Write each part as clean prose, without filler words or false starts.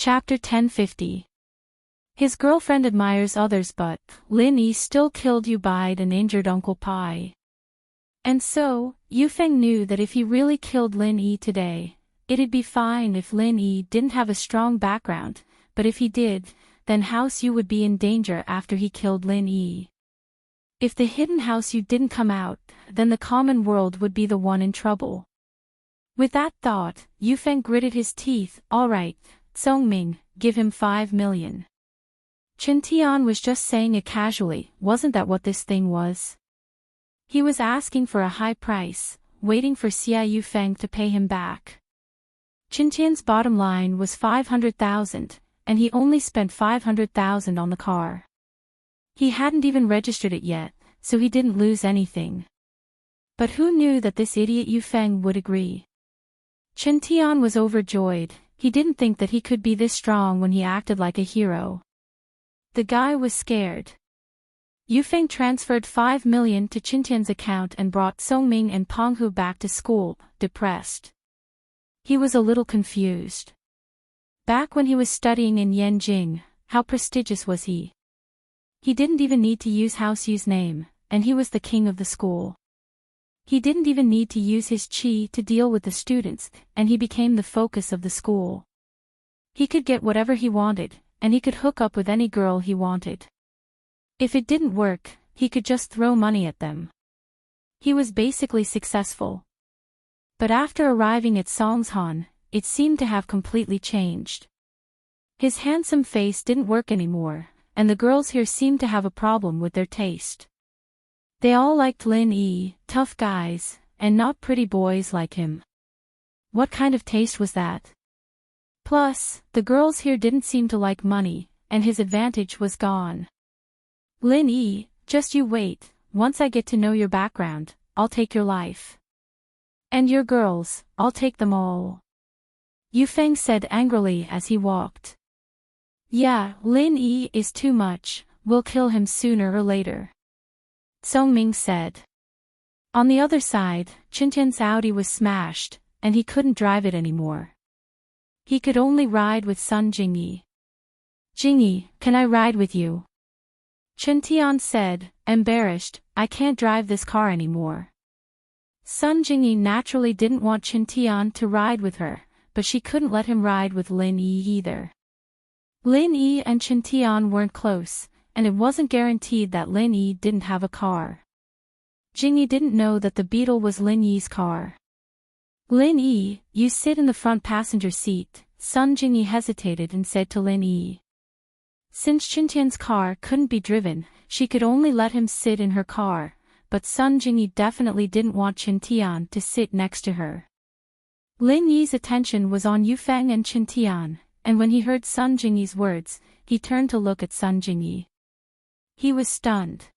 Chapter 1050. His girlfriend admires others, but Lin Yi still killed you by and injured Uncle Pai. And so, Yufeng knew that if he really killed Lin Yi today, it'd be fine if Lin Yi didn't have a strong background, but if he did, then House Yu would be in danger after he killed Lin Yi. If the hidden House Yu didn't come out, then the common world would be the one in trouble. With that thought, Yufeng gritted his teeth. All right, Ming, give him 5 million. Chen Tian was just saying it casually. Wasn't that what this thing was? He was asking for a high price, waiting for Xia Yufeng to pay him back. Chen Tian's bottom line was 500,000, and he only spent 500,000 on the car. He hadn't even registered it yet, so he didn't lose anything. But who knew that this idiot Yufeng would agree? Chen Tian was overjoyed. He didn't think that he could be this strong when he acted like a hero. The guy was scared. Yufeng transferred 5 million to Chen Tian's account and brought Ming and Penghu back to school, depressed. He was a little confused. Back when he was studying in Yanjing, how prestigious was he? He didn't even need to use House Yu's name, and he was the king of the school. He didn't even need to use his qi to deal with the students, and he became the focus of the school. He could get whatever he wanted, and he could hook up with any girl he wanted. If it didn't work, he could just throw money at them. He was basically successful. But after arriving at Songshan, it seemed to have completely changed. His handsome face didn't work anymore, and the girls here seemed to have a problem with their taste. They all liked Lin Yi, tough guys, and not pretty boys like him. What kind of taste was that? Plus, the girls here didn't seem to like money, and his advantage was gone. Lin Yi, just you wait, once I get to know your background, I'll take your life. And your girls, I'll take them all. Yufeng said angrily as he walked. Yeah, Lin Yi is too much, we'll kill him sooner or later. Ming said. On the other side, Chen Tian's Audi was smashed, and he couldn't drive it anymore. He could only ride with Sun Jingyi. Jingyi, can I ride with you? Chen Tian said, embarrassed, I can't drive this car anymore. Sun Jingyi naturally didn't want Chen Tian to ride with her, but she couldn't let him ride with Lin Yi either. Lin Yi and Chen Tian weren't close, and it wasn't guaranteed that Lin Yi didn't have a car. Jingyi didn't know that the Beetle was Lin Yi's car. Lin Yi, you sit in the front passenger seat, Sun Jingyi hesitated and said to Lin Yi. Since Chen Tian's car couldn't be driven, she could only let him sit in her car, but Sun Jingyi definitely didn't want Chen Tian to sit next to her. Lin Yi's attention was on Yufeng and Chen Tian, and when he heard Sun Jingyi's words, he turned to look at Sun Jingyi. He was stunned.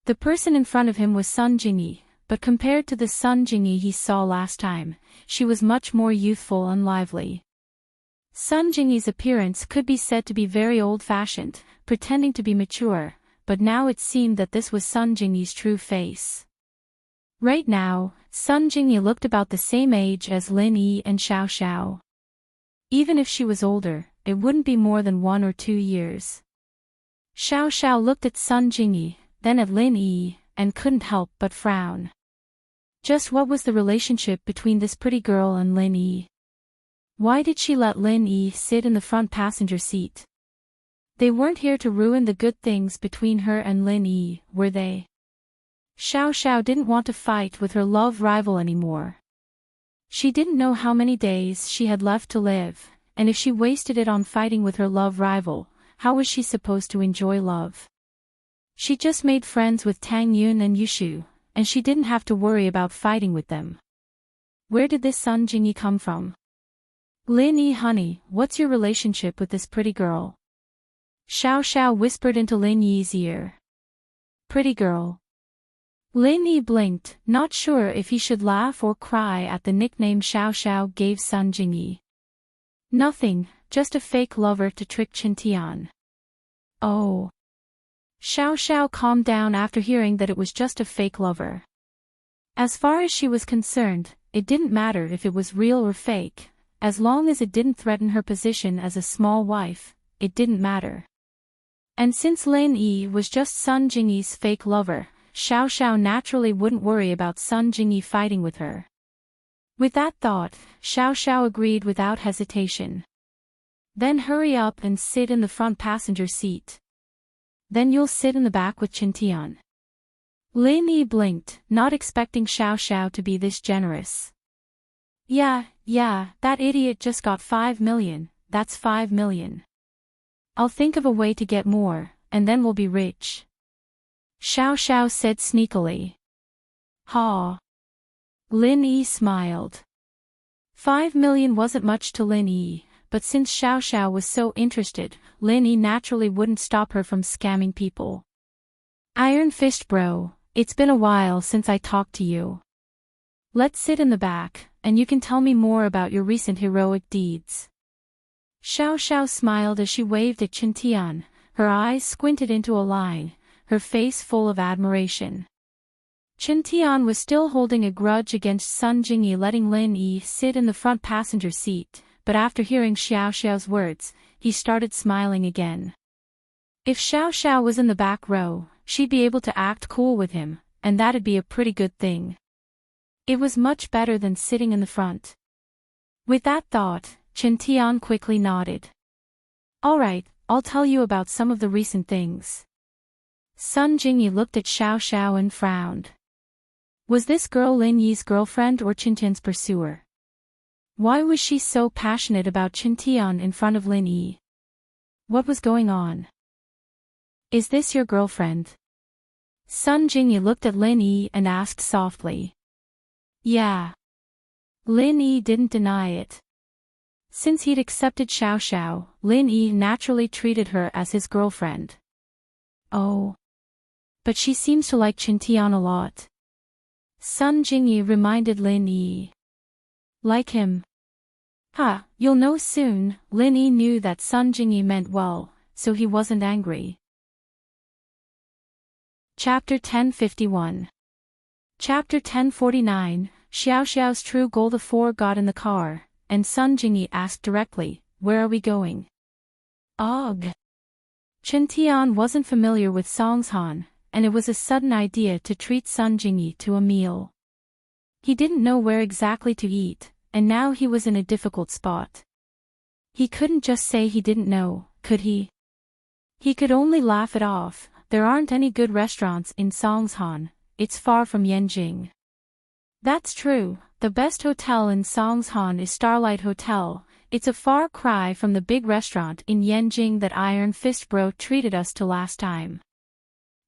The person in front of him was Sun Jingyi, but compared to the Sun Jingyi he saw last time, she was much more youthful and lively. Sun Jingyi's appearance could be said to be very old-fashioned, pretending to be mature, but now it seemed that this was Sun Jingyi's true face. Right now, Sun Jingyi looked about the same age as Lin Yi and Xiao Xiao. Even if she was older, it wouldn't be more than 1 or 2 years. Xiao Xiao looked at Sun Jingyi, then at Lin Yi, and couldn't help but frown. Just what was the relationship between this pretty girl and Lin Yi? Why did she let Lin Yi sit in the front passenger seat? They weren't here to ruin the good things between her and Lin Yi, were they? Xiao Xiao didn't want to fight with her love rival anymore. She didn't know how many days she had left to live, and if she wasted it on fighting with her love rival, how was she supposed to enjoy love? She just made friends with Tang Yun and Yushu, and she didn't have to worry about fighting with them. Where did this Sun Jingyi come from? Lin Yi, honey, what's your relationship with this pretty girl? Xiao Xiao whispered into Lin Yi's ear. Pretty girl. Lin Yi blinked, not sure if he should laugh or cry at the nickname Xiao Xiao gave Sun Jingyi. Nothing, just a fake lover to trick Chen Tian. Oh. Xiao Xiao calmed down after hearing that it was just a fake lover. As far as she was concerned, it didn't matter if it was real or fake, as long as it didn't threaten her position as a small wife, it didn't matter. And since Lin Yi was just Sun Jingyi's fake lover, Xiao Xiao naturally wouldn't worry about Sun Jingyi fighting with her. With that thought, Xiao Xiao agreed without hesitation. Then hurry up and sit in the front passenger seat. Then you'll sit in the back with Qintian. Lin Yi blinked, not expecting Xiao Xiao to be this generous. Yeah, that idiot just got 5 million, that's 5 million. I'll think of a way to get more, and then we'll be rich. Xiao Xiao said sneakily. Ha! Lin Yi smiled. 5 million wasn't much to Lin Yi, but since Xiao Xiao was so interested, Lin Yi naturally wouldn't stop her from scamming people. Iron Fist bro, it's been a while since I talked to you. Let's sit in the back, and you can tell me more about your recent heroic deeds. Xiao Xiao smiled as she waved at Qintian, her eyes squinted into a line, her face full of admiration. Qintian was still holding a grudge against Sun Jingyi letting Lin Yi sit in the front passenger seat, but after hearing Xiao Xiao's words, he started smiling again. If Xiao Xiao was in the back row, she'd be able to act cool with him, and that'd be a pretty good thing. It was much better than sitting in the front. With that thought, Qintian quickly nodded. Alright, I'll tell you about some of the recent things. Sun Jingyi looked at Xiao Xiao and frowned. Was this girl Lin Yi's girlfriend or Qintian's pursuer? Why was she so passionate about Qintian in front of Lin Yi? What was going on? Is this your girlfriend? Sun Jingyi looked at Lin Yi and asked softly. Yeah. Lin Yi didn't deny it. Since he'd accepted Xiao Xiao, Lin Yi naturally treated her as his girlfriend. Oh. But she seems to like Qintian a lot. Sun Jingyi reminded Lin Yi. Like him? You'll know soon. Lin Yi knew that Sun Jingyi meant well, so he wasn't angry. Chapter 1051. Chapter 1049, Xiao Xiao's true goal. The four got in the car, and Sun Jingyi asked directly, where are we going? Ugh. Qintian wasn't familiar with Songshan, and it was a sudden idea to treat Sun Jingyi to a meal. He didn't know where exactly to eat, and now he was in a difficult spot. He couldn't just say he didn't know, could he? He could only laugh it off. There aren't any good restaurants in Songshan, it's far from Yanjing. That's true, the best hotel in Songshan is Starlight Hotel. It's a far cry from the big restaurant in Yanjing that Iron Fist Bro treated us to last time.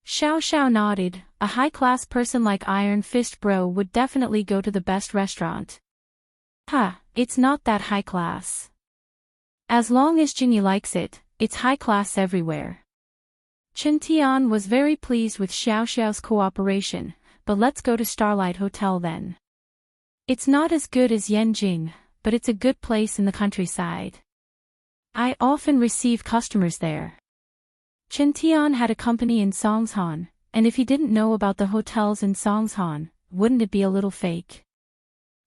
Xiao Xiao nodded. A high-class person like Iron Fist Bro would definitely go to the best restaurant. It's not that high class. As long as Jingyi likes it, it's high class everywhere. Qintian was very pleased with Xiao Xiao's cooperation, but let's go to Starlight Hotel then. It's not as good as Yanjing, but it's a good place in the countryside. I often receive customers there. Qintian had a company in Songshan, and if he didn't know about the hotels in Songshan, wouldn't it be a little fake?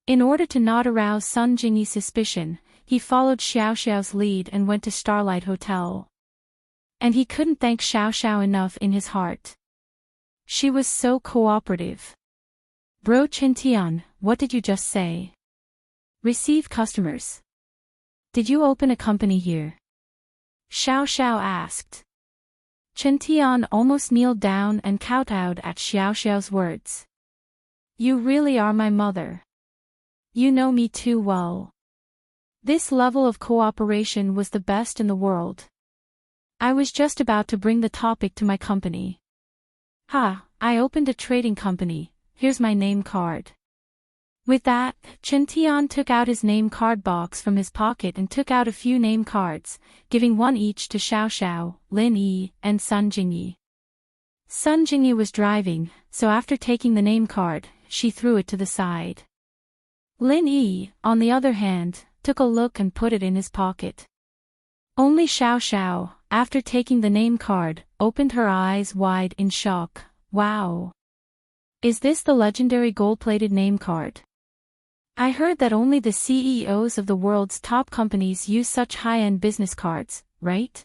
In order to not arouse Sun Jingyi's suspicion, he followed Xiao Xiao's lead and went to Starlight Hotel. And he couldn't thank Xiao Xiao enough in his heart. She was so cooperative. Bro Qintian, what did you just say? Receive customers. Did you open a company here? Xiao Xiao asked. Qintian almost kneeled down and kowtowed at Xiao Xiao's words. You really are my mother. You know me too well. This level of cooperation was the best in the world. I was just about to bring the topic to my company. I opened a trading company, here's my name card. With that, Qintian took out his name card box from his pocket and took out a few name cards, giving one each to Xiao Xiao, Lin Yi, and Sun Jingyi. Sun Jingyi was driving, so after taking the name card, she threw it to the side. Lin Yi, on the other hand, took a look and put it in his pocket. Only Xiao Xiao, after taking the name card, opened her eyes wide in shock. Wow! Is this the legendary gold-plated name card? I heard that only the CEOs of the world's top companies use such high-end business cards, right?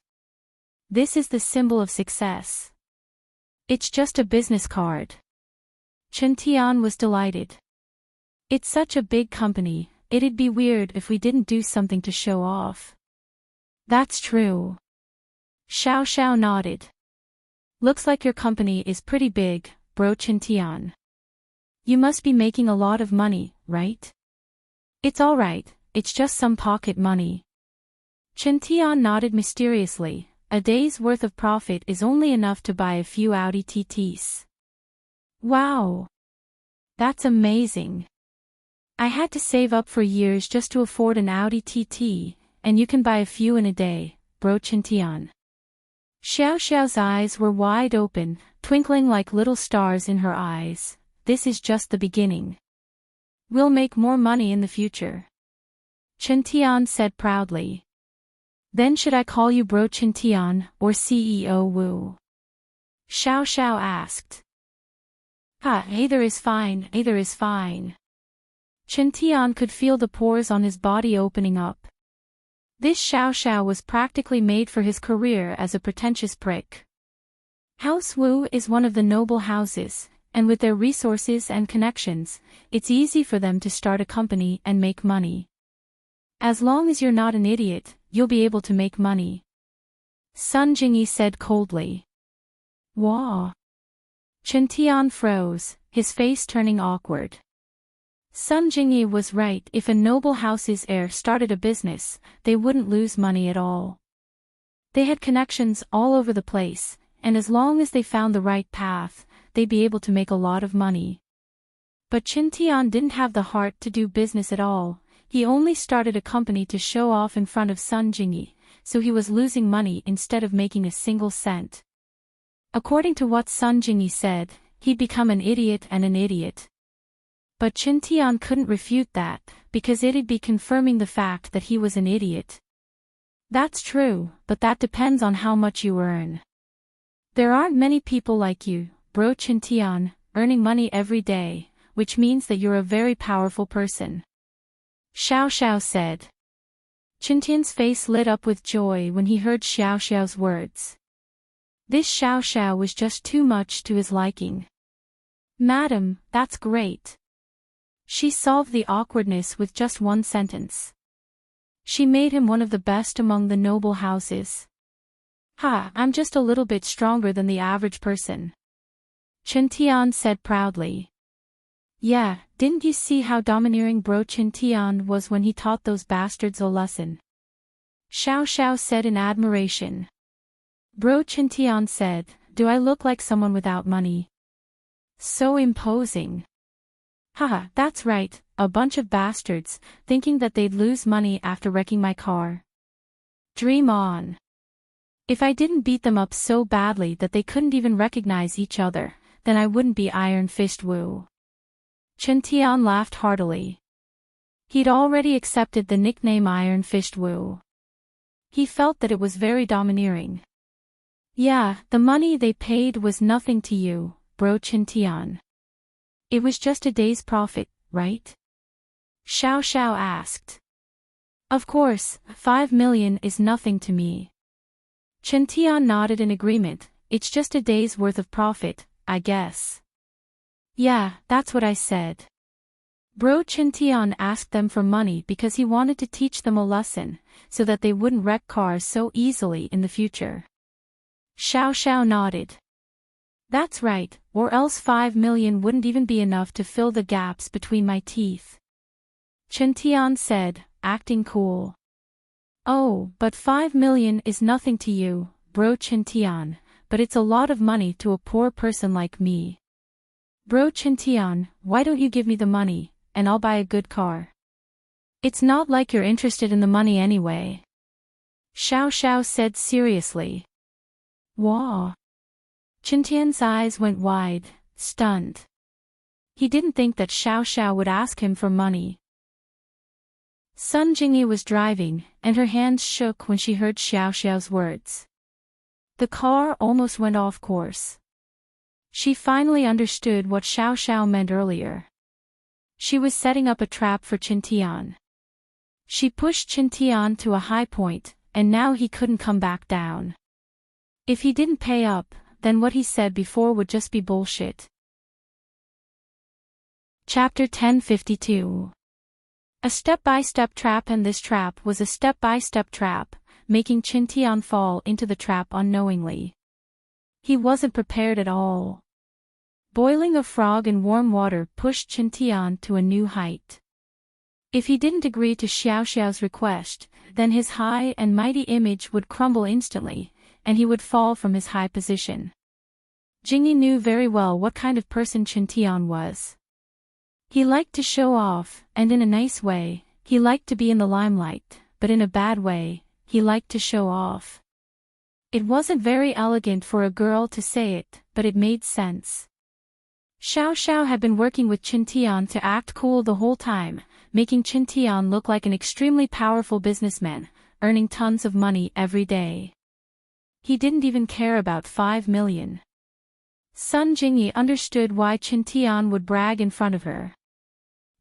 This is the symbol of success. It's just a business card. Chen Tian was delighted. It's such a big company, it'd be weird if we didn't do something to show off. That's true. Xiao Xiao nodded. Looks like your company is pretty big, bro Chen Tian. You must be making a lot of money, right? It's alright, it's just some pocket money. Chen Tian nodded mysteriously. A day's worth of profit is only enough to buy a few Audi TTs. Wow! That's amazing. I had to save up for years just to afford an Audi TT, and you can buy a few in a day, bro Chen Tian. Xiao Xiao's eyes were wide open, twinkling like little stars in her eyes. This is just the beginning. We'll make more money in the future. Chen Tian said proudly. Then should I call you bro Chen Tian, or CEO Wu? Xiao Xiao asked. Either is fine, either is fine. Chen Tian could feel the pores on his body opening up. This Xiao Xiao was practically made for his career as a pretentious prick. House Wu is one of the noble houses, and with their resources and connections, it's easy for them to start a company and make money. As long as you're not an idiot, you'll be able to make money. Sun Jingyi said coldly. Wah. Chen Tian froze, his face turning awkward. Sun Jingyi was right. If a noble house's heir started a business, they wouldn't lose money at all. They had connections all over the place, and as long as they found the right path, they'd be able to make a lot of money. But Chen Tian didn't have the heart to do business at all. He only started a company to show off in front of Sun Jingyi, so he was losing money instead of making a single cent. According to what Sun Jingyi said, he'd become an idiot and an idiot. But Chen Tian couldn't refute that, because it'd be confirming the fact that he was an idiot. That's true, but that depends on how much you earn. There aren't many people like you, bro Chen Tian, earning money every day, which means that you're a very powerful person. Xiao Xiao said. Chen Tian's face lit up with joy when he heard Xiao Xiao's words. This Xiao Xiao was just too much to his liking. Madam, that's great. She solved the awkwardness with just one sentence. She made him one of the best among the noble houses. I'm just a little bit stronger than the average person. Chen Tian said proudly. Yeah, didn't you see how domineering bro Chen Tian was when he taught those bastards a lesson? Xiao Xiao said in admiration. Bro Chen Tian said, do I look like someone without money? So imposing. That's right, a bunch of bastards, thinking that they'd lose money after wrecking my car. Dream on. If I didn't beat them up so badly that they couldn't even recognize each other, then I wouldn't be Iron Fist Wu. Chen Tian laughed heartily. He'd already accepted the nickname Iron Fist Wu. He felt that it was very domineering. Yeah, the money they paid was nothing to you, bro Chen Tian. It was just a day's profit, right? Xiao Xiao asked. Of course, 5 million is nothing to me. Chen Tian nodded in agreement. It's just a day's worth of profit, I guess. Yeah, that's what I said. Bro Chen Tian asked them for money because he wanted to teach them a lesson, so that they wouldn't wreck cars so easily in the future. Xiao Xiao nodded. That's right, or else 5 million wouldn't even be enough to fill the gaps between my teeth. Chen Tian said, acting cool. Oh, but 5 million is nothing to you, bro Chen Tian, but it's a lot of money to a poor person like me. Bro Chen Tian, why don't you give me the money, and I'll buy a good car? It's not like you're interested in the money anyway. Xiao Xiao said seriously. Wah. Chen Tian's eyes went wide, stunned. He didn't think that Xiao Xiao would ask him for money. Sun Jingyi was driving, and her hands shook when she heard Xiao Xiao's words. The car almost went off course. She finally understood what Xiao Xiao meant earlier. She was setting up a trap for Qintian. She pushed Qintian to a high point, and now he couldn't come back down. If he didn't pay up, then what he said before would just be bullshit. Chapter 1052. A step-by-step trap. And this trap was a step-by-step trap, making Qintian fall into the trap unknowingly. He wasn't prepared at all. Boiling a frog in warm water pushed Qintian to a new height. If he didn't agree to Xiao Xiao's request, then his high and mighty image would crumble instantly, and he would fall from his high position. Jingyi knew very well what kind of person Qintian was. He liked to show off, and in a nice way, he liked to be in the limelight, but in a bad way, he liked to show off. It wasn't very elegant for a girl to say it, but it made sense. Xiao Xiao had been working with Qintian to act cool the whole time, making Qintian look like an extremely powerful businessman, earning tons of money every day. He didn't even care about 5 million. Sun Jingyi understood why Qintian would brag in front of her.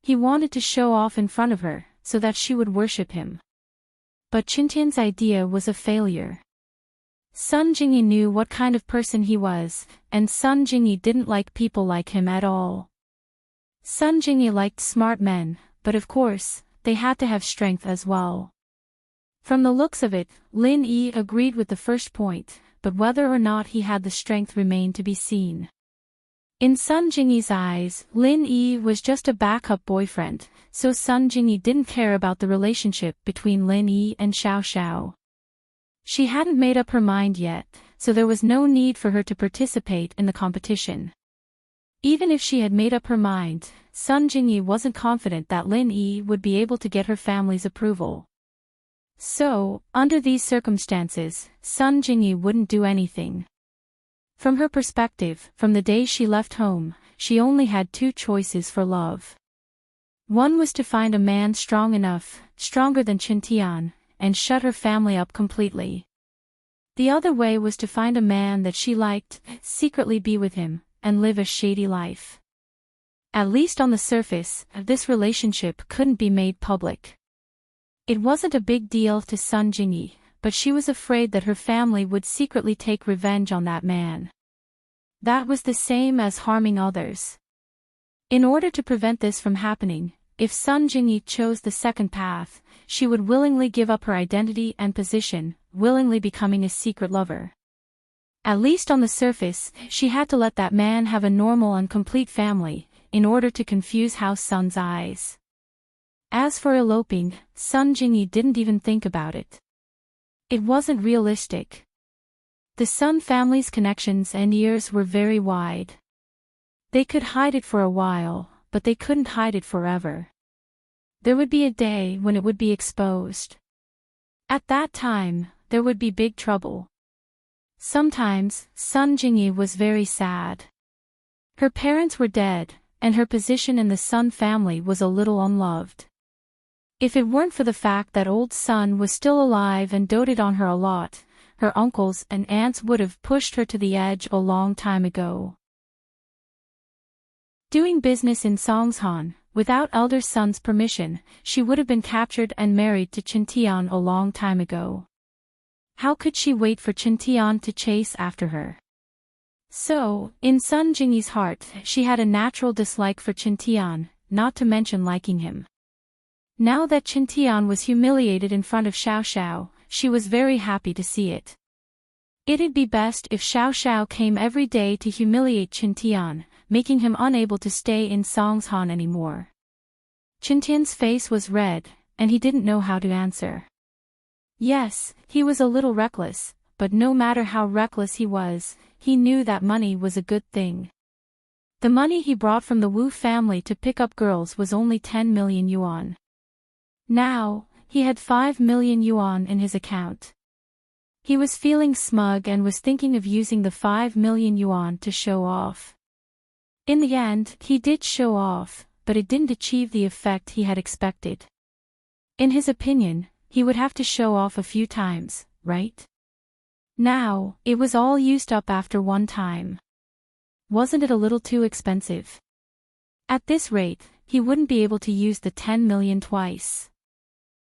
He wanted to show off in front of her, so that she would worship him. But Qintian's idea was a failure. Sun Jingyi knew what kind of person he was, and Sun Jingyi didn't like people like him at all. Sun Jingyi liked smart men, but of course, they had to have strength as well. From the looks of it, Lin Yi agreed with the first point, but whether or not he had the strength remained to be seen. In Sun Jingyi's eyes, Lin Yi was just a backup boyfriend, so Sun Jingyi didn't care about the relationship between Lin Yi and Xiao Xiao. She hadn't made up her mind yet, so there was no need for her to participate in the competition. Even if she had made up her mind, Sun Jingyi wasn't confident that Lin Yi would be able to get her family's approval. So, under these circumstances, Sun Jingyi wouldn't do anything. From her perspective, from the day she left home, she only had two choices for love. One was to find a man strong enough, stronger than Qintian, and shut her family up completely. The other way was to find a man that she liked, secretly be with him, and live a shady life. At least on the surface, this relationship couldn't be made public. It wasn't a big deal to Sun Jingyi, but she was afraid that her family would secretly take revenge on that man. That was the same as harming others. In order to prevent this from happening, if Sun Jingyi chose the second path, she would willingly give up her identity and position, willingly becoming a secret lover. At least on the surface, she had to let that man have a normal and complete family, in order to confuse House Sun's eyes. As for eloping, Sun Jingyi didn't even think about it. It wasn't realistic. The Sun family's connections and years were very wide. They could hide it for a while, but they couldn't hide it forever. There would be a day when it would be exposed. At that time, there would be big trouble. Sometimes, Sun Jingyi was very sad. Her parents were dead, and her position in the Sun family was a little unloved. If it weren't for the fact that old Sun was still alive and doted on her a lot, her uncles and aunts would have pushed her to the edge a long time ago. Doing business in Songshan, without elder Sun's permission, she would have been captured and married to Qintian a long time ago. How could she wait for Qintian to chase after her? So, in Sun Jingyi's heart, she had a natural dislike for Qintian, not to mention liking him. Now that Qintian was humiliated in front of Xiao Xiao, she was very happy to see it. It'd be best if Xiao Xiao came every day to humiliate Qintian, making him unable to stay in Songshan anymore. Qintian's face was red, and he didn't know how to answer. Yes, he was a little reckless, but no matter how reckless he was, he knew that money was a good thing. The money he brought from the Wu family to pick up girls was only 10 million yuan. Now, he had 5 million yuan in his account. He was feeling smug and was thinking of using the 5 million yuan to show off. In the end, he did show off, but it didn't achieve the effect he had expected. In his opinion, he would have to show off a few times, right? Now, it was all used up after one time. Wasn't it a little too expensive? At this rate, he wouldn't be able to use the 10 million twice.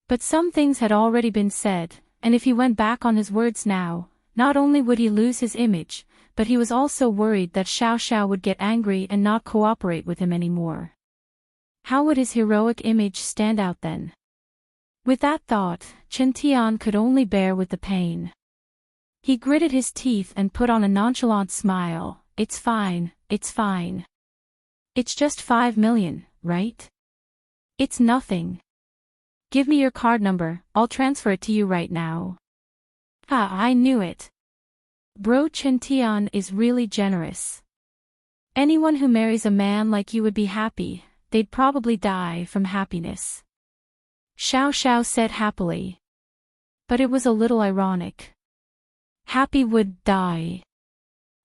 But some things had already been said, and if he went back on his words now, not only would he lose his image, but he was also worried that Xiao Xiao would get angry and not cooperate with him anymore. How would his heroic image stand out then? With that thought, Chen Tian could only bear with the pain. He gritted his teeth and put on a nonchalant smile. It's fine, it's fine. It's just 5 million, right? It's nothing. Give me your card number, I'll transfer it to you right now. Ah, I knew it. Bro, Chen Tian is really generous. Anyone who marries a man like you would be happy, they'd probably die from happiness. Xiao Xiao said happily. But it was a little ironic. Happy would die.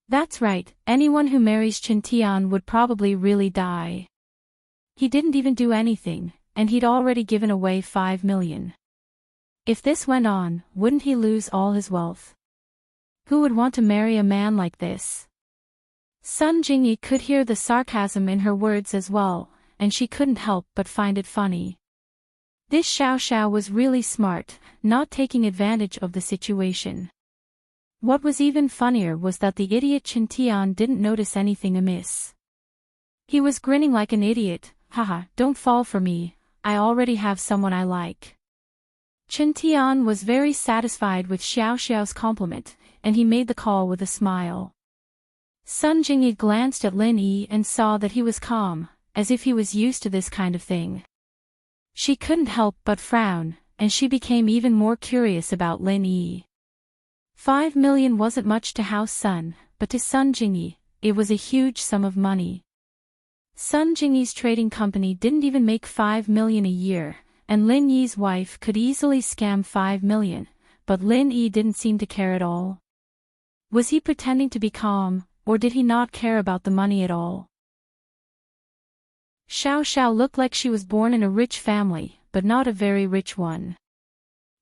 That's right, anyone who marries Chen Tian would probably really die. He didn't even do anything, and he'd already given away 5 million. If this went on, wouldn't he lose all his wealth? Who would want to marry a man like this? Sun Jingyi could hear the sarcasm in her words as well, and she couldn't help but find it funny. This Xiao Xiao was really smart, not taking advantage of the situation. What was even funnier was that the idiot Chen Tian didn't notice anything amiss. He was grinning like an idiot. Haha, don't fall for me, I already have someone I like. Chen Tian was very satisfied with Xiao Xiao's compliment, and he made the call with a smile. Sun Jingyi glanced at Lin Yi and saw that he was calm, as if he was used to this kind of thing. She couldn't help but frown, and she became even more curious about Lin Yi. 5 million wasn't much to House Sun, but to Sun Jingyi, it was a huge sum of money. Sun Jingyi's trading company didn't even make 5 million a year, and Lin Yi's wife could easily scam 5 million, but Lin Yi didn't seem to care at all. Was he pretending to be calm, or did he not care about the money at all? Xiao Xiao looked like she was born in a rich family, but not a very rich one.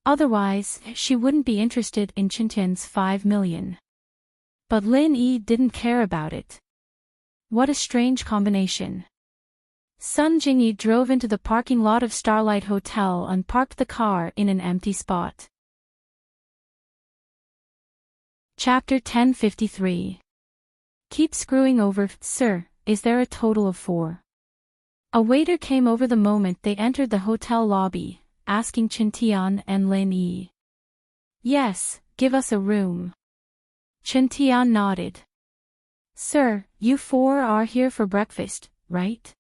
Otherwise, she wouldn't be interested in Chen Tian's 5 million. But Lin Yi didn't care about it. What a strange combination. Sun Jingyi drove into the parking lot of Starlight Hotel and parked the car in an empty spot. Chapter 1053. Keep screwing over, sir, is there a total of 4? A waiter came over the moment they entered the hotel lobby, asking Chen Tian and Lin Yi. Yes, give us a room. Chen Tian nodded. Sir, you 4 are here for breakfast, right?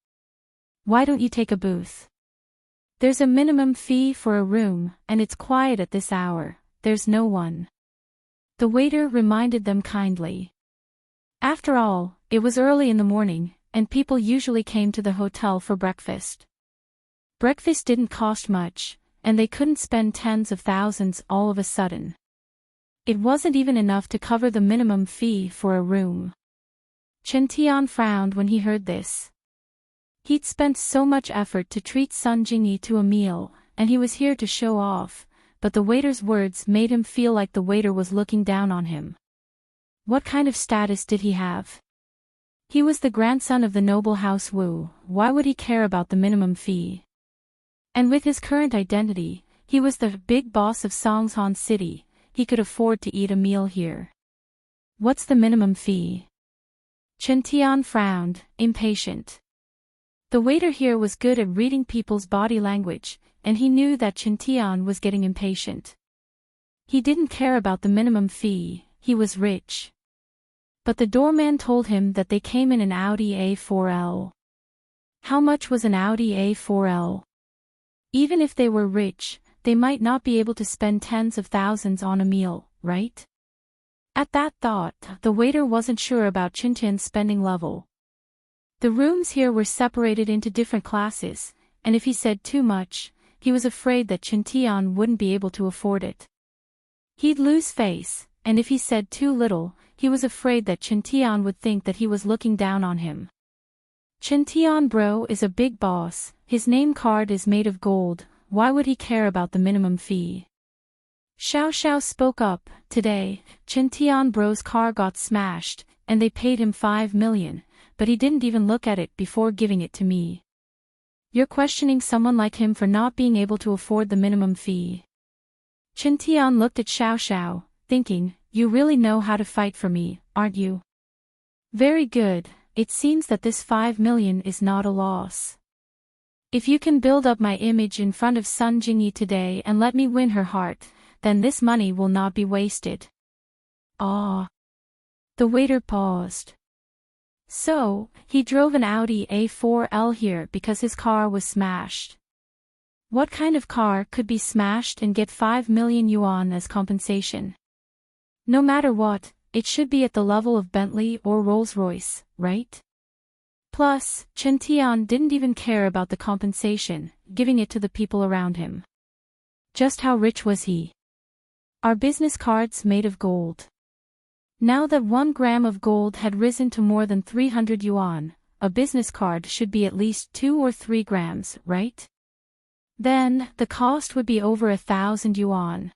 Why don't you take a booth? There's a minimum fee for a room, and it's quiet at this hour, there's no one. The waiter reminded them kindly. After all, it was early in the morning, and people usually came to the hotel for breakfast. Breakfast didn't cost much, and they couldn't spend tens of thousands all of a sudden. It wasn't even enough to cover the minimum fee for a room. Chen Tian frowned when he heard this. He'd spent so much effort to treat Sun Jingyi to a meal, and he was here to show off, but the waiter's words made him feel like the waiter was looking down on him. What kind of status did he have? He was the grandson of the noble House Wu, why would he care about the minimum fee? And with his current identity, he was the big boss of Songshan City, he could afford to eat a meal here. What's the minimum fee? Chen Tian frowned, impatient. The waiter here was good at reading people's body language, and he knew that Chen Tian was getting impatient. He didn't care about the minimum fee, he was rich. But the doorman told him that they came in an Audi A4L. How much was an Audi A4L? Even if they were rich, they might not be able to spend tens of thousands on a meal, right? At that thought, the waiter wasn't sure about Chen Tian's spending level. The rooms here were separated into different classes, and if he said too much, he was afraid that Chen Tian wouldn't be able to afford it. He'd lose face, and if he said too little, he was afraid that Chen Tian would think that he was looking down on him. Chen Tian bro is a big boss, his name card is made of gold, why would he care about the minimum fee? Xiao Xiao spoke up, today, Chen Tian bro's car got smashed, and they paid him 5 million, but he didn't even look at it before giving it to me. You're questioning someone like him for not being able to afford the minimum fee. Chen Tian looked at Xiao Xiao, thinking, you really know how to fight for me, aren't you? Very good, it seems that this 5 million is not a loss. If you can build up my image in front of Sun Jingyi today and let me win her heart, then this money will not be wasted. Ah. The waiter paused. So, he drove an Audi A4L here because his car was smashed. What kind of car could be smashed and get 5 million yuan as compensation? No matter what, it should be at the level of Bentley or Rolls-Royce, right? Plus, Chen Tian didn't even care about the compensation, giving it to the people around him. Just how rich was he? Are business cards made of gold? Now that 1 gram of gold had risen to more than 300 yuan, a business card should be at least 2 or 3 grams, right? Then, the cost would be over 1,000 yuan.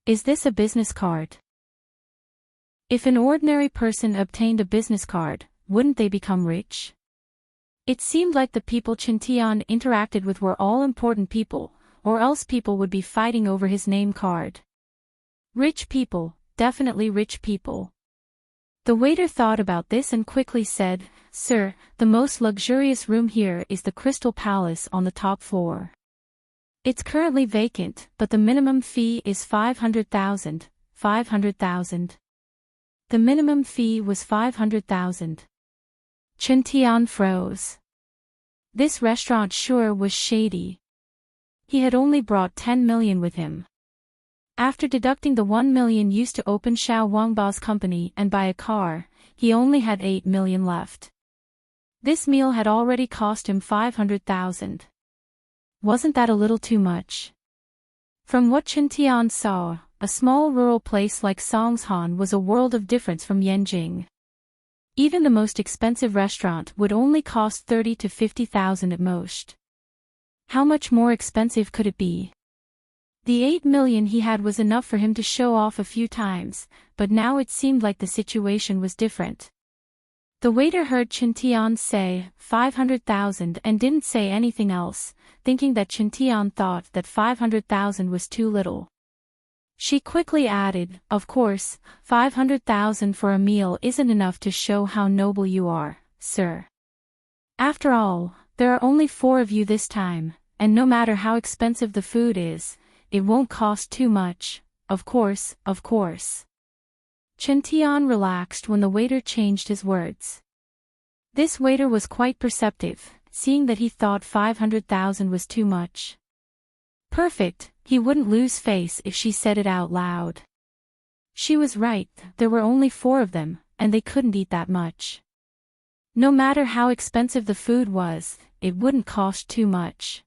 Is this a business card? If an ordinary person obtained a business card, wouldn't they become rich? It seemed like the people Chen Tian interacted with were all important people, or else people would be fighting over his name card. Rich people. Definitely rich people. The waiter thought about this and quickly said, Sir, the most luxurious room here is the Crystal Palace on the top floor. It's currently vacant, but the minimum fee is 500,000. 500,000. The minimum fee was 500,000. Chen Tian froze. This restaurant sure was shady. He had only brought 10 million with him. After deducting the 1 million used to open Xiao Wangba's company and buy a car, he only had 8 million left. This meal had already cost him 500,000. Wasn't that a little too much? From what Chen Tian saw, a small rural place like Songshan was a world of difference from Yanjing. Even the most expensive restaurant would only cost 30 to 50,000 at most. How much more expensive could it be? The 8 million he had was enough for him to show off a few times, but now it seemed like the situation was different. The waiter heard Chen Tian say 500,000 and didn't say anything else, thinking that Chen Tian thought that 500,000 was too little. She quickly added, of course, 500,000 for a meal isn't enough to show how noble you are, sir. After all, there are only 4 of you this time, and no matter how expensive the food is, it won't cost too much, of course, of course. Chen Tian relaxed when the waiter changed his words. This waiter was quite perceptive, seeing that he thought 500,000 was too much. Perfect, he wouldn't lose face if she said it out loud. She was right, there were only 4 of them, and they couldn't eat that much. No matter how expensive the food was, it wouldn't cost too much.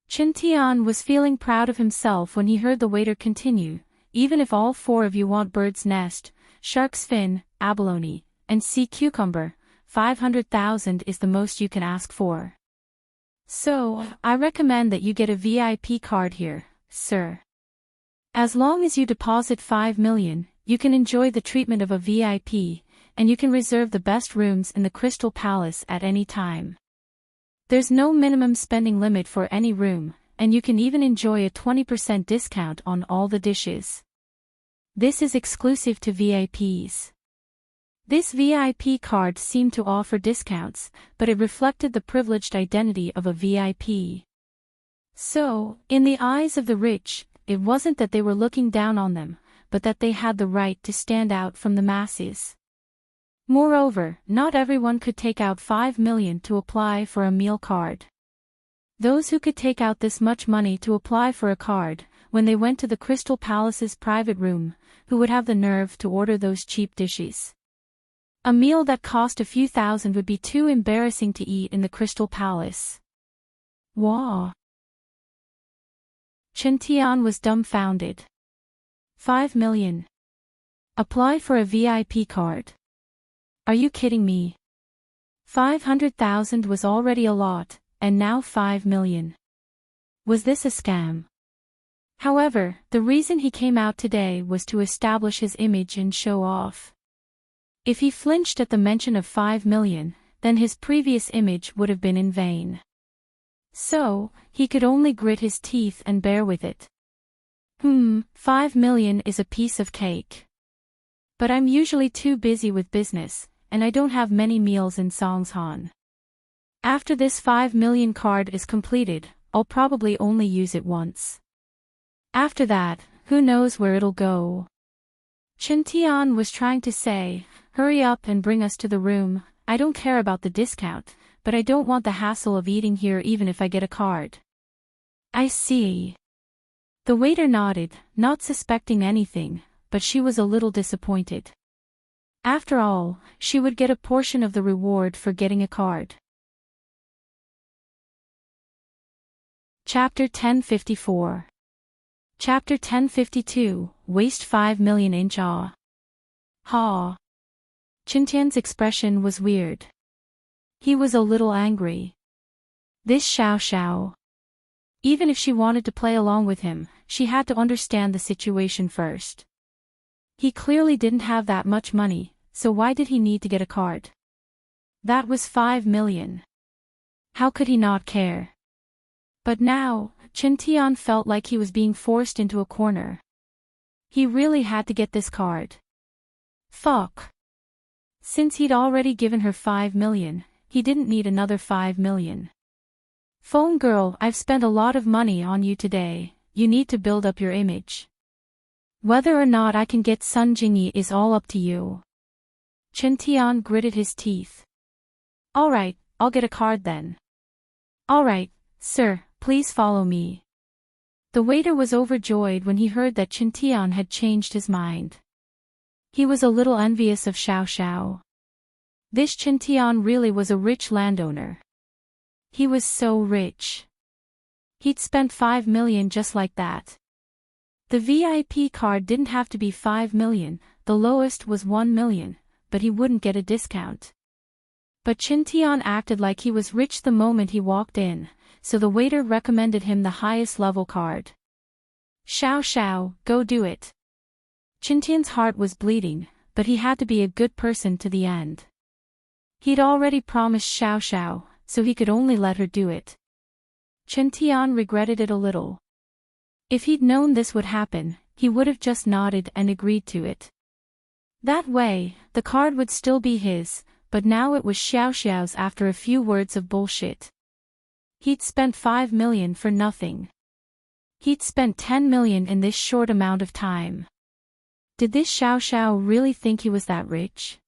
Chen Tian was feeling proud of himself when he heard the waiter continue, even if all 4 of you want bird's nest, shark's fin, abalone, and sea cucumber, 500,000 is the most you can ask for. So, I recommend that you get a VIP card here, sir. As long as you deposit 5 million, you can enjoy the treatment of a VIP, and you can reserve the best rooms in the Crystal Palace at any time. There's no minimum spending limit for any room, and you can even enjoy a 20% discount on all the dishes. This is exclusive to VIPs. This VIP card seemed to offer discounts, but it reflected the privileged identity of a VIP. So, in the eyes of the rich, it wasn't that they were looking down on them, but that they had the right to stand out from the masses. Moreover, not everyone could take out 5 million to apply for a meal card. Those who could take out this much money to apply for a card, when they went to the Crystal Palace's private room, who would have the nerve to order those cheap dishes? A meal that cost a few thousand would be too embarrassing to eat in the Crystal Palace. Wow! Chen Tian was dumbfounded. 5 million. Apply for a VIP card. Are you kidding me? 500,000 was already a lot, and now 5 million. Was this a scam? However, the reason he came out today was to establish his image and show off. If he flinched at the mention of 5 million, then his previous image would have been in vain. So, he could only grit his teeth and bear with it. 5 million is a piece of cake. But I'm usually too busy with business, and I don't have many meals in Songsan. After this 5 million card is completed, I'll probably only use it once. After that, who knows where it'll go. Chintian was trying to say, hurry up and bring us to the room. I don't care about the discount, but I don't want the hassle of eating here even if I get a card. I see. The waiter nodded, not suspecting anything, but she was a little disappointed. After all, she would get a portion of the reward for getting a card. Chapter 1054. Chapter 1052, Waste 5 million in jaw. Ha. Chintian's expression was weird. He was a little angry. This Xiao Xiao. Even if she wanted to play along with him, she had to understand the situation first. He clearly didn't have that much money, so why did he need to get a card? That was 5 million. How could he not care? But now, Chintian felt like he was being forced into a corner. He really had to get this card. Fuck. Since he'd already given her 5 million, he didn't need another 5 million. Phone girl, I've spent a lot of money on you today, you need to build up your image. Whether or not I can get Sun Jingyi is all up to you. Chintian gritted his teeth. Alright, I'll get a card then. Alright, sir, please follow me. The waiter was overjoyed when he heard that Chintian had changed his mind. He was a little envious of Xiao Xiao. This Chintian really was a rich landowner. He was so rich. He'd spent 5 million just like that. The VIP card didn't have to be 5 million, the lowest was 1 million, but he wouldn't get a discount. But Chintian acted like he was rich the moment he walked in, so the waiter recommended him the highest level card. Xiao Xiao, go do it. Chintian's heart was bleeding, but he had to be a good person to the end. He'd already promised Xiao Xiao, so he could only let her do it. Chintian regretted it a little. If he'd known this would happen, he would have just nodded and agreed to it. That way, the card would still be his, but now it was Xiao Xiao's after a few words of bullshit. He'd spent 5 million for nothing. He'd spent 10 million in this short amount of time. Did this Xiao Xiao really think he was that rich?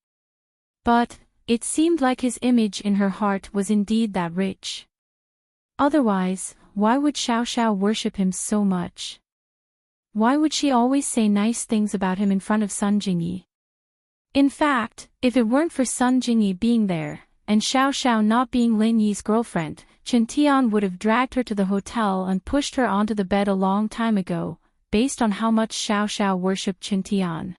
But, it seemed like his image in her heart was indeed that rich. Otherwise, why would Xiao Xiao worship him so much? Why would she always say nice things about him in front of Sun Jingyi? In fact, if it weren't for Sun Jingyi being there, and Xiao Xiao not being Lin Yi's girlfriend, Chintian would have dragged her to the hotel and pushed her onto the bed a long time ago, based on how much Xiao Xiao worshipped Chintian.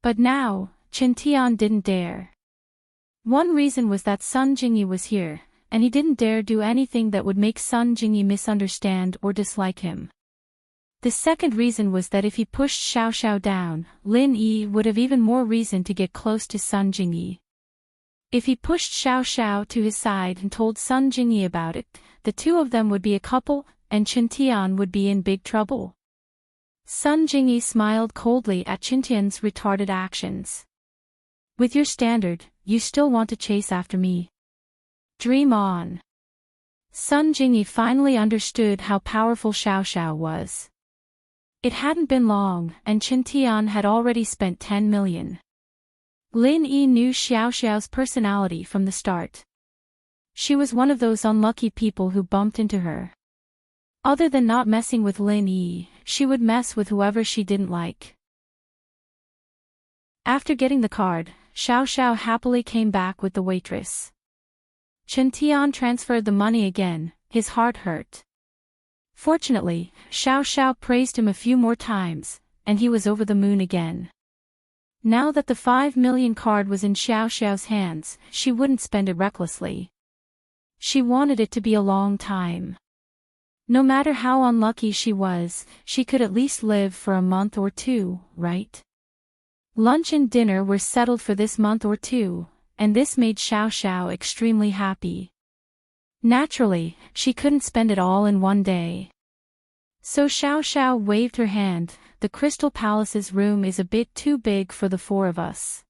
But now, Chintian didn't dare. One reason was that Sun Jingyi was here, and he didn't dare do anything that would make Sun Jingyi misunderstand or dislike him. The second reason was that if he pushed Xiao Xiao down, Lin Yi would have even more reason to get close to Sun Jingyi. If he pushed Xiao Xiao to his side and told Sun Jingyi about it, the two of them would be a couple, and Chintian would be in big trouble. Sun Jingyi smiled coldly at Chintian's retarded actions. With your standard, you still want to chase after me. Dream on. Sun Jingyi finally understood how powerful Xiao Xiao was. It hadn't been long, and Chintian had already spent 10 million. Lin Yi knew Xiao Xiao's personality from the start. She was one of those unlucky people who bumped into her. Other than not messing with Lin Yi, she would mess with whoever she didn't like. After getting the card, Xiao Xiao happily came back with the waitress. Chintian transferred the money again, his heart hurt. Fortunately, Xiao Xiao praised him a few more times, and he was over the moon again. Now that the 5 million card was in Xiao Xiao's hands, she wouldn't spend it recklessly. She wanted it to be a long time. No matter how unlucky she was, she could at least live for a month or two, right? Lunch and dinner were settled for this month or two, and this made Xiao Xiao extremely happy. Naturally, she couldn't spend it all in one day. So Xiao Xiao waved her hand. The Crystal Palace's room is a bit too big for the four of us.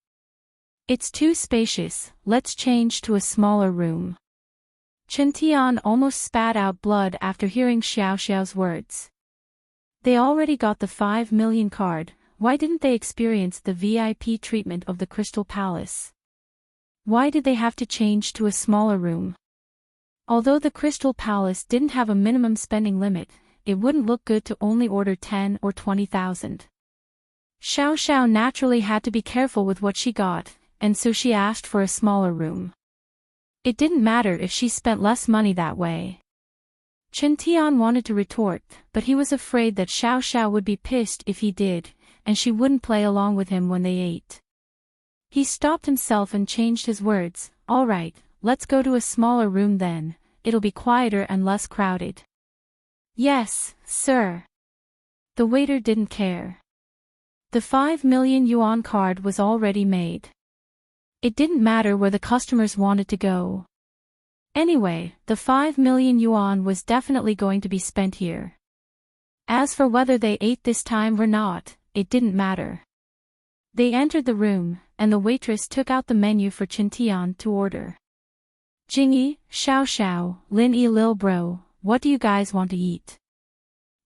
It's too spacious, let's change to a smaller room. Chen Tian almost spat out blood after hearing Xiao Xiao's words. They already got the 5 million card, why didn't they experience the VIP treatment of the Crystal Palace? Why did they have to change to a smaller room? Although the Crystal Palace didn't have a minimum spending limit, it wouldn't look good to only order 10 or 20,000. Xiao Xiao naturally had to be careful with what she got, and so she asked for a smaller room. It didn't matter if she spent less money that way. Chen Tian wanted to retort, but he was afraid that Xiao Xiao would be pissed if he did, and she wouldn't play along with him when they ate. He stopped himself and changed his words. All right, let's go to a smaller room then, it'll be quieter and less crowded. Yes, sir. The waiter didn't care. The 5 million yuan card was already made. It didn't matter where the customers wanted to go. Anyway, the 5 million yuan was definitely going to be spent here. As for whether they ate this time or not, it didn't matter. They entered the room, and the waitress took out the menu for Chen Tian to order. Jingyi, Xiao Xiao, Lin Yi Lil Bro, what do you guys want to eat?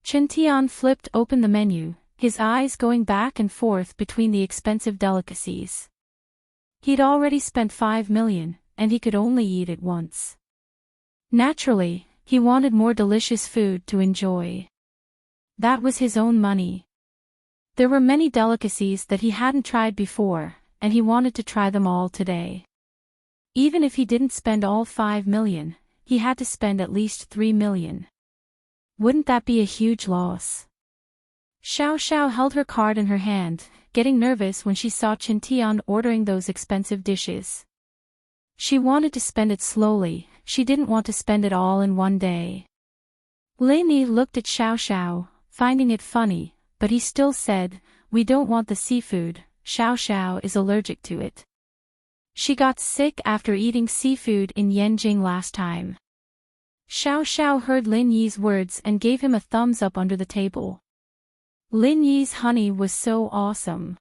Chen Tian flipped open the menu, his eyes going back and forth between the expensive delicacies. He'd already spent 5 million, and he could only eat it once. Naturally, he wanted more delicious food to enjoy. That was his own money. There were many delicacies that he hadn't tried before, and he wanted to try them all today. Even if he didn't spend all 5 million, he had to spend at least 3 million. Wouldn't that be a huge loss? Xiao Xiao held her card in her hand, getting nervous when she saw Chen Tian ordering those expensive dishes. She wanted to spend it slowly, she didn't want to spend it all in one day. Lin Yi looked at Xiao Xiao, finding it funny, but he still said, we don't want the seafood, Xiao Xiao is allergic to it. She got sick after eating seafood in Yanjing last time. Xiao Xiao heard Lin Yi's words and gave him a thumbs up under the table. Lin Yi's honey was so awesome.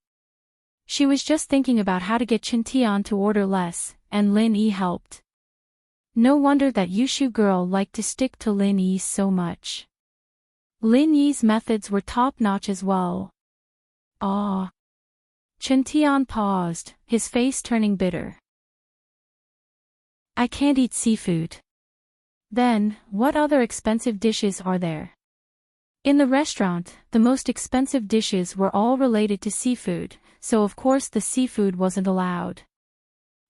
She was just thinking about how to get Chen Tian to order less, and Lin Yi helped. No wonder that Yushu girl liked to stick to Lin Yi so much. Lin Yi's methods were top-notch as well. Ah. Chen Tian paused, his face turning bitter. I can't eat seafood. Then, what other expensive dishes are there? In the restaurant, the most expensive dishes were all related to seafood, so of course the seafood wasn't allowed.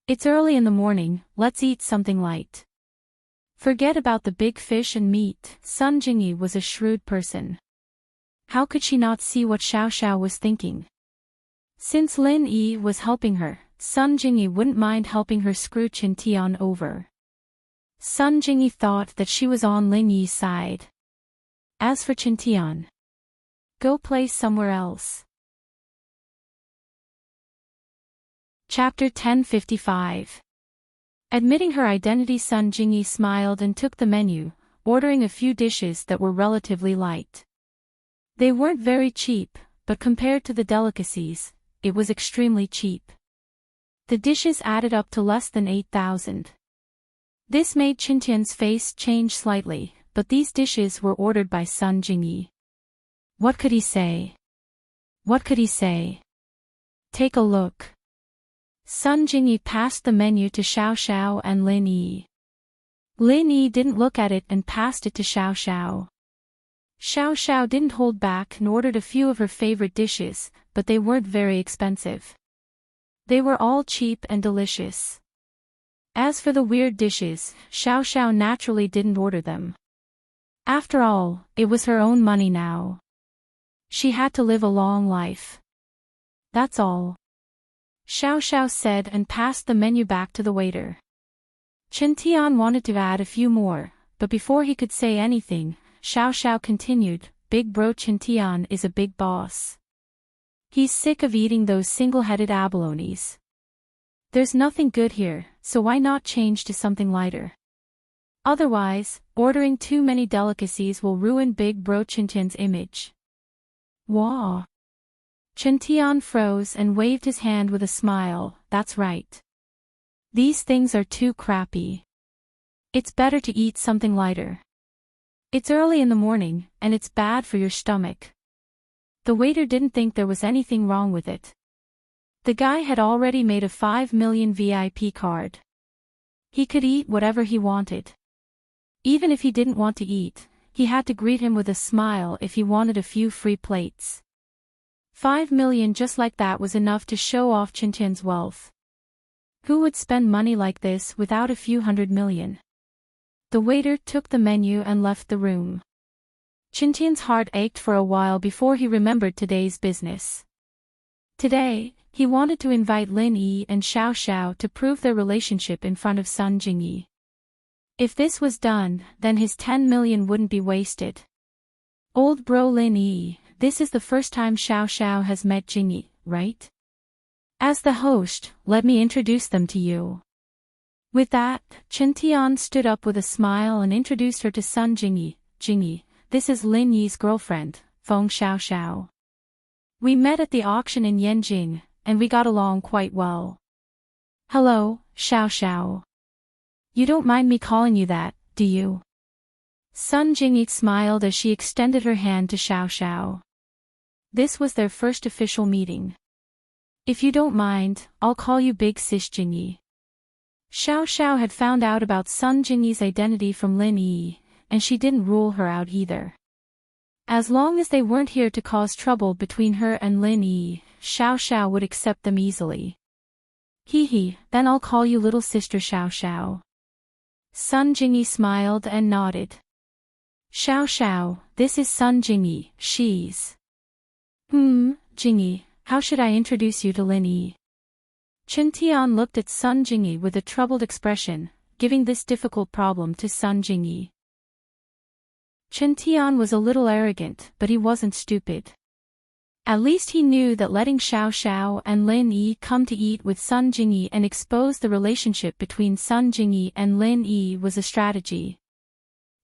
It's early in the morning, let's eat something light. Forget about the big fish and meat. Sun Jingyi was a shrewd person. How could she not see what Xiao Xiao was thinking? Since Lin Yi was helping her, Sun Jingyi wouldn't mind helping her screw Chen Tian over. Sun Jingyi thought that she was on Lin Yi's side. As for Chen Tian, go play somewhere else. Chapter 1055. Admitting her identity, Sun Jingyi smiled and took the menu, ordering a few dishes that were relatively light. They weren't very cheap, but compared to the delicacies, it was extremely cheap. The dishes added up to less than 8,000. This made Chen Tian's face change slightly, but these dishes were ordered by Sun Jingyi. What could he say? What could he say? Take a look. Sun Jingyi passed the menu to Xiao Xiao and Lin Yi. Lin Yi didn't look at it and passed it to Xiao Xiao. Xiao Xiao didn't hold back and ordered a few of her favorite dishes, but they weren't very expensive. They were all cheap and delicious. As for the weird dishes, Xiao Xiao naturally didn't order them. After all, it was her own money now. She had to live a long life. That's all. Xiao Xiao said and passed the menu back to the waiter. Chen Tian wanted to add a few more, but before he could say anything, Xiao Xiao continued, Big bro Chen Tian is a big boss. He's sick of eating those single-headed abalones. There's nothing good here, so why not change to something lighter? Otherwise, ordering too many delicacies will ruin Big Bro Chintian's image. Wah! Chintian froze and waved his hand with a smile. That's right. These things are too crappy. It's better to eat something lighter. It's early in the morning, and it's bad for your stomach. The waiter didn't think there was anything wrong with it. The guy had already made a 5 million VIP card. He could eat whatever he wanted. Even if he didn't want to eat, he had to greet him with a smile if he wanted a few free plates. 5 million just like that was enough to show off Chintian's wealth. Who would spend money like this without a few 100 million? The waiter took the menu and left the room. Chintian's heart ached for a while before he remembered today's business. Today, he wanted to invite Lin Yi and Xiao Xiao to prove their relationship in front of Sun Jingyi. If this was done, then his 10 million wouldn't be wasted. Old bro Lin Yi, this is the first time Xiao Xiao has met Jingyi, right? As the host, let me introduce them to you. With that, Chen Tian stood up with a smile and introduced her to Sun Jingyi. Jingyi, this is Lin Yi's girlfriend, Feng Xiao Xiao. We met at the auction in Yanjing, and we got along quite well. Hello, Xiao Xiao. You don't mind me calling you that, do you? Sun Jingyi smiled as she extended her hand to Xiao Xiao. This was their first official meeting. If you don't mind, I'll call you Big Sis Jingyi. Xiao Xiao had found out about Sun Jingyi's identity from Lin Yi, and she didn't rule her out either. As long as they weren't here to cause trouble between her and Lin Yi, Xiao Xiao would accept them easily. Hee, then I'll call you little sister Xiao Xiao. Sun Jingyi smiled and nodded. Xiao Xiao, this is Sun Jingyi, she's. Jingyi, how should I introduce you to Lin Yi? Chen Tian looked at Sun Jingyi with a troubled expression, giving this difficult problem to Sun Jingyi. Chen Tian was a little arrogant, but he wasn't stupid. At least he knew that letting Xiao Xiao and Lin Yi come to eat with Sun Jingyi and expose the relationship between Sun Jingyi and Lin Yi was a strategy.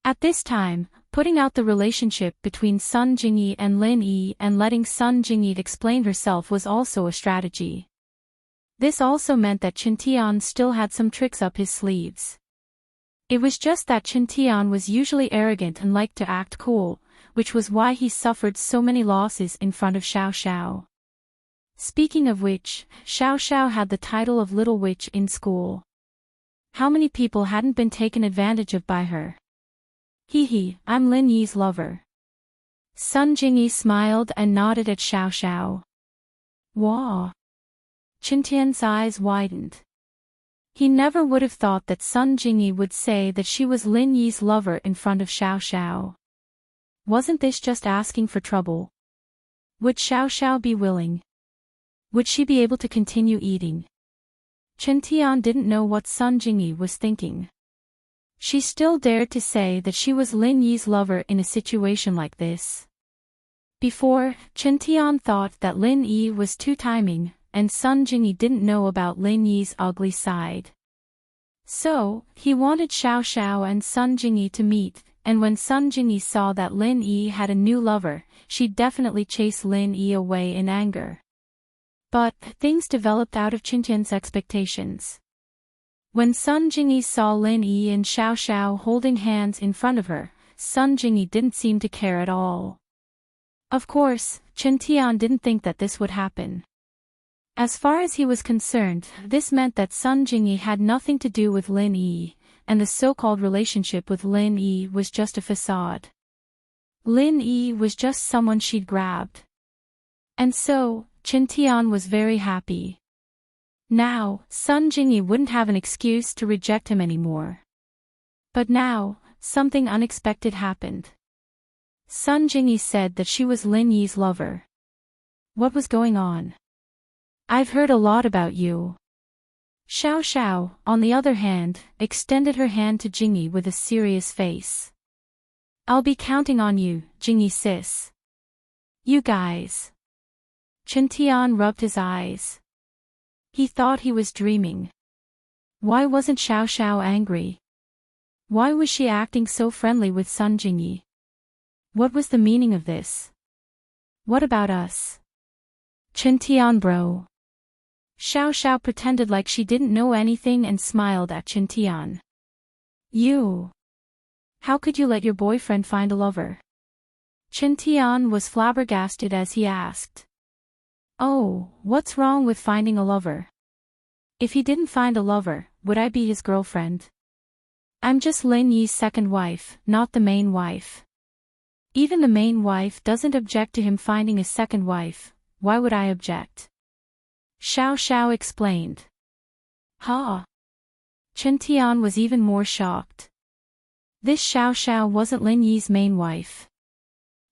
At this time, putting out the relationship between Sun Jingyi and Lin Yi and letting Sun Jingyi explain herself was also a strategy. This also meant that Chen Tian still had some tricks up his sleeves. It was just that Chen Tian was usually arrogant and liked to act cool, which was why he suffered so many losses in front of Xiao Xiao. Speaking of which, Xiao Xiao had the title of Little Witch in school. How many people hadn't been taken advantage of by her? I'm Lin Yi's lover. Sun Jingyi smiled and nodded at Xiao Xiao. Wah! Chen Tian's eyes widened. He never would have thought that Sun Jingyi would say that she was Lin Yi's lover in front of Xiao Xiao. Wasn't this just asking for trouble? Would Xiao Xiao be willing? Would she be able to continue eating? Chen Tian didn't know what Sun Jingyi was thinking. She still dared to say that she was Lin Yi's lover in a situation like this. Before, Chen Tian thought that Lin Yi was two-timing, and Sun Jingyi didn't know about Lin Yi's ugly side. So, he wanted Xiao Xiao and Sun Jingyi to meet, and when Sun Jingyi saw that Lin Yi had a new lover, she'd definitely chase Lin Yi away in anger. But, things developed out of Chen Tian's expectations. When Sun Jingyi saw Lin Yi and Xiao Xiao holding hands in front of her, Sun Jingyi didn't seem to care at all. Of course, Chen Tian didn't think that this would happen. As far as he was concerned, this meant that Sun Jingyi had nothing to do with Lin Yi, and the so-called relationship with Lin Yi was just a facade. Lin Yi was just someone she'd grabbed. And so, Chen Tian was very happy. Now, Sun Jingyi wouldn't have an excuse to reject him anymore. But now, something unexpected happened. Sun Jingyi said that she was Lin Yi's lover. What was going on? I've heard a lot about you. Xiao Xiao, on the other hand, extended her hand to Jingyi with a serious face. I'll be counting on you, Jingyi sis. You guys. Chen Tian rubbed his eyes. He thought he was dreaming. Why wasn't Xiao Xiao angry? Why was she acting so friendly with Sun Jingyi? What was the meaning of this? What about us? Chen Tian bro. Xiao Xiao pretended like she didn't know anything and smiled at Chen Tian. You. How could you let your boyfriend find a lover? Chen Tian was flabbergasted as he asked. Oh, what's wrong with finding a lover? If he didn't find a lover, would I be his girlfriend? I'm just Lin Yi's second wife, not the main wife. Even the main wife doesn't object to him finding a second wife, why would I object? Xiao Xiao explained. Ha! Chen Tian was even more shocked. This Xiao Xiao wasn't Lin Yi's main wife.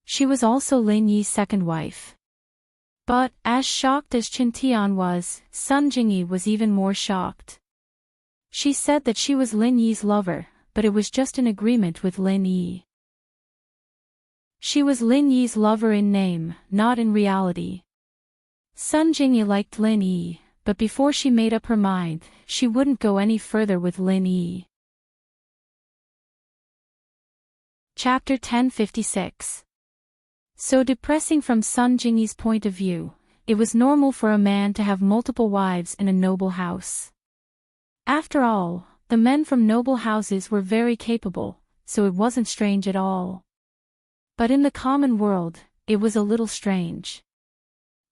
She was also Lin Yi's second wife. But, as shocked as Chen Tian was, Sun Jingyi was even more shocked. She said that she was Lin Yi's lover, but it was just an agreement with Lin Yi. She was Lin Yi's lover in name, not in reality. Sun Jingyi liked Lin Yi, but before she made up her mind, she wouldn't go any further with Lin Yi. Chapter 1056. So depressing from Sun Jingyi's point of view, it was normal for a man to have multiple wives in a noble house. After all, the men from noble houses were very capable, so it wasn't strange at all. But in the common world, it was a little strange.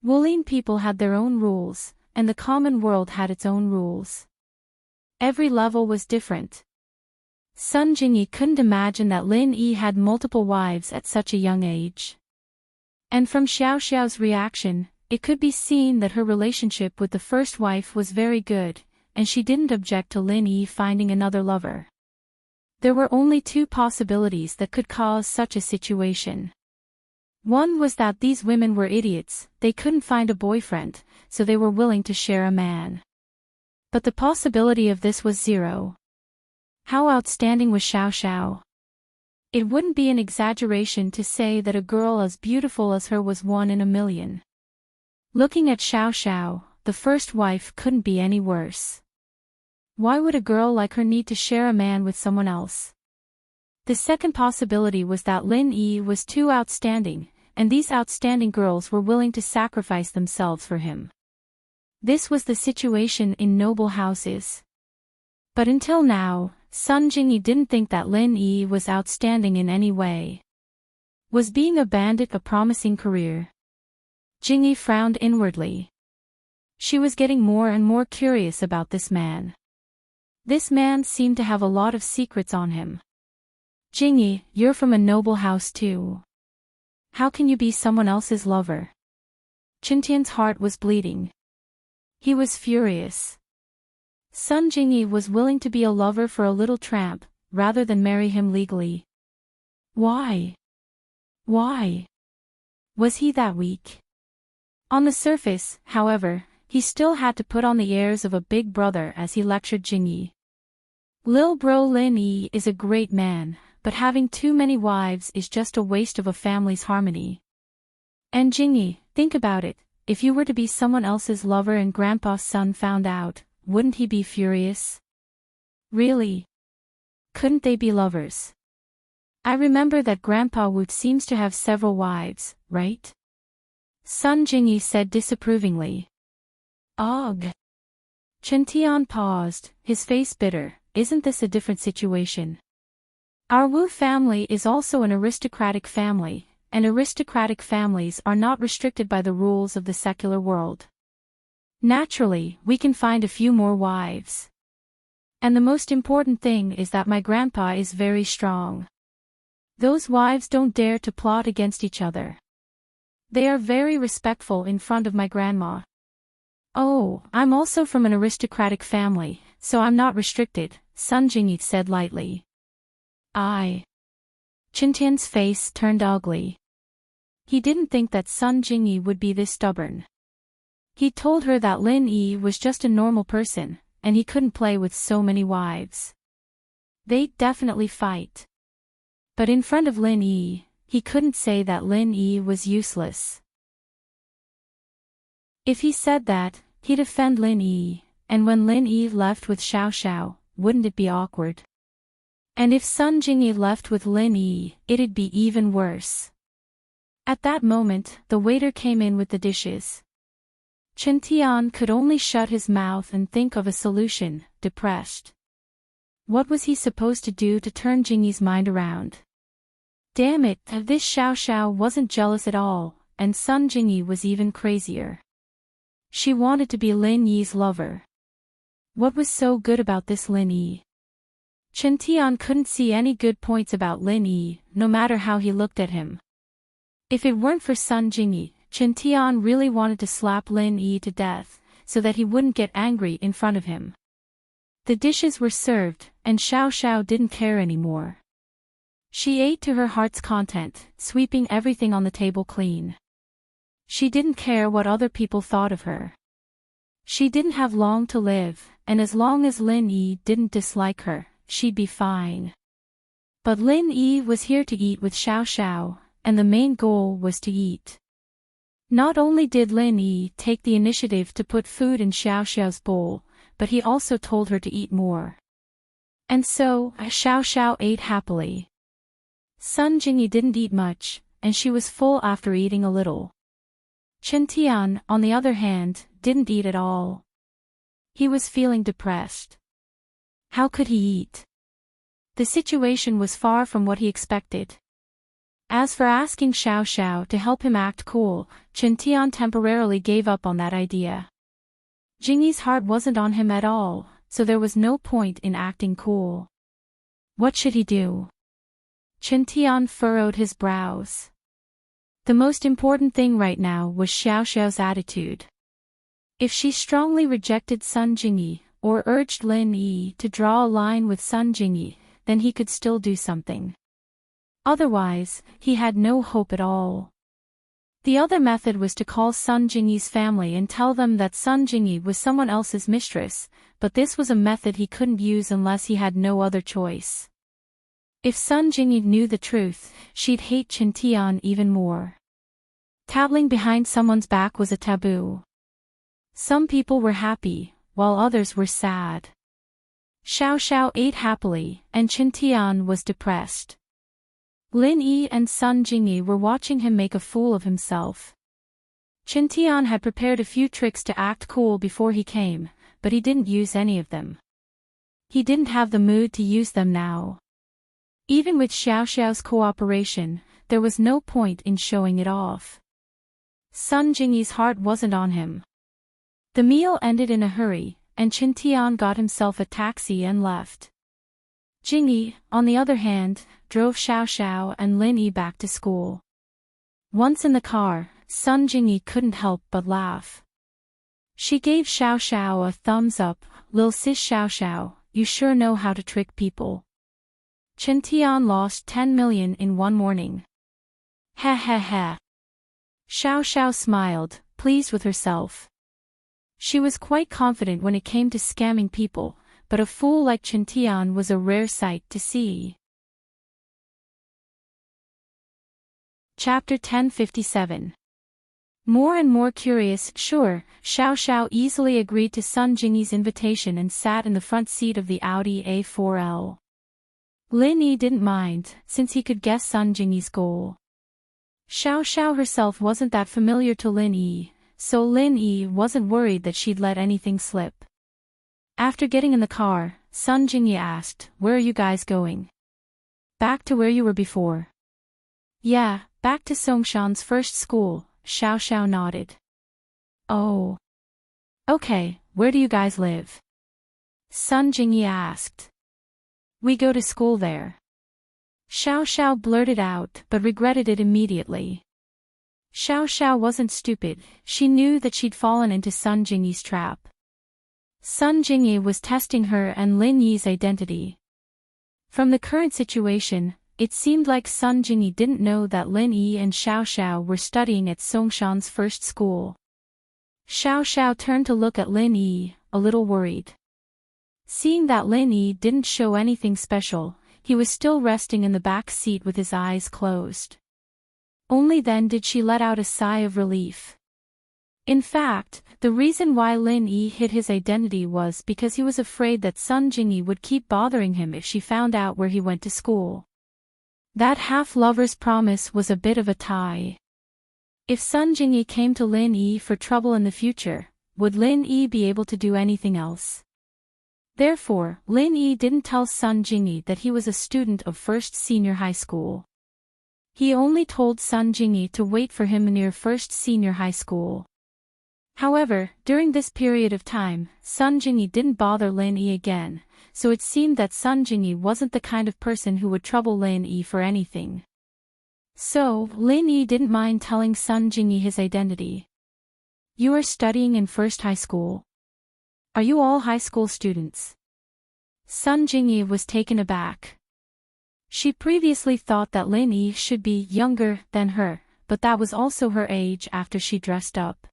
Wuling people had their own rules, and the common world had its own rules. Every level was different. Sun Jingyi couldn't imagine that Lin Yi had multiple wives at such a young age. And from Xiao Xiao's reaction, it could be seen that her relationship with the first wife was very good, and she didn't object to Lin Yi finding another lover. There were only two possibilities that could cause such a situation. One was that these women were idiots, they couldn't find a boyfriend, so they were willing to share a man. But the possibility of this was zero. How outstanding was Xiao Xiao? It wouldn't be an exaggeration to say that a girl as beautiful as her was one in a million. Looking at Xiao Xiao, the first wife couldn't be any worse. Why would a girl like her need to share a man with someone else? The second possibility was that Lin Yi was too outstanding, and these outstanding girls were willing to sacrifice themselves for him. This was the situation in noble houses. But until now, Sun Jingyi didn't think that Lin Yi was outstanding in any way. Was being a bandit a promising career? Jingyi frowned inwardly. She was getting more and more curious about this man. This man seemed to have a lot of secrets on him. Jingyi, you're from a noble house too. How can you be someone else's lover? Chen Tian's heart was bleeding. He was furious. Sun Jingyi was willing to be a lover for a little tramp, rather than marry him legally. Why? Why? Was he that weak? On the surface, however, he still had to put on the airs of a big brother as he lectured Jingyi. Lil bro Lin Yi is a great man, but having too many wives is just a waste of a family's harmony. And Jingyi, think about it, if you were to be someone else's lover and Grandpa's son found out, wouldn't he be furious? Really? Couldn't they be lovers? I remember that Grandpa Wu seems to have several wives, right? Sun Jingyi said disapprovingly. Ugh. Chen Tian paused, his face bitter. Isn't this a different situation? Our Wu family is also an aristocratic family, and aristocratic families are not restricted by the rules of the secular world. Naturally, we can find a few more wives. And the most important thing is that my grandpa is very strong. Those wives don't dare to plot against each other. They are very respectful in front of my grandma. Oh, I'm also from an aristocratic family, so I'm not restricted, Sun Jingyi said lightly. Chen Tian's face turned ugly. He didn't think that Sun Jingyi would be this stubborn. He told her that Lin Yi was just a normal person, and he couldn't play with so many wives. They'd definitely fight. But in front of Lin Yi, he couldn't say that Lin Yi was useless. If he said that, he'd offend Lin Yi, and when Lin Yi left with Xiao Xiao, wouldn't it be awkward? And if Sun Jingyi left with Lin Yi, it'd be even worse. At that moment, the waiter came in with the dishes. Chen Tian could only shut his mouth and think of a solution, depressed. What was he supposed to do to turn Jingyi's mind around? Damn it, this Xiao Xiao wasn't jealous at all, and Sun Jingyi was even crazier. She wanted to be Lin Yi's lover. What was so good about this Lin Yi? Chen Tian couldn't see any good points about Lin Yi, no matter how he looked at him. If it weren't for Sun Jingyi, Chen Tian really wanted to slap Lin Yi to death, so that he wouldn't get angry in front of him. The dishes were served, and Xiao Xiao didn't care anymore. She ate to her heart's content, sweeping everything on the table clean. She didn't care what other people thought of her. She didn't have long to live, and as long as Lin Yi didn't dislike her, she'd be fine. But Lin Yi was here to eat with Xiao Xiao, and the main goal was to eat. Not only did Lin Yi take the initiative to put food in Xiao Xiao's bowl, but he also told her to eat more. And so, Xiao Xiao ate happily. Sun Jingyi didn't eat much, and she was full after eating a little. Chen Tian, on the other hand, didn't eat at all. He was feeling depressed. How could he eat? The situation was far from what he expected. As for asking Xiao Xiao to help him act cool, Chen Tian temporarily gave up on that idea. Jingyi's heart wasn't on him at all, so there was no point in acting cool. What should he do? Chen Tian furrowed his brows. The most important thing right now was Xiao Xiao's attitude. If she strongly rejected Sun Jingyi, or urged Lin Yi to draw a line with Sun Jingyi, then he could still do something. Otherwise, he had no hope at all. The other method was to call Sun Jingyi's family and tell them that Sun Jingyi was someone else's mistress, but this was a method he couldn't use unless he had no other choice. If Sun Jingyi knew the truth, she'd hate Chen Tian even more. Tattling behind someone's back was a taboo. Some people were happy, while others were sad. Xiao Xiao ate happily, and Chen Tian was depressed. Lin Yi and Sun Jingyi were watching him make a fool of himself. Chen Tian had prepared a few tricks to act cool before he came, but he didn't use any of them. He didn't have the mood to use them now. Even with Xiao Xiao's cooperation, there was no point in showing it off. Sun Jingyi's heart wasn't on him. The meal ended in a hurry, and Chen Tian got himself a taxi and left. Jingyi, on the other hand, drove Xiao Xiao and Lin Yi back to school. Once in the car, Sun Jingyi couldn't help but laugh. She gave Xiao Xiao a thumbs up. "Lil sis Xiao Xiao, you sure know how to trick people." Chen Tian lost 10 million in one morning. Ha ha ha. Xiao Xiao smiled, pleased with herself. She was quite confident when it came to scamming people, but a fool like Chen Tian was a rare sight to see. Chapter 1057. More and more curious, sure, Xiao Xiao easily agreed to Sun Jingyi's invitation and sat in the front seat of the Audi A4L. Lin Yi didn't mind, since he could guess Sun Jingyi's goal. Xiao Xiao herself wasn't that familiar to Lin Yi, so Lin Yi wasn't worried that she'd let anything slip. After getting in the car, Sun Jingyi asked, "Where are you guys going?" "Back to where you were before." "Yeah, back to Songshan's first school," Xiao Xiao nodded. "Oh. Okay, where do you guys live?" Sun Jingyi asked. "We go to school there." Xiao Xiao blurted out, but regretted it immediately. Xiao Xiao wasn't stupid, she knew that she'd fallen into Sun Jingyi's trap. Sun Jingyi was testing her and Lin Yi's identity. From the current situation, it seemed like Sun Jingyi didn't know that Lin Yi and Xiao Xiao were studying at Songshan's first school. Xiao Xiao turned to look at Lin Yi, a little worried. Seeing that Lin Yi didn't show anything special, he was still resting in the back seat with his eyes closed. Only then did she let out a sigh of relief. In fact, the reason why Lin Yi hid his identity was because he was afraid that Sun Jingyi would keep bothering him if she found out where he went to school. That half-lover's promise was a bit of a tie. If Sun Jingyi came to Lin Yi for trouble in the future, would Lin Yi be able to do anything else? Therefore, Lin Yi didn't tell Sun Jingyi that he was a student of first senior high school. He only told Sun Jingyi to wait for him near first senior high school. However, during this period of time, Sun Jingyi didn't bother Lin Yi again, so it seemed that Sun Jingyi wasn't the kind of person who would trouble Lin Yi for anything. So, Lin Yi didn't mind telling Sun Jingyi his identity. You are studying in first high school. Are you all high school students? Sun Jingyi was taken aback. She previously thought that Lin Yi should be younger than her, but that was also her age after she dressed up.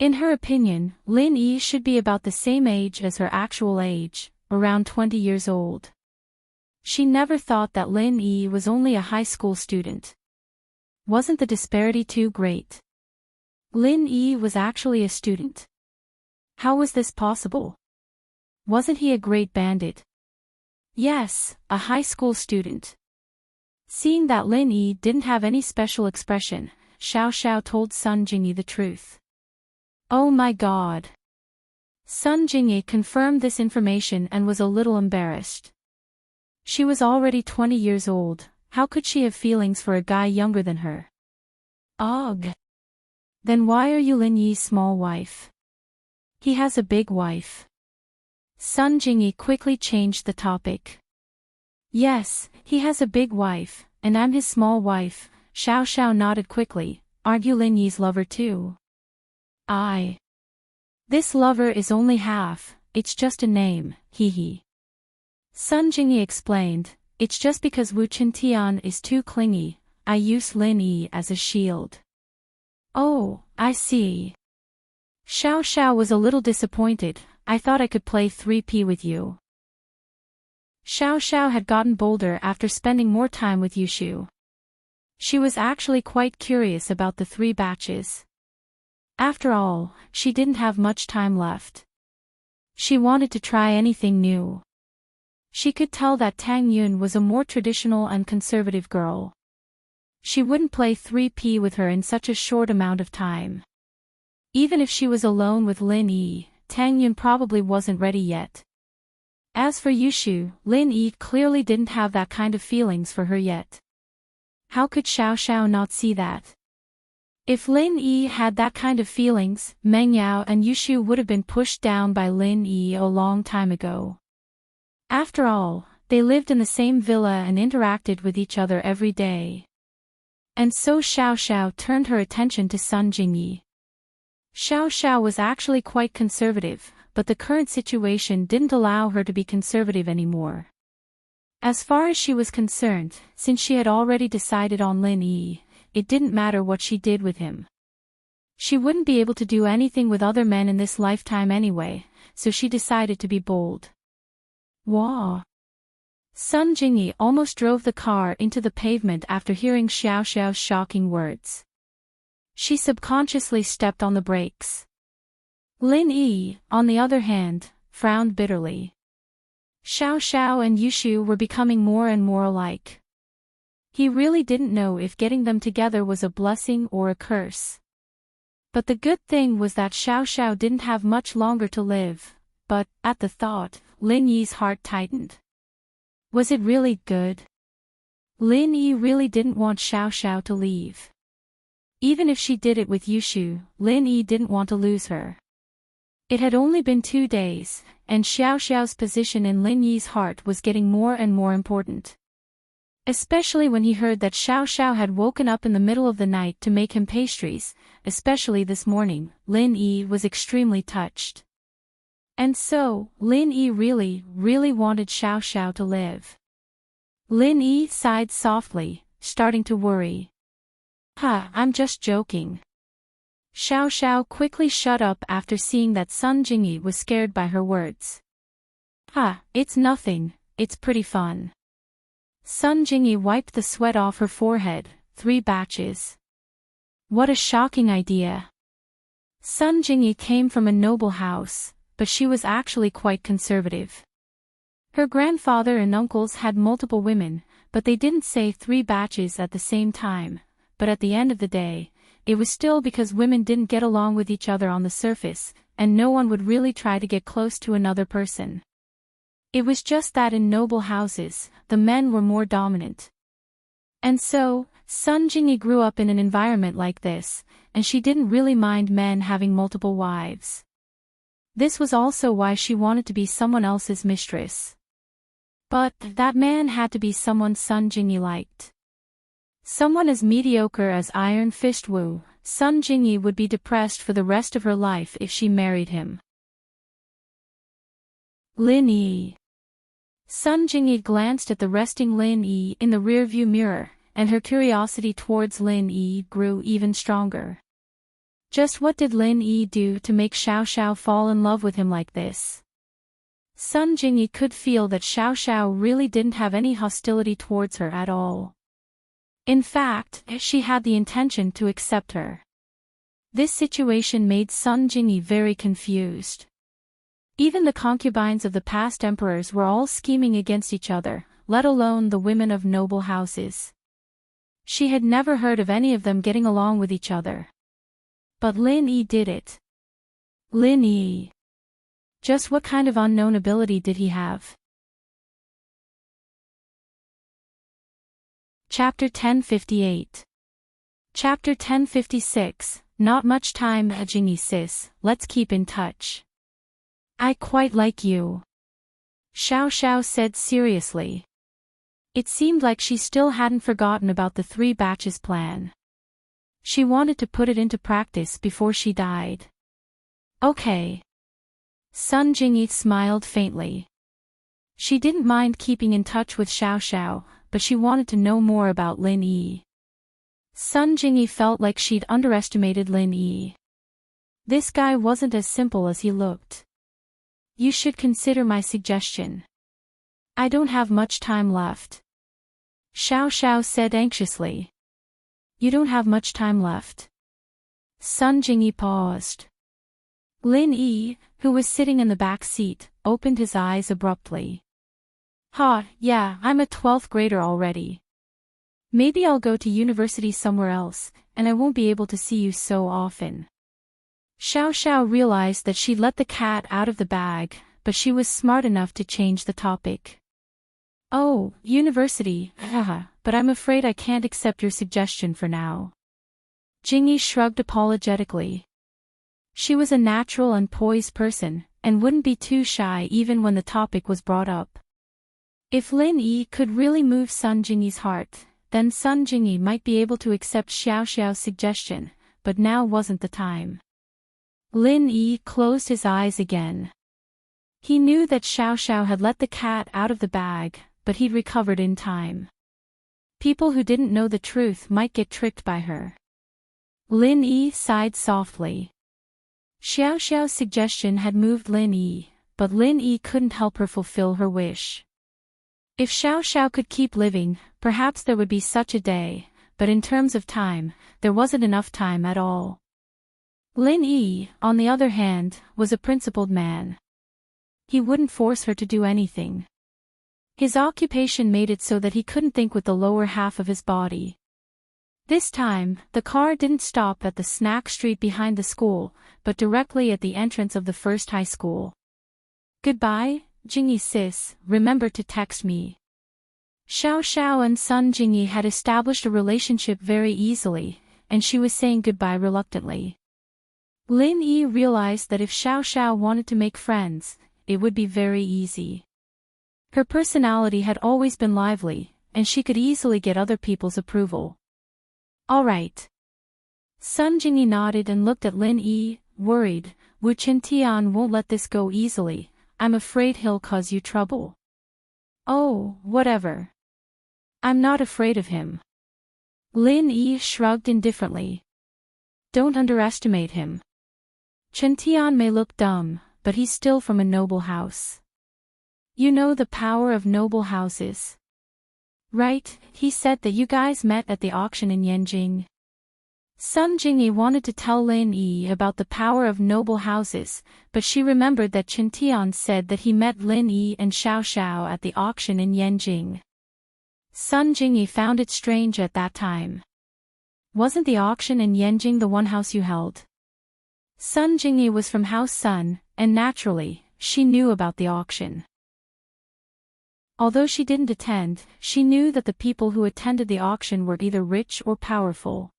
In her opinion, Lin Yi should be about the same age as her actual age, around 20 years old. She never thought that Lin Yi was only a high school student. Wasn't the disparity too great? Lin Yi was actually a student. How was this possible? Wasn't he a great bandit? Yes, a high school student. Seeing that Lin Yi didn't have any special expression, Xiao Xiao told Sun Jingyi the truth. Oh my God. Sun Jingyi confirmed this information and was a little embarrassed. She was already 20 years old, how could she have feelings for a guy younger than her? Ugh. Then why are you Lin Yi's small wife? He has a big wife. Sun Jingyi quickly changed the topic. Yes, he has a big wife, and I'm his small wife. Xiao Xiao nodded quickly. Aren't you Lin Yi's lover too? This lover is only half, it's just a name, hee hee. Sun Jingyi explained, it's just because Wu Qintian is too clingy, I use Lin Yi as a shield. Oh, I see. Xiao Xiao was a little disappointed, I thought I could play 3P with you. Xiao Xiao had gotten bolder after spending more time with Yushu. She was actually quite curious about the 3 batches. After all, she didn't have much time left. She wanted to try anything new. She could tell that Tang Yun was a more traditional and conservative girl. She wouldn't play 3P with her in such a short amount of time. Even if she was alone with Lin Yi, Tang Yun probably wasn't ready yet. As for Yushu, Lin Yi clearly didn't have that kind of feelings for her yet. How could Xiao Xiao not see that? If Lin Yi had that kind of feelings, Meng Yao and Yushu would have been pushed down by Lin Yi a long time ago. After all, they lived in the same villa and interacted with each other every day. And so Xiao Xiao turned her attention to Sun Jingyi. Xiao Xiao was actually quite conservative, but the current situation didn't allow her to be conservative anymore. As far as she was concerned, since she had already decided on Lin Yi, it didn't matter what she did with him. She wouldn't be able to do anything with other men in this lifetime anyway, so she decided to be bold. Wah! Sun Jingyi almost drove the car into the pavement after hearing Xiao Xiao's shocking words. She subconsciously stepped on the brakes. Lin Yi, on the other hand, frowned bitterly. Xiao Xiao and Yushu were becoming more and more alike. He really didn't know if getting them together was a blessing or a curse. But the good thing was that Xiao Xiao didn't have much longer to live, but, at the thought, Lin Yi's heart tightened. Was it really good? Lin Yi really didn't want Xiao Xiao to leave. Even if she did it with Yushu, Lin Yi didn't want to lose her. It had only been 2 days, and Xiao Xiao's position in Lin Yi's heart was getting more and more important. Especially when he heard that Xiao Xiao had woken up in the middle of the night to make him pastries, especially this morning, Lin Yi was extremely touched. And so, Lin Yi really wanted Xiao Xiao to live. Lin Yi sighed softly, starting to worry. I'm just joking. Xiao Xiao quickly shut up after seeing that Sun Jingyi was scared by her words. It's nothing, it's pretty fun. Sun Jingyi wiped the sweat off her forehead, 3 batches. What a shocking idea. Sun Jingyi came from a noble house, but she was actually quite conservative. Her grandfather and uncles had multiple women, but they didn't say 3 batches at the same time, but at the end of the day, it was still because women didn't get along with each other on the surface, and no one would really try to get close to another person. It was just that in noble houses, the men were more dominant. And so, Sun Jingyi grew up in an environment like this, and she didn't really mind men having multiple wives. This was also why she wanted to be someone else's mistress. But that man had to be someone Sun Jingyi liked. Someone as mediocre as Iron Fist Wu. Sun Jingyi would be depressed for the rest of her life if she married him. Lin Yi. Sun Jingyi glanced at the resting Lin Yi in the rearview mirror, and her curiosity towards Lin Yi grew even stronger. Just what did Lin Yi do to make Xiao Xiao fall in love with him like this? Sun Jingyi could feel that Xiao Xiao really didn't have any hostility towards her at all. In fact, she had the intention to accept her. This situation made Sun Jingyi very confused. Even the concubines of the past emperors were all scheming against each other, let alone the women of noble houses. She had never heard of any of them getting along with each other. But Lin Yi did it. Lin Yi. Just what kind of unknown ability did he have? Chapter 1058. Chapter 1056, Not much time, Jingyi sis, let's keep in touch. I quite like you. Xiao Xiao said seriously. It seemed like she still hadn't forgotten about the 3 batches plan. She wanted to put it into practice before she died. Okay. Sun Jingyi smiled faintly. She didn't mind keeping in touch with Xiao Xiao, but she wanted to know more about Lin Yi. Sun Jingyi felt like she'd underestimated Lin Yi. This guy wasn't as simple as he looked. You should consider my suggestion. I don't have much time left. Xiao Xiao said anxiously. You don't have much time left. Sun Jingyi paused. Lin Yi, who was sitting in the back seat, opened his eyes abruptly. Yeah, I'm a 12th grader already. Maybe I'll go to university somewhere else, and I won't be able to see you so often. Xiao Xiao realized that she'd let the cat out of the bag, but she was smart enough to change the topic. Oh, university, but I'm afraid I can't accept your suggestion for now. Jingyi shrugged apologetically. She was a natural and poised person, and wouldn't be too shy even when the topic was brought up. If Lin Yi could really move Sun Jingyi's heart, then Sun Jingyi might be able to accept Xiao Xiao's suggestion, but now wasn't the time. Lin Yi closed his eyes again. He knew that Xiao Xiao had let the cat out of the bag, but he'd recovered in time. People who didn't know the truth might get tricked by her. Lin Yi sighed softly. Xiao Xiao's suggestion had moved Lin Yi, but Lin Yi couldn't help her fulfill her wish. If Xiao Xiao could keep living, perhaps there would be such a day, but in terms of time, there wasn't enough time at all. Lin Yi, on the other hand, was a principled man. He wouldn't force her to do anything. His occupation made it so that he couldn't think with the lower half of his body. This time, the car didn't stop at the snack street behind the school, but directly at the entrance of the first high school. Goodbye, Jingyi sis, remember to text me. Xiao Xiao and Sun Jingyi had established a relationship very easily, and she was saying goodbye reluctantly. Lin Yi realized that if Xiao Xiao wanted to make friends, it would be very easy. Her personality had always been lively, and she could easily get other people's approval. All right. Sun Jingyi nodded and looked at Lin Yi, worried. Wu Qintian won't let this go easily. I'm afraid he'll cause you trouble. Oh, whatever. I'm not afraid of him. Lin Yi shrugged indifferently. Don't underestimate him. Qintian may look dumb, but he's still from a noble house. You know the power of noble houses. Right, he said that you guys met at the auction in Yanjing. Sun Jingyi wanted to tell Lin Yi about the power of noble houses, but she remembered that Chen Tian said that he met Lin Yi and Xiao Xiao at the auction in Yanjing. Sun Jingyi found it strange at that time. Wasn't the auction in Yanjing the one house you held? Sun Jingyi was from House Sun, and naturally, she knew about the auction. Although she didn't attend, she knew that the people who attended the auction were either rich or powerful.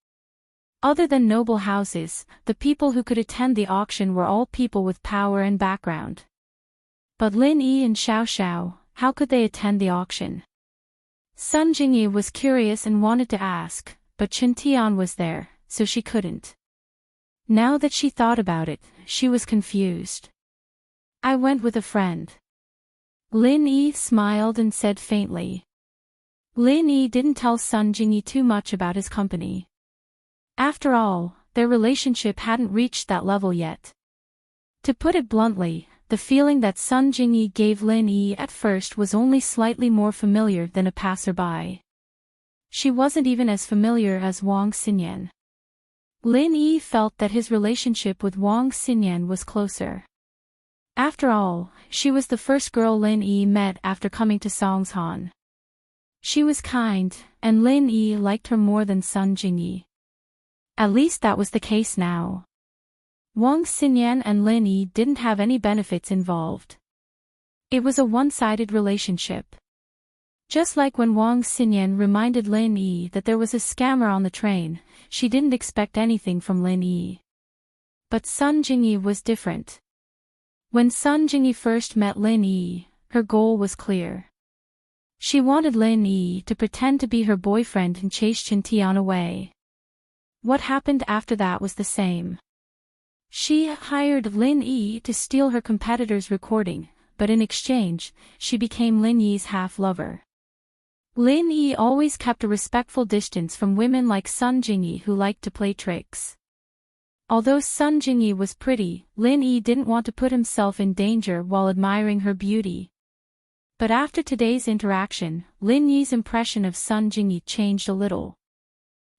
Other than noble houses, the people who could attend the auction were all people with power and background. But Lin Yi and Xiao Xiao, how could they attend the auction? Sun Jingyi was curious and wanted to ask, but Chen Tian was there, so she couldn't. Now that she thought about it, she was confused. I went with a friend. Lin Yi smiled and said faintly. Lin Yi didn't tell Sun Jingyi too much about his company. After all, their relationship hadn't reached that level yet. To put it bluntly, the feeling that Sun Jingyi gave Lin Yi at first was only slightly more familiar than a passerby. She wasn't even as familiar as Wang Xinyan. Lin Yi felt that his relationship with Wang Xinyan was closer. After all, she was the first girl Lin Yi met after coming to Songshan. She was kind, and Lin Yi liked her more than Sun Jingyi. At least that was the case now. Wang Xinyan and Lin Yi didn't have any benefits involved. It was a one-sided relationship. Just like when Wang Xinyan reminded Lin Yi that there was a scammer on the train, she didn't expect anything from Lin Yi. But Sun Jingyi was different. When Sun Jingyi first met Lin Yi, her goal was clear. She wanted Lin Yi to pretend to be her boyfriend and chase Chen Tian away. What happened after that was the same. She hired Lin Yi to steal her competitor's recording, but in exchange, she became Lin Yi's half-lover. Lin Yi always kept a respectful distance from women like Sun Jingyi who liked to play tricks. Although Sun Jingyi was pretty, Lin Yi didn't want to put himself in danger while admiring her beauty. But after today's interaction, Lin Yi's impression of Sun Jingyi changed a little.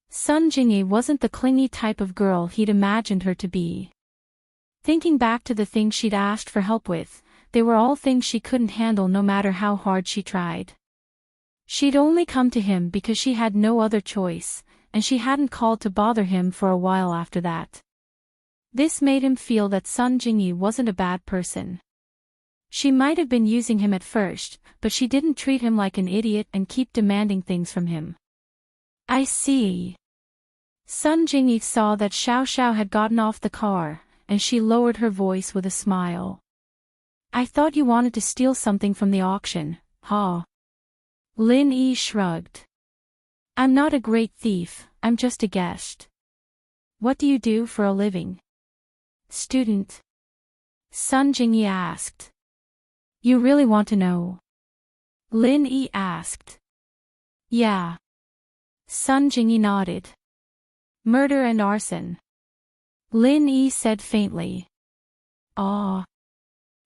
Sun Jingyi wasn't the clingy type of girl he'd imagined her to be. Thinking back to the things she'd asked for help with, they were all things she couldn't handle no matter how hard she tried. She'd only come to him because she had no other choice, and she hadn't called to bother him for a while after that. This made him feel that Sun Jingyi wasn't a bad person. She might have been using him at first, but she didn't treat him like an idiot and keep demanding things from him. I see. Sun Jingyi saw that Xiao Xiao had gotten off the car, and she lowered her voice with a smile. I thought you wanted to steal something from the auction, huh? Lin Yi shrugged. I'm not a great thief, I'm just a guest. What do you do for a living? Student. Sun Jingyi asked. You really want to know? Lin Yi asked. Yeah. Sun Jingyi nodded. Murder and arson. Lin Yi said faintly. Ah.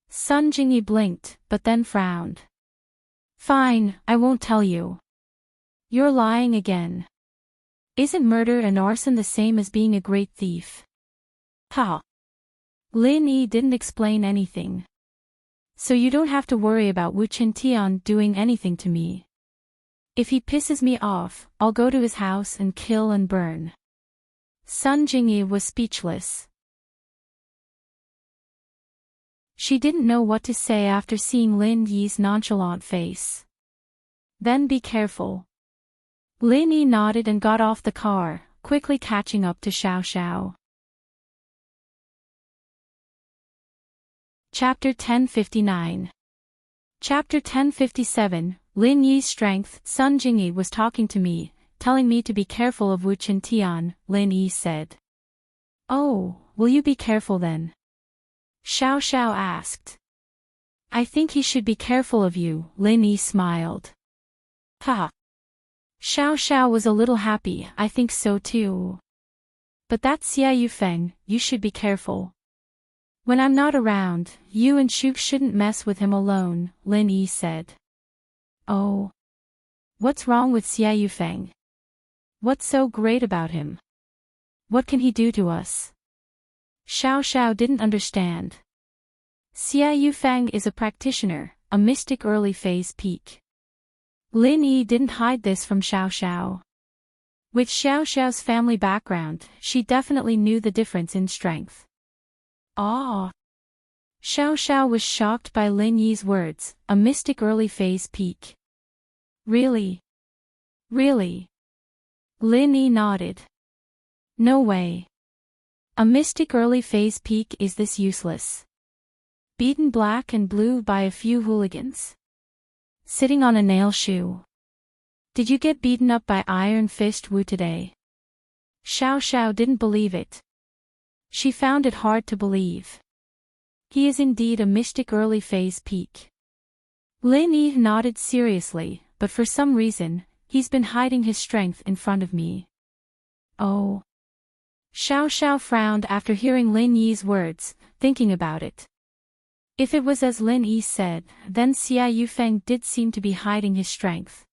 Sun Jingyi blinked, but then frowned. Fine, I won't tell you. You're lying again. Isn't murder and arson the same as being a great thief? Ha. Lin Yi didn't explain anything. So you don't have to worry about Wu Qintian doing anything to me. If he pisses me off, I'll go to his house and kill and burn. Sun Jingyi was speechless. She didn't know what to say after seeing Lin Yi's nonchalant face. Then be careful. Lin Yi nodded and got off the car, quickly catching up to Xiao Xiao. Chapter 1059. Chapter 1057, Lin Yi's strength. Sun Jingyi was talking to me, telling me to be careful of Wu Qintian, Lin Yi said. Oh, will you be careful then? Xiao Xiao asked. I think he should be careful of you, Lin Yi smiled. Ha. Xiao Xiao was a little happy, I think so too. But that's Xia Yufeng, you should be careful. When I'm not around, you and Shu shouldn't mess with him alone, Lin Yi said. Oh. What's wrong with Xia Yufeng? What's so great about him? What can he do to us? Xiao Xiao didn't understand. Xia Yufeng is a practitioner, a mystic early phase peak. Lin Yi didn't hide this from Xiao Xiao. With Xiao Xiao's family background, she definitely knew the difference in strength. Ah! Xiao Xiao was shocked by Lin Yi's words, a mystic early phase peak. Really? Really? Lin Yi nodded. No way. A mystic early phase peak is this useless. Beaten black and blue by a few hooligans. Sitting on a nail shoe. Did you get beaten up by Iron Fist Wu today? Xiao Xiao didn't believe it. She found it hard to believe. He is indeed a mystic early phase peak. Lin Yi nodded seriously, but for some reason, he's been hiding his strength in front of me. Oh. Xiao Xiao frowned after hearing Lin Yi's words, thinking about it. If it was as Lin Yi said, then Xia Yufeng did seem to be hiding his strength.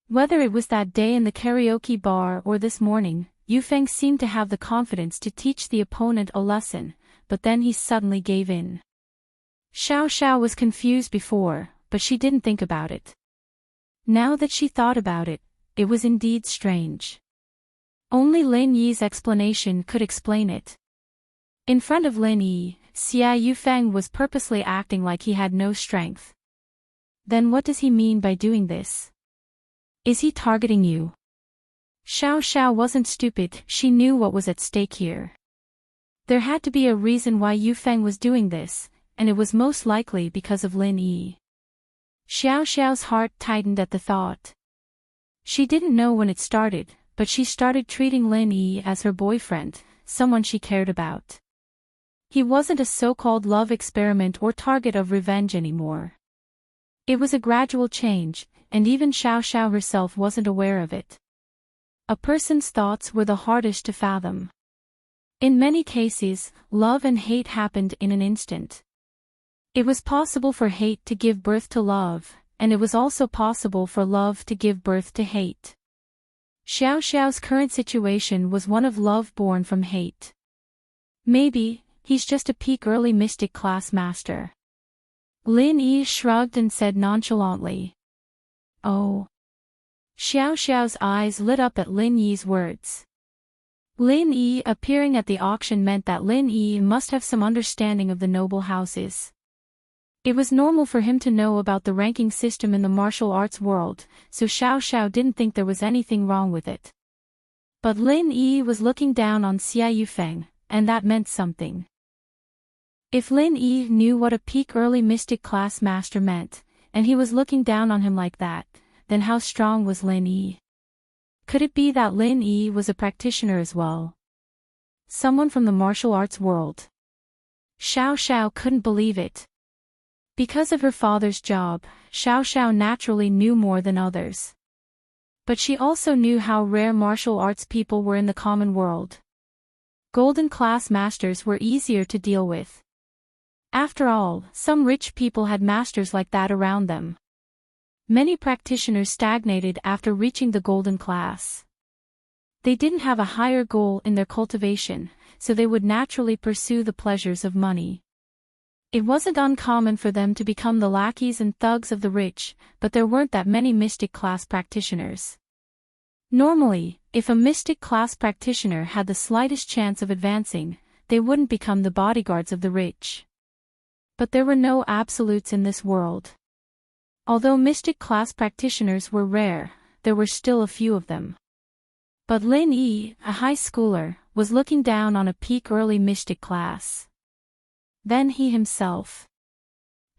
Whether it was that day in the karaoke bar or this morning, Yufeng seemed to have the confidence to teach the opponent a lesson, but then he suddenly gave in. Xiao Xiao was confused before, but she didn't think about it. Now that she thought about it, it was indeed strange. Only Lin Yi's explanation could explain it. In front of Lin Yi, Xia Yufeng was purposely acting like he had no strength. Then what does he mean by doing this? Is he targeting you? Xiao Xiao wasn't stupid, she knew what was at stake here. There had to be a reason why Yufeng was doing this, and it was most likely because of Lin Yi. Xiao Xiao's heart tightened at the thought. She didn't know when it started, but she started treating Lin Yi as her boyfriend, someone she cared about. He wasn't a so-called love experiment or target of revenge anymore. It was a gradual change, and even Xiao Xiao herself wasn't aware of it. A person's thoughts were the hardest to fathom. In many cases, love and hate happened in an instant. It was possible for hate to give birth to love, and it was also possible for love to give birth to hate. Xiao Xiao's current situation was one of love born from hate. Maybe, he's just a peak early mystic class master. Lin Yi shrugged and said nonchalantly. Oh. Xiao Xiao's eyes lit up at Lin Yi's words. Lin Yi appearing at the auction meant that Lin Yi must have some understanding of the noble houses. It was normal for him to know about the ranking system in the martial arts world, so Xiao Xiao didn't think there was anything wrong with it. But Lin Yi was looking down on Xia Yufeng, and that meant something. If Lin Yi knew what a peak early mystic class master meant, and he was looking down on him like that, then how strong was Lin Yi? Could it be that Lin Yi was a practitioner as well? Someone from the martial arts world? Xiao Xiao couldn't believe it. Because of her father's job, Xiao Xiao naturally knew more than others. But she also knew how rare martial arts people were in the common world. Golden class masters were easier to deal with. After all, some rich people had masters like that around them. Many practitioners stagnated after reaching the golden class. They didn't have a higher goal in their cultivation, so they would naturally pursue the pleasures of money. It wasn't uncommon for them to become the lackeys and thugs of the rich, but there weren't that many mystic class practitioners. Normally, if a mystic class practitioner had the slightest chance of advancing, they wouldn't become the bodyguards of the rich. But there were no absolutes in this world. Although mystic class practitioners were rare, there were still a few of them. But Lin Yi, a high schooler, was looking down on a peak early mystic class. Then he himself.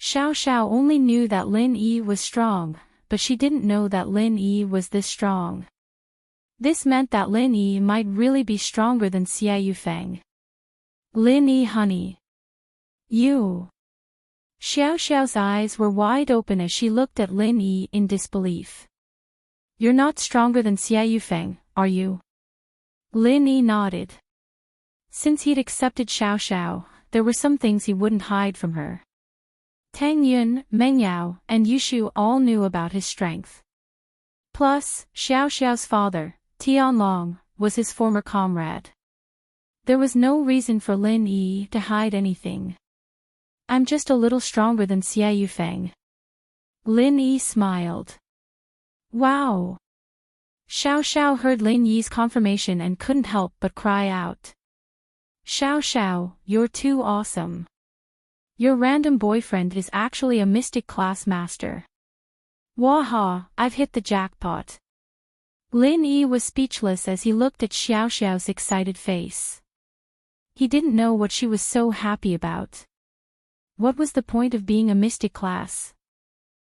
Xiao Xiao only knew that Lin Yi was strong, but she didn't know that Lin Yi was this strong. This meant that Lin Yi might really be stronger than Xia Yufeng. Lin Yi, honey. You. Xiao Xiao's eyes were wide open as she looked at Lin Yi in disbelief. You're not stronger than Xia Yufeng, are you? Lin Yi nodded. Since he'd accepted Xiao Xiao, there were some things he wouldn't hide from her. Tang Yun, Meng Yao, and Yushu all knew about his strength. Plus, Xiao Xiao's father, Tianlong, was his former comrade. There was no reason for Lin Yi to hide anything. I'm just a little stronger than Xia Yufeng. Lin Yi smiled. Wow! Xiao Xiao heard Lin Yi's confirmation and couldn't help but cry out. Xiao Xiao, you're too awesome. Your random boyfriend is actually a mystic class master. Waha, I've hit the jackpot. Lin Yi was speechless as he looked at Xiao Xiao's excited face. He didn't know what she was so happy about. What was the point of being a mystic class?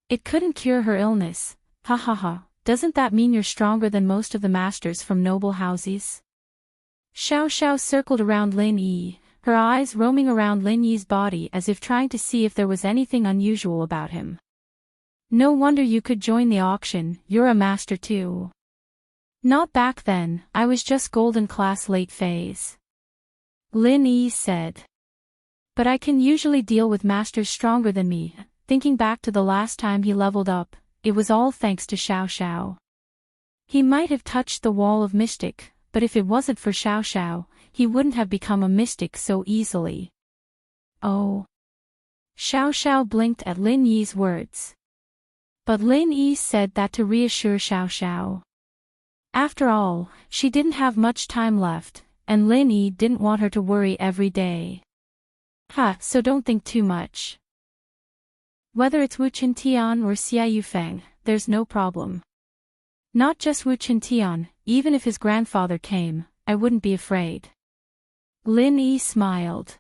It couldn't cure her illness. Ha ha ha, doesn't that mean you're stronger than most of the masters from noble houses? Xiao Xiao circled around Lin Yi, her eyes roaming around Lin Yi's body as if trying to see if there was anything unusual about him. No wonder you could join the auction, you're a master too. Not back then, I was just golden class late phase. Lin Yi said. But I can usually deal with masters stronger than me. Thinking back to the last time he leveled up, it was all thanks to Xiao Xiao. He might have touched the wall of mystic, but if it wasn't for Xiao Xiao, he wouldn't have become a mystic so easily. Oh. Xiao Xiao blinked at Lin Yi's words. But Lin Yi said that to reassure Xiao Xiao. After all, she didn't have much time left, and Lin Yi didn't want her to worry every day. So don't think too much. Whether it's Wu Qintian or Xia Yufeng, there's no problem. Not just Wu Qintian, even if his grandfather came, I wouldn't be afraid. Lin Yi smiled.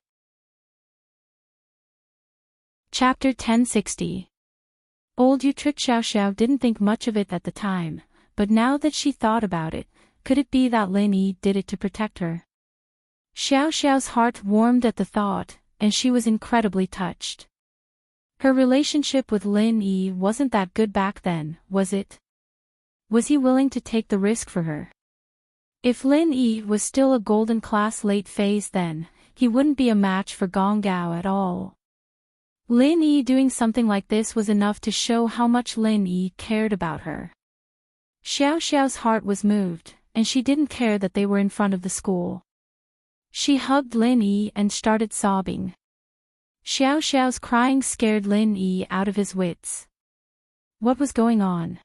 Chapter 1060. Old Yu tricked Xiao Xiao didn't think much of it at the time, but now that she thought about it, could it be that Lin Yi did it to protect her? Xiao Xiao's heart warmed at the thought, and she was incredibly touched. Her relationship with Lin Yi wasn't that good back then, was it? Was he willing to take the risk for her? If Lin Yi was still a golden class late phase then, he wouldn't be a match for Gong Gao at all. Lin Yi doing something like this was enough to show how much Lin Yi cared about her. Xiao Xiao's heart was moved, and she didn't care that they were in front of the school. She hugged Lin Yi and started sobbing. Xiao Xiao's crying scared Lin Yi out of his wits. What was going on?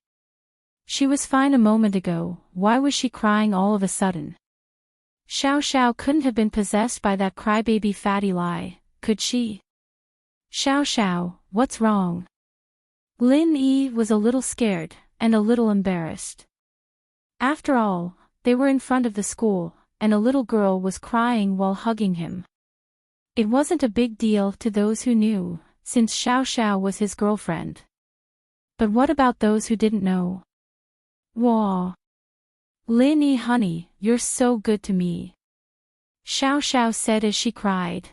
She was fine a moment ago, why was she crying all of a sudden? Xiao Xiao couldn't have been possessed by that crybaby fatty lie, could she? Xiao Xiao, what's wrong? Lin Yi was a little scared, and a little embarrassed. After all, they were in front of the school, and a little girl was crying while hugging him. It wasn't a big deal to those who knew, since Xiao Xiao was his girlfriend. But what about those who didn't know? Wah! Lin Yi honey, you're so good to me. Xiao Xiao said as she cried.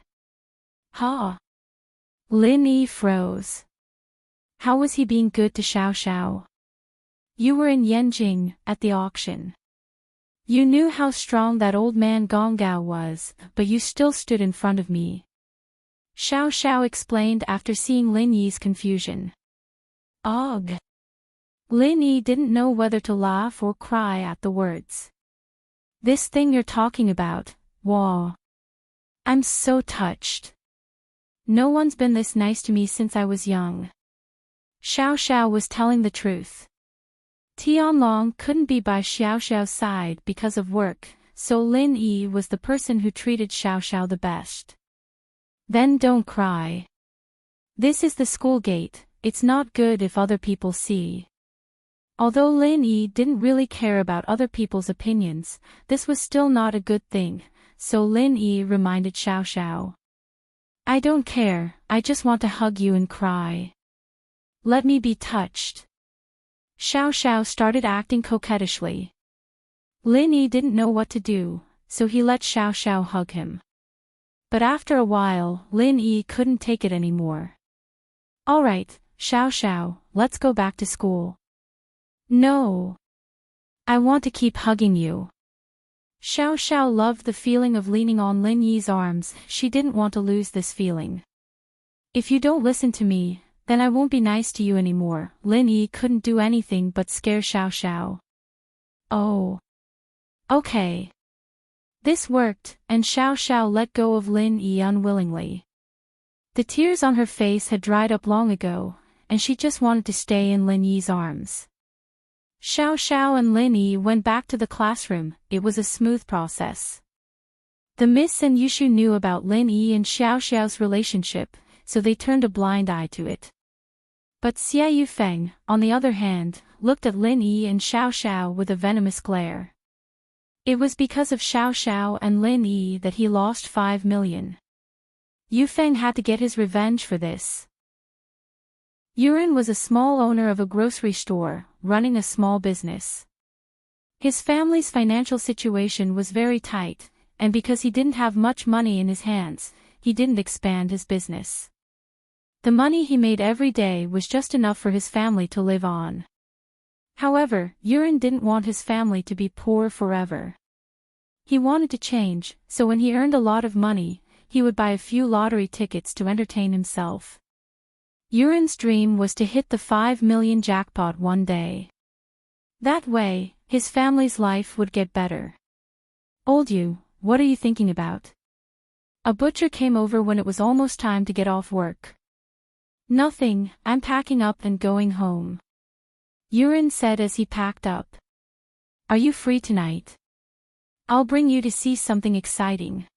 Ha! Lin Yi froze. How was he being good to Xiao Xiao? You were in Yanjing, at the auction. You knew how strong that old man Gong Gao was, but you still stood in front of me. Xiao Xiao explained after seeing Lin Yi's confusion. Ugh! Lin Yi didn't know whether to laugh or cry at the words. This thing you're talking about, wah. I'm so touched. No one's been this nice to me since I was young. Xiao Xiao was telling the truth. Tianlong couldn't be by Xiao Xiao's side because of work, so Lin Yi was the person who treated Xiao Xiao the best. Then don't cry. This is the school gate, it's not good if other people see. Although Lin Yi didn't really care about other people's opinions, this was still not a good thing, so Lin Yi reminded Xiao Xiao. I don't care, I just want to hug you and cry. Let me be touched. Xiao Xiao started acting coquettishly. Lin Yi didn't know what to do, so he let Xiao Xiao hug him. But after a while, Lin Yi couldn't take it anymore. Alright, Xiao Xiao, let's go back to school. No. I want to keep hugging you. Xiao Xiao loved the feeling of leaning on Lin Yi's arms, she didn't want to lose this feeling. If you don't listen to me, then I won't be nice to you anymore. Lin Yi couldn't do anything but scare Xiao Xiao. Oh. Okay. This worked, and Xiao Xiao let go of Lin Yi unwillingly. The tears on her face had dried up long ago, and she just wanted to stay in Lin Yi's arms. Xiao Xiao and Lin Yi went back to the classroom. It was a smooth process. The Miss and Yushu knew about Lin Yi and Xiao Xiao's relationship, so they turned a blind eye to it. But Xie Yufeng, on the other hand, looked at Lin Yi and Xiao Xiao with a venomous glare. It was because of Xiao Xiao and Lin Yi that he lost 5 million. Yufeng had to get his revenge for this. Yuren was a small owner of a grocery store, running a small business. His family's financial situation was very tight, and because he didn't have much money in his hands, he didn't expand his business. The money he made every day was just enough for his family to live on. However, Yuren didn't want his family to be poor forever. He wanted to change, so when he earned a lot of money, he would buy a few lottery tickets to entertain himself. Yuren's dream was to hit the 5 million jackpot one day. That way, his family's life would get better. "Old you, what are you thinking about?" A butcher came over when it was almost time to get off work. "Nothing, I'm packing up and going home," Yuren said as he packed up. "Are you free tonight? I'll bring you to see something exciting,"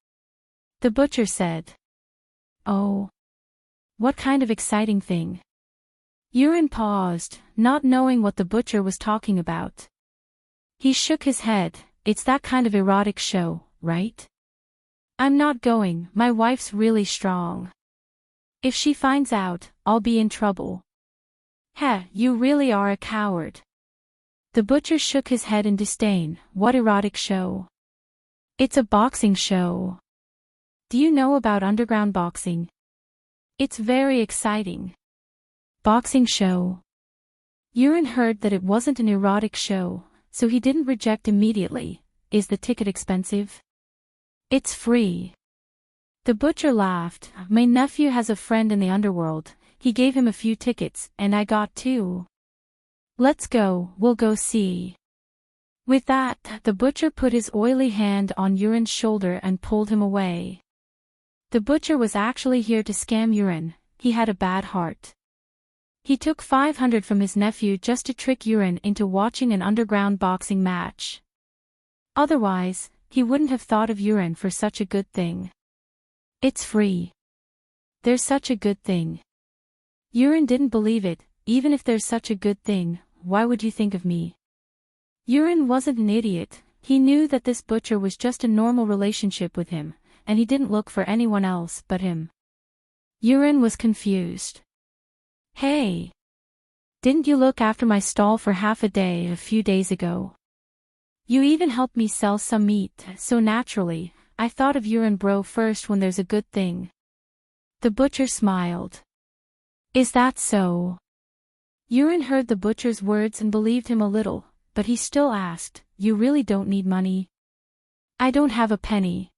the butcher said. "Oh. What kind of exciting thing?" Yuren paused, not knowing what the butcher was talking about. He shook his head. "It's that kind of erotic show, right? I'm not going, my wife's really strong. If she finds out, I'll be in trouble." "Heh, you really are a coward." The butcher shook his head in disdain. "What erotic show?" "It's a boxing show. Do you know about underground boxing? It's very exciting." "Boxing show?" Yuren heard that it wasn't an erotic show, so he didn't reject immediately. "Is the ticket expensive?" "It's free." The butcher laughed. "My nephew has a friend in the underworld. He gave him a few tickets, and I got 2. Let's go, we'll go see." With that, the butcher put his oily hand on Yuren's shoulder and pulled him away. The butcher was actually here to scam Yuren. He had a bad heart. He took 500 from his nephew just to trick Yuren into watching an underground boxing match. Otherwise, he wouldn't have thought of Yuren for such a good thing. "It's free. There's such a good thing." Yuren didn't believe it. "Even if there's such a good thing, why would you think of me?" Yuren wasn't an idiot. He knew that this butcher was just a normal relationship with him, and he didn't look for anyone else but him. Yuren was confused. "Hey! Didn't you look after my stall for half a day a few days ago? You even helped me sell some meat, so naturally, I thought of Yuren bro first when there's a good thing." The butcher smiled. "Is that so?" Yuren heard the butcher's words and believed him a little, but he still asked, "You really don't need money?" "I don't have a penny.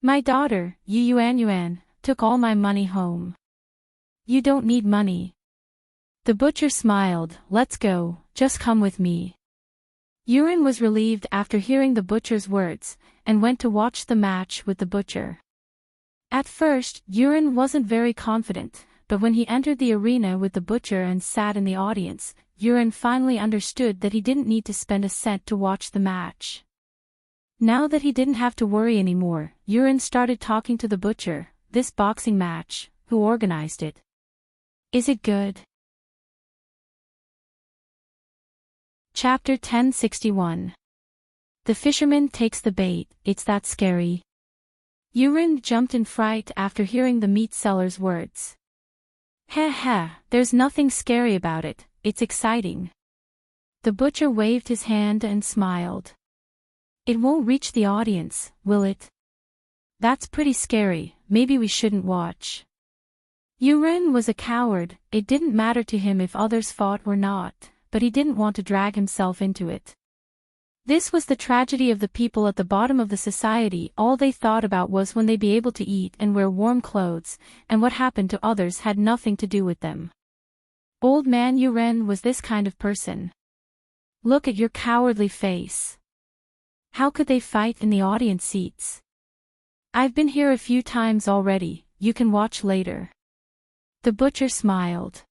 My daughter, Yuan, took all my money home." "You don't need money." The butcher smiled. "Let's go, just come with me." Yuren was relieved after hearing the butcher's words, and went to watch the match with the butcher. At first, Yuren wasn't very confident, but when he entered the arena with the butcher and sat in the audience, Yuren finally understood that he didn't need to spend a cent to watch the match. Now that he didn't have to worry anymore, Yuren started talking to the butcher. "This boxing match, who organized it? Is it good?" Chapter 1061. The fisherman takes the bait. It's that scary. Yuren jumped in fright after hearing the meat seller's words. "Heh heh, there's nothing scary about it, it's exciting." The butcher waved his hand and smiled. "It won't reach the audience, will it?" "That's pretty scary, maybe we shouldn't watch." Yuren was a coward. It didn't matter to him if others fought or not, but he didn't want to drag himself into it. This was the tragedy of the people at the bottom of the society. All they thought about was when they'd be able to eat and wear warm clothes, and what happened to others had nothing to do with them. Old man Yuren was this kind of person. "Look at your cowardly face. How could they fight in the audience seats? I've been here a few times already, you can watch later. The butcher smiled.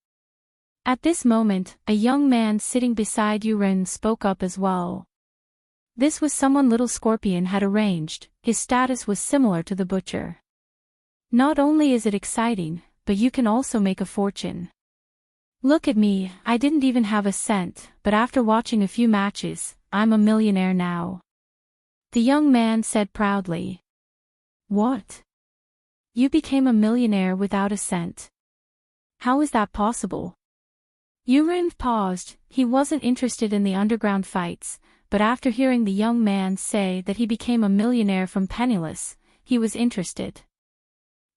At this moment, a young man sitting beside Yuren spoke up as well. This was someone Little Scorpion had arranged, his status was similar to the butcher. Not only is it exciting, but you can also make a fortune. Look at me, I didn't even have a cent, but after watching a few matches, I'm a millionaire now. The young man said proudly. What? You became a millionaire without a cent. How is that possible? Yuren paused, he wasn't interested in the underground fights, but after hearing the young man say that he became a millionaire from penniless, he was interested.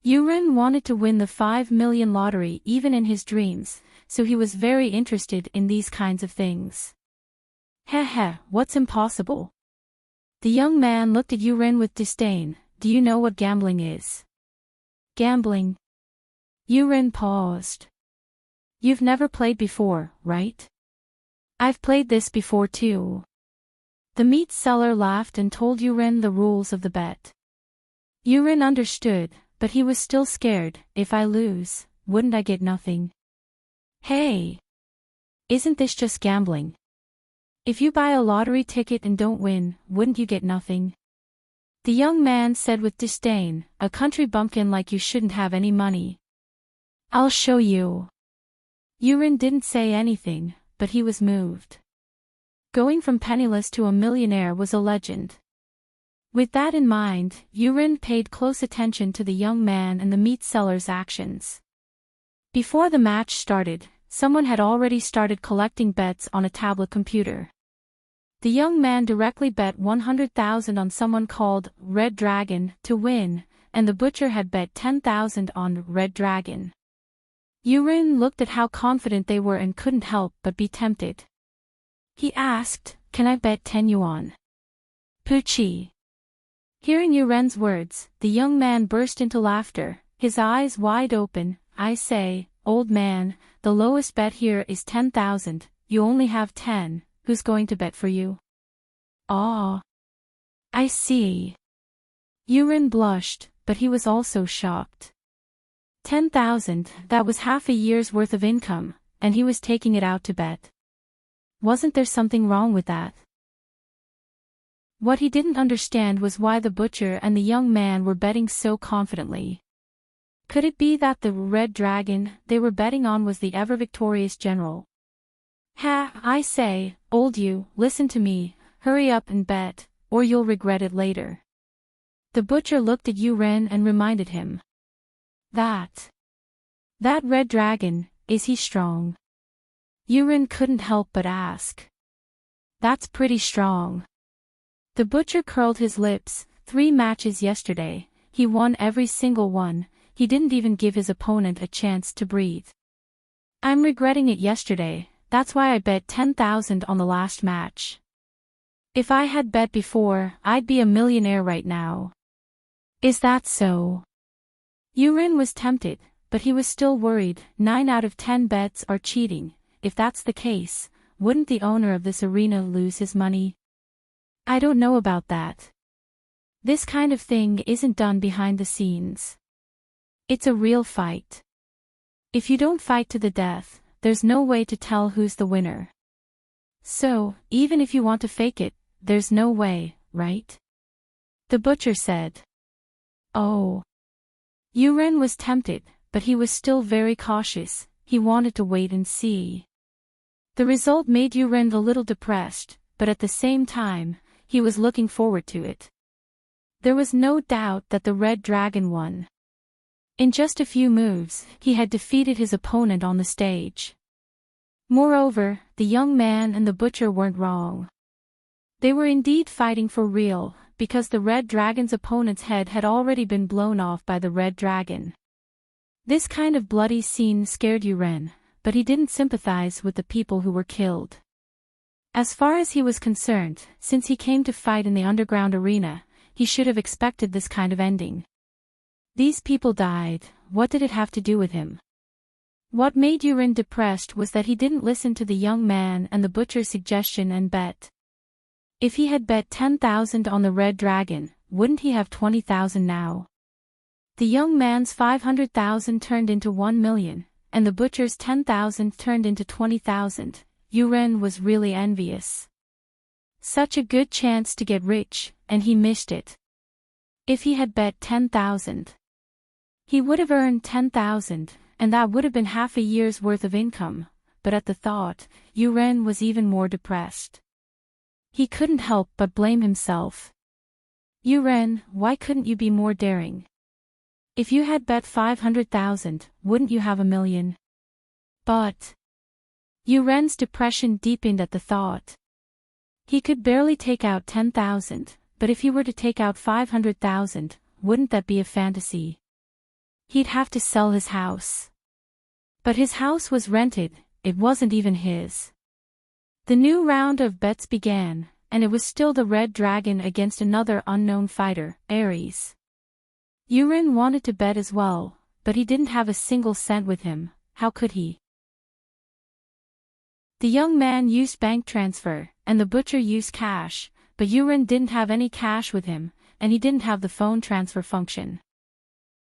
Yuren wanted to win the 5 million lottery even in his dreams, so he was very interested in these kinds of things. Heh, what's impossible? The young man looked at Yuren with disdain. Do you know what gambling is? Gambling? Yuren paused. You've never played before, right? I've played this before too. The meat seller laughed and told Yuren the rules of the bet. Yuren understood, but he was still scared. If I lose, wouldn't I get nothing? Hey! Isn't this just gambling? If you buy a lottery ticket and don't win, wouldn't you get nothing? The young man said with disdain, a country bumpkin like you shouldn't have any money. I'll show you. Yuren didn't say anything, but he was moved. Going from penniless to a millionaire was a legend. With that in mind, Yuren paid close attention to the young man and the meat seller's actions. Before the match started, someone had already started collecting bets on a tablet computer. The young man directly bet 100,000 on someone called Red Dragon to win, and the butcher had bet 10,000 on Red Dragon. Yuren looked at how confident they were and couldn't help but be tempted. He asked, "Can I bet 10 yuan?" Puchi. Hearing Yuren's words, the young man burst into laughter, his eyes wide open. I say, old man, the lowest bet here is 10,000, you only have 10, who's going to bet for you? Ah. I see. Yuren blushed, but he was also shocked. 10,000, that was half a year's worth of income, and he was taking it out to bet. Wasn't there something wrong with that? What he didn't understand was why the butcher and the young man were betting so confidently. Could it be that the Red Dragon they were betting on was the ever-victorious general? Ha, I say, old you, listen to me, hurry up and bet, or you'll regret it later. The butcher looked at Yuren and reminded him. That Red Dragon, is he strong? Yuren couldn't help but ask. That's pretty strong. The butcher curled his lips. 3 matches yesterday, he won every single one, he didn't even give his opponent a chance to breathe. I'm regretting it yesterday, that's why I bet 10,000 on the last match. If I had bet before, I'd be a millionaire right now. Is that so? Yuren was tempted, but he was still worried. 9 out of 10 bets are cheating. If that's the case, wouldn't the owner of this arena lose his money? I don't know about that. This kind of thing isn't done behind the scenes. It's a real fight. If you don't fight to the death, there's no way to tell who's the winner. So, even if you want to fake it, there's no way, right? The butcher said. Oh. Yuren was tempted, but he was still very cautious, he wanted to wait and see. The result made Yuren a little depressed, but at the same time, he was looking forward to it. There was no doubt that the Red Dragon won. In just a few moves, he had defeated his opponent on the stage. Moreover, the young man and the butcher weren't wrong. They were indeed fighting for real, because the Red Dragon's opponent's head had already been blown off by the Red Dragon. This kind of bloody scene scared Yuren, but he didn't sympathize with the people who were killed. As far as he was concerned, since he came to fight in the underground arena, he should have expected this kind of ending. These people died, what did it have to do with him? What made Yuren depressed was that he didn't listen to the young man and the butcher's suggestion and bet. If he had bet 10,000 on the red dragon, wouldn't he have 20,000 now? The young man's 500,000 turned into 1 million, and the butcher's 10,000 turned into 20,000. Yuren was really envious. Such a good chance to get rich, and he missed it. If he had bet 10,000, he would have earned 10,000, and that would have been half a year's worth of income, but at the thought, Yuren was even more depressed. He couldn't help but blame himself. Yuren, why couldn't you be more daring? If you had bet 500,000, wouldn't you have 1,000,000? But Yuren's depression deepened at the thought. He could barely take out 10,000, but if he were to take out 500,000, wouldn't that be a fantasy? He'd have to sell his house. But his house was rented, it wasn't even his. The new round of bets began, and it was still the red dragon against another unknown fighter, Ares. Yuren wanted to bet as well, but he didn't have a single cent with him. How could he? The young man used bank transfer, and the butcher used cash, but Yuren didn't have any cash with him, and he didn't have the phone transfer function.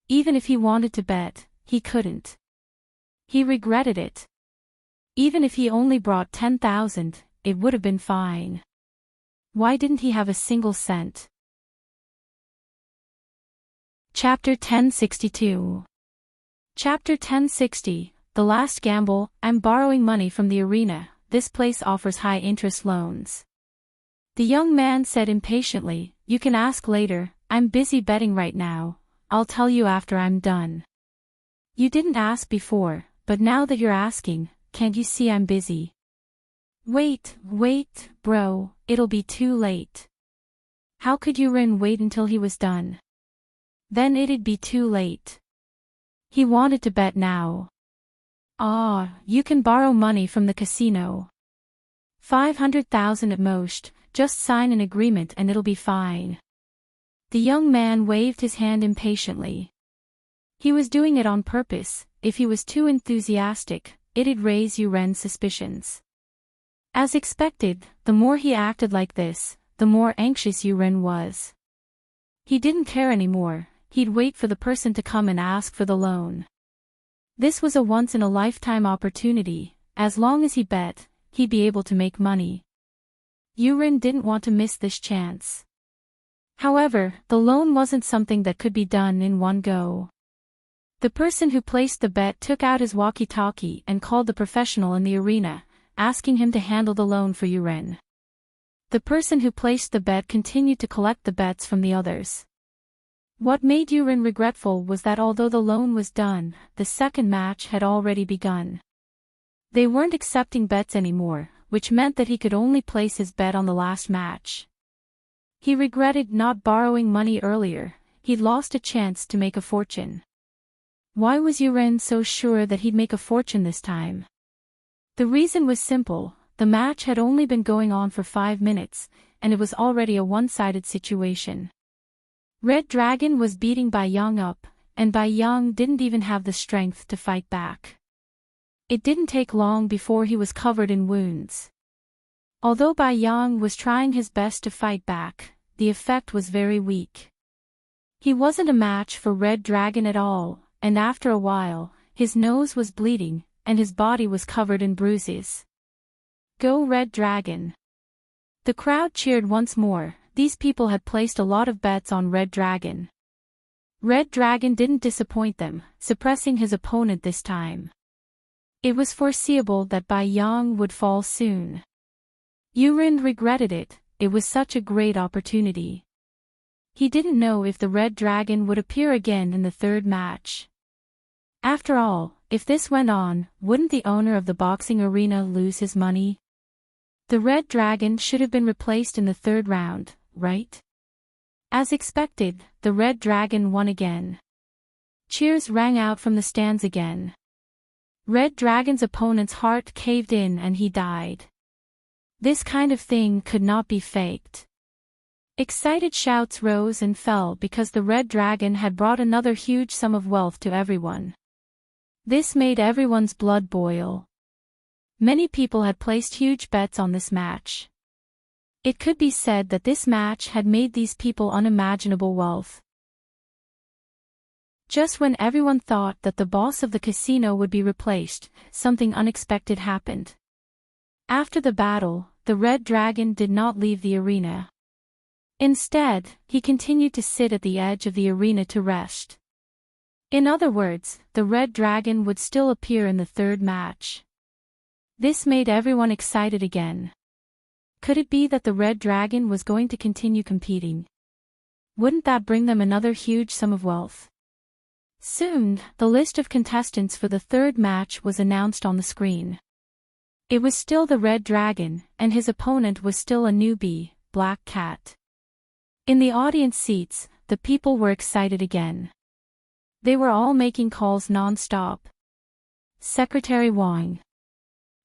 Even if he wanted to bet, he couldn't. He regretted it. Even if he only brought 10,000, it would have been fine. Why didn't he have a single cent? Chapter 1062. Chapter 1060, The Last Gamble. I'm borrowing money from the arena, this place offers high-interest loans. The young man said impatiently, You can ask later, I'm busy betting right now, I'll tell you after I'm done. You didn't ask before, but now that you're asking, can't you see I'm busy? Wait, bro, it'll be too late. How could Yuren wait until he was done? Then it'd be too late. He wanted to bet now. You can borrow money from the casino. 500,000 at most, just sign an agreement and it'll be fine. The young man waved his hand impatiently. He was doing it on purpose. If he was too enthusiastic, it'd raise Yuren's suspicions. As expected, the more he acted like this, the more anxious Yuren was. He didn't care anymore, he'd wait for the person to come and ask for the loan. This was a once-in-a-lifetime opportunity. As long as he bet, he'd be able to make money. Yuren didn't want to miss this chance. However, the loan wasn't something that could be done in one go. The person who placed the bet took out his walkie-talkie and called the professional in the arena, asking him to handle the loan for Yuren. The person who placed the bet continued to collect the bets from the others. What made Yuren regretful was that although the loan was done, the second match had already begun. They weren't accepting bets anymore, which meant that he could only place his bet on the last match. He regretted not borrowing money earlier, he'd lost a chance to make a fortune. Why was Yuren so sure that he'd make a fortune this time? The reason was simple, the match had only been going on for 5 minutes, and it was already a one-sided situation. Red Dragon was beating Bai Yang up, and Bai Yang didn't even have the strength to fight back. It didn't take long before he was covered in wounds. Although Bai Yang was trying his best to fight back, the effect was very weak. He wasn't a match for Red Dragon at all, and after a while, his nose was bleeding, and his body was covered in bruises. Go Red Dragon! The crowd cheered once more. These people had placed a lot of bets on Red Dragon. Red Dragon didn't disappoint them, suppressing his opponent this time. It was foreseeable that Bai Yang would fall soon. Yuren regretted it, it was such a great opportunity. He didn't know if the Red Dragon would appear again in the third match. After all, if this went on, wouldn't the owner of the boxing arena lose his money? The Red Dragon should have been replaced in the third round, right? As expected, the Red Dragon won again. Cheers rang out from the stands again. Red Dragon's opponent's heart caved in and he died. This kind of thing could not be faked. Excited shouts rose and fell because the Red Dragon had brought another huge sum of wealth to everyone. This made everyone's blood boil. Many people had placed huge bets on this match. It could be said that this match had made these people unimaginable wealth. Just when everyone thought that the boss of the casino would be replaced, something unexpected happened. After the battle, the Red Dragon did not leave the arena. Instead, he continued to sit at the edge of the arena to rest. In other words, the Red Dragon would still appear in the third match. This made everyone excited again. Could it be that the Red Dragon was going to continue competing? Wouldn't that bring them another huge sum of wealth? Soon, the list of contestants for the third match was announced on the screen. It was still the Red Dragon, and his opponent was still a newbie, Black Cat. In the audience seats, the people were excited again. They were all making calls non-stop. Secretary Wang.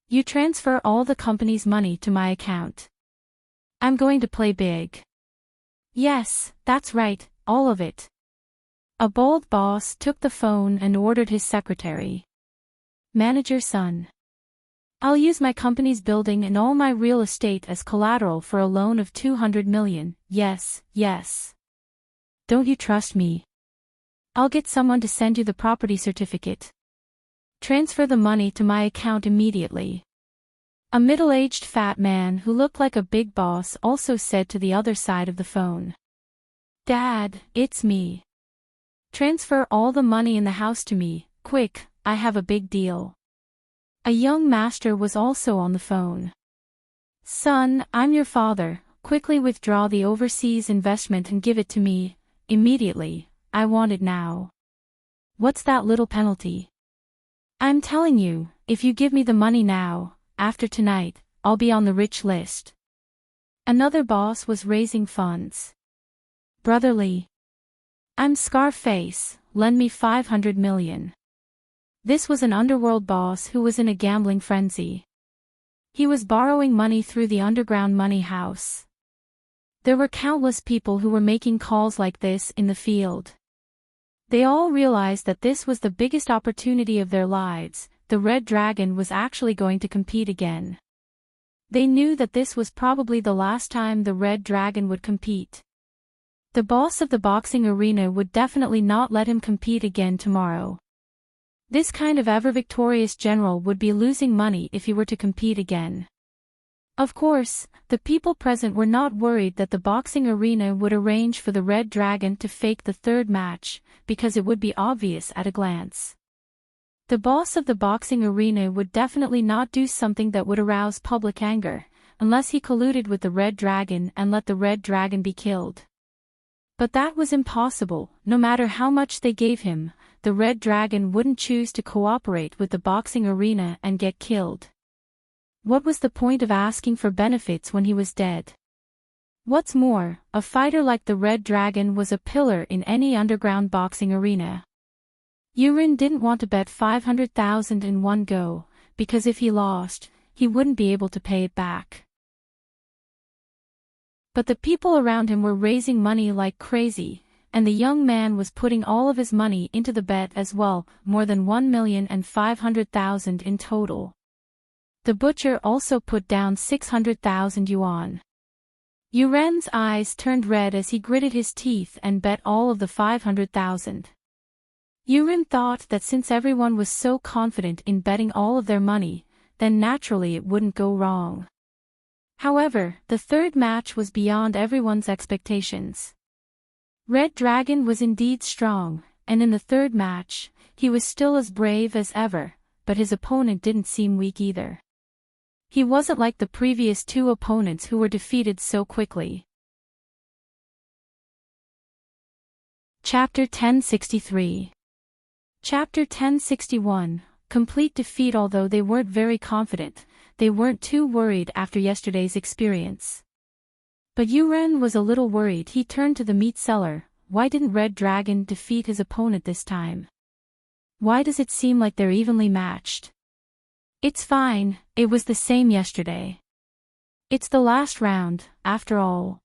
You transfer all the company's money to my account. I'm going to play big. Yes, that's right, all of it. A bold boss took the phone and ordered his secretary. Manager Sun. I'll use my company's building and all my real estate as collateral for a loan of 200 million, yes. Don't you trust me? I'll get someone to send you the property certificate. Transfer the money to my account immediately. A middle-aged fat man who looked like a big boss also said to the other side of the phone. Dad, it's me. Transfer all the money in the house to me, quick, I have a big deal. A young master was also on the phone. Son, I'm your father, quickly withdraw the overseas investment and give it to me, immediately, I want it now. What's that little penalty? I'm telling you, if you give me the money now, after tonight, I'll be on the rich list. Another boss was raising funds. Brotherly. I'm Scarface, lend me 500 million. This was an underworld boss who was in a gambling frenzy. He was borrowing money through the underground money house. There were countless people who were making calls like this in the field. They all realized that this was the biggest opportunity of their lives. The Red Dragon was actually going to compete again. They knew that this was probably the last time the Red Dragon would compete. The boss of the boxing arena would definitely not let him compete again tomorrow. This kind of ever-victorious general would be losing money if he were to compete again. Of course, the people present were not worried that the boxing arena would arrange for the Red Dragon to fake the third match, because it would be obvious at a glance. The boss of the boxing arena would definitely not do something that would arouse public anger, unless he colluded with the Red Dragon and let the Red Dragon be killed. But that was impossible. No matter how much they gave him, the Red Dragon wouldn't choose to cooperate with the boxing arena and get killed. What was the point of asking for benefits when he was dead? What's more, a fighter like the Red Dragon was a pillar in any underground boxing arena. Yurin didn't want to bet 500,000 in one go, because if he lost, he wouldn't be able to pay it back. But the people around him were raising money like crazy, and the young man was putting all of his money into the bet as well, more than 1,500,000 in total. The butcher also put down 600,000 yuan. Yuren's eyes turned red as he gritted his teeth and bet all of the 500,000. Yuren thought that since everyone was so confident in betting all of their money, then naturally it wouldn't go wrong. However, the third match was beyond everyone's expectations. Red Dragon was indeed strong, and in the third match, he was still as brave as ever, but his opponent didn't seem weak either. He wasn't like the previous two opponents who were defeated so quickly. Chapter 1063. Chapter 1061, Complete Defeat. Although they weren't very confident, they weren't too worried after yesterday's experience. But Yuren was a little worried. He turned to the meat seller. Why didn't Red Dragon defeat his opponent this time? Why does it seem like they're evenly matched? It's fine, it was the same yesterday. It's the last round, after all.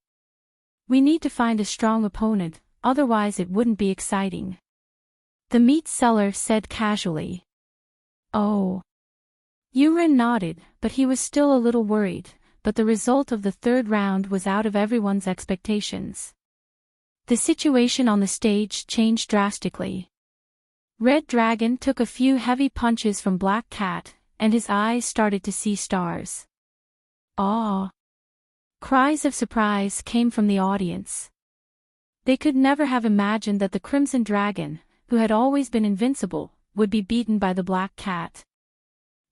We need to find a strong opponent, otherwise it wouldn't be exciting. The meat seller said casually. Oh. Yuren nodded, but he was still a little worried. but the result of the third round was out of everyone's expectations. The situation on the stage changed drastically. Red Dragon took a few heavy punches from Black Cat, and his eyes started to see stars. "Aw!" Cries of surprise came from the audience. They could never have imagined that the Crimson Dragon, who had always been invincible, would be beaten by the Black Cat.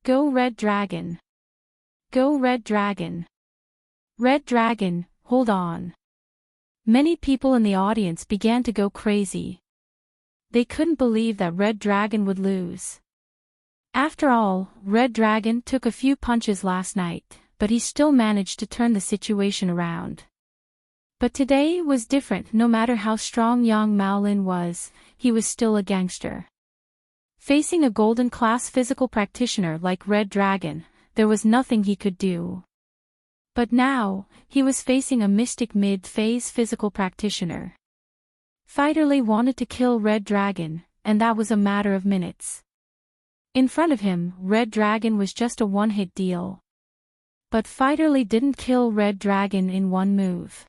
"Go Red Dragon! Go Red Dragon! Red Dragon, hold on!" Many people in the audience began to go crazy. They couldn't believe that Red Dragon would lose. After all, Red Dragon took a few punches last night, but he still managed to turn the situation around. But today was different. No matter how strong Yang Maolin was, he was still a gangster. Facing a golden class physical practitioner like Red Dragon, there was nothing he could do. But now, he was facing a mystic mid-phase physical practitioner. Fighter Lee wanted to kill Red Dragon, and that was a matter of minutes. In front of him, Red Dragon was just a one-hit deal. But Fighter Lee didn't kill Red Dragon in one move.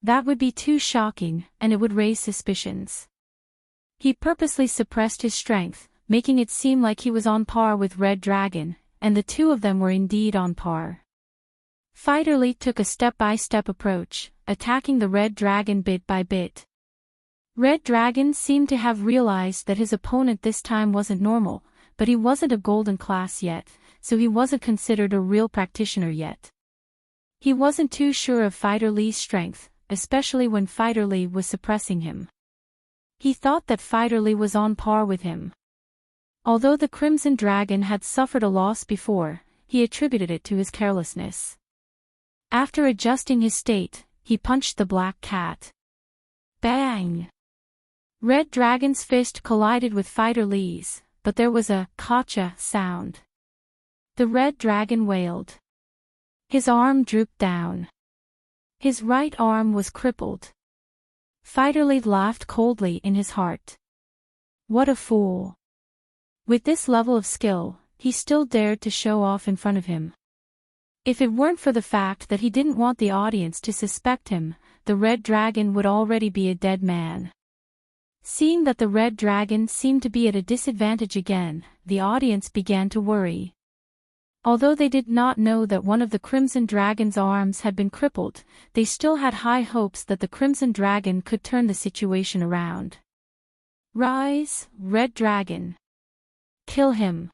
That would be too shocking, and it would raise suspicions. He purposely suppressed his strength, making it seem like he was on par with Red Dragon, and the two of them were indeed on par. Fighter Lee took a step-by-step approach, attacking the Red Dragon bit by bit. Red Dragon seemed to have realized that his opponent this time wasn't normal, but he wasn't a golden class yet, so he wasn't considered a real practitioner yet. He wasn't too sure of Fighter Lee's strength, especially when Fighter Lee was suppressing him. He thought that Fighter Lee was on par with him. Although the Crimson Dragon had suffered a loss before, he attributed it to his carelessness. After adjusting his state, he punched the Black Cat. Bang! Red Dragon's fist collided with Fighter Lee's, but there was a "gotcha" sound. The Red Dragon wailed. His arm drooped down. His right arm was crippled. Fighter Lee laughed coldly in his heart. What a fool! With this level of skill, he still dared to show off in front of him. If it weren't for the fact that he didn't want the audience to suspect him, the Red Dragon would already be a dead man. Seeing that the Red Dragon seemed to be at a disadvantage again, the audience began to worry. Although they did not know that one of the Crimson Dragon's arms had been crippled, they still had high hopes that the Crimson Dragon could turn the situation around. Rise, Red Dragon! Kill him!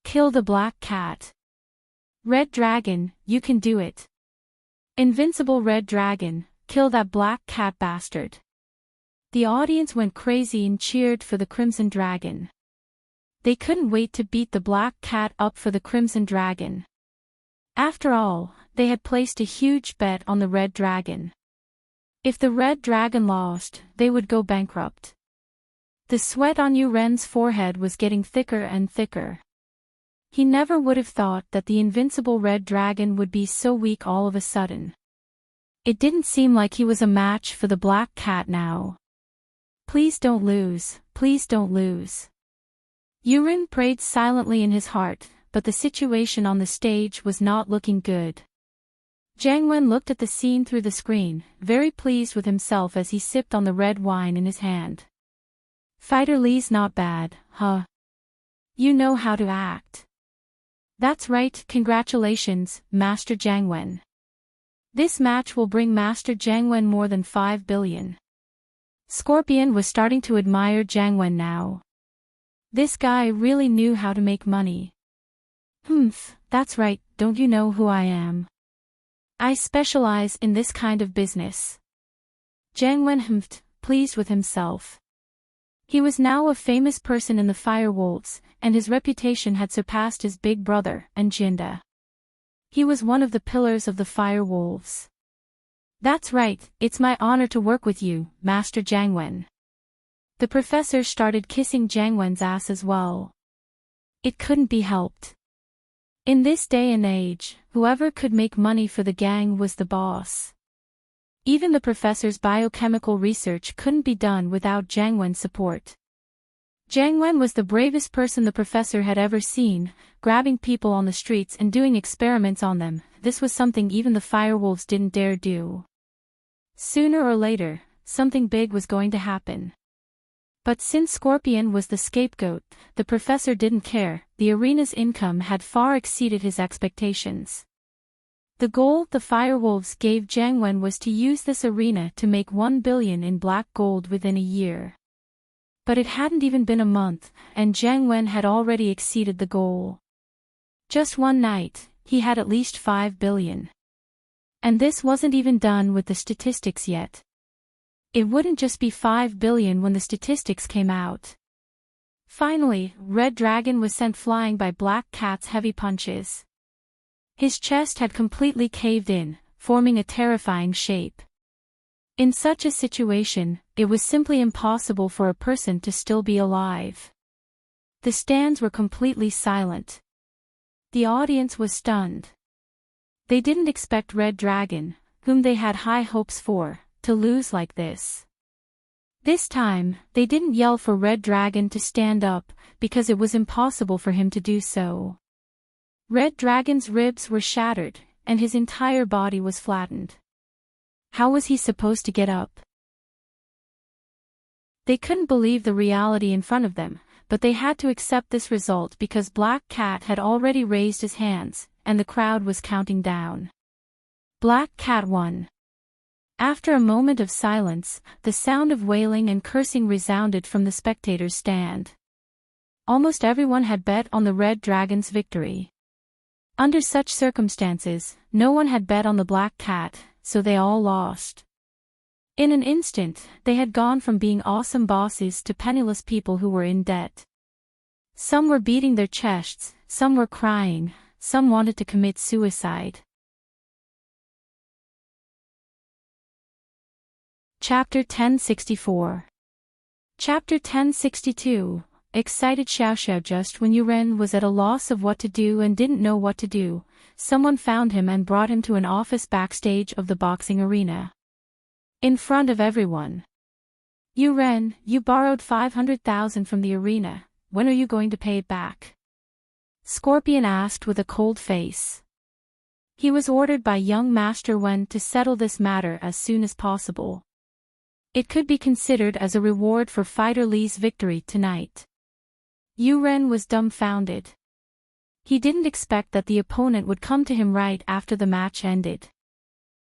Kill the Black Cat! Red Dragon, you can do it! Invincible Red Dragon, kill that Black Cat bastard! The audience went crazy and cheered for the Crimson Dragon. They couldn't wait to beat the Black Cat up for the Crimson Dragon. After all, they had placed a huge bet on the Red Dragon. If the Red Dragon lost, they would go bankrupt. The sweat on Yu Ren's forehead was getting thicker and thicker. He never would have thought that the invincible Red Dragon would be so weak all of a sudden. It didn't seem like he was a match for the Black Cat now. Please don't lose, please don't lose. Yu Ren prayed silently in his heart, but the situation on the stage was not looking good. Jiang Wen looked at the scene through the screen, very pleased with himself as he sipped on the red wine in his hand. Fighter Lee's not bad, huh? You know how to act. That's right, congratulations, Master Jiang Wen. This match will bring Master Jiang Wen more than 5 billion. Scorpion was starting to admire Jiang Wen now. This guy really knew how to make money. That's right, don't you know who I am? I specialize in this kind of business. Jiang Wen pleased with himself. He was now a famous person in the Firewolves, and his reputation had surpassed his big brother, Jinda. He was one of the pillars of the Firewolves. That's right, it's my honor to work with you, Master Jiang Wen. The professor started kissing Jiang Wen's ass as well. It couldn't be helped. In this day and age, whoever could make money for the gang was the boss. Even the professor's biochemical research couldn't be done without Jiang Wen's support. Jiang Wen was the bravest person the professor had ever seen, grabbing people on the streets and doing experiments on them. This was something even the firewolves didn't dare do. Sooner or later, something big was going to happen. But since Scorpion was the scapegoat, the professor didn't care. The arena's income had far exceeded his expectations. The goal the firewolves gave Jiang Wen was to use this arena to make 1 billion in black gold within a year. But it hadn't even been a month, and Jiang Wen had already exceeded the goal. Just one night, he had at least 5 billion. And this wasn't even done with the statistics yet. It wouldn't just be 5 billion when the statistics came out. Finally, Red Dragon was sent flying by Black Cat's heavy punches. His chest had completely caved in, forming a terrifying shape. In such a situation, it was simply impossible for a person to still be alive. The stands were completely silent. The audience was stunned. They didn't expect Red Dragon, whom they had high hopes for, to lose like this. This time, they didn't yell for Red Dragon to stand up, because it was impossible for him to do so. Red Dragon's ribs were shattered, and his entire body was flattened. How was he supposed to get up? They couldn't believe the reality in front of them, but they had to accept this result because Black Cat had already raised his hands, and the crowd was counting down. Black Cat won. After a moment of silence, the sound of wailing and cursing resounded from the spectators' stand. Almost everyone had bet on the Red Dragon's victory. Under such circumstances, no one had bet on the Black Cat, so they all lost. In an instant, they had gone from being awesome bosses to penniless people who were in debt. Some were beating their chests, some were crying, some wanted to commit suicide. Chapter 1064. Chapter 1062. Excited Xiaoxiao. Just when Yuren was at a loss of what to do and didn't know what to do, someone found him and brought him to an office backstage of the boxing arena. In front of everyone. Yuren, you borrowed 500,000 from the arena, when are you going to pay it back? Scorpion asked with a cold face. He was ordered by young Master Wen to settle this matter as soon as possible. It could be considered as a reward for Fighter Li's victory tonight. Yuren was dumbfounded. He didn't expect that the opponent would come to him right after the match ended.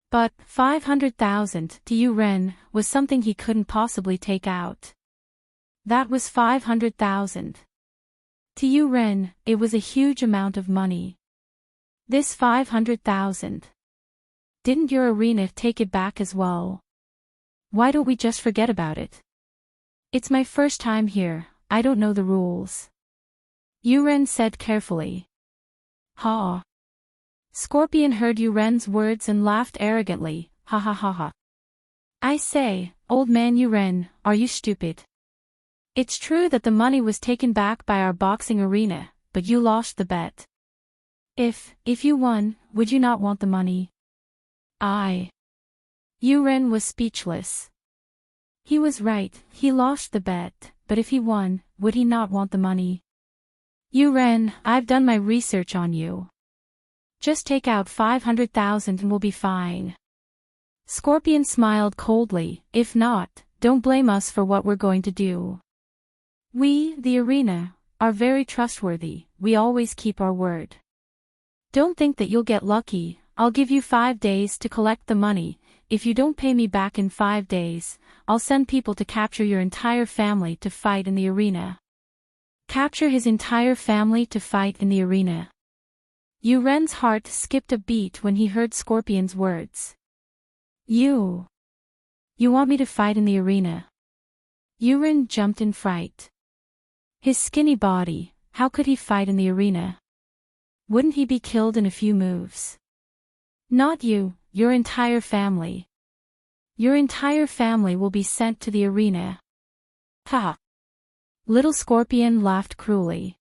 But 500,000 to Yuren was something he couldn't possibly take out. That was 500,000. To Yuren, it was a huge amount of money. This 500,000. Didn't your arena take it back as well? Why don't we just forget about it? It's my first time here, I don't know the rules. Yuren said carefully. Ha. Scorpion heard Yuren's words and laughed arrogantly, ha ha ha ha. I say, old man Yuren, are you stupid? It's true that the money was taken back by our boxing arena, but you lost the bet. If you won, would you not want the money? Yuren was speechless. He was right, he lost the bet, but if he won, would he not want the money? Yuren, I've done my research on you. Just take out 500,000 and we'll be fine. Scorpion smiled coldly, if not, don't blame us for what we're going to do. We, the arena, are very trustworthy, we always keep our word. Don't think that you'll get lucky, I'll give you 5 days to collect the money. If you don't pay me back in 5 days, I'll send people to capture your entire family to fight in the arena. Capture his entire family to fight in the arena. Yuren's heart skipped a beat when he heard Scorpion's words. You want me to fight in the arena? Yuren jumped in fright. His skinny body, how could he fight in the arena? Wouldn't he be killed in a few moves? Not you, your entire family. Your entire family will be sent to the arena. Ha! Little Scorpion laughed cruelly.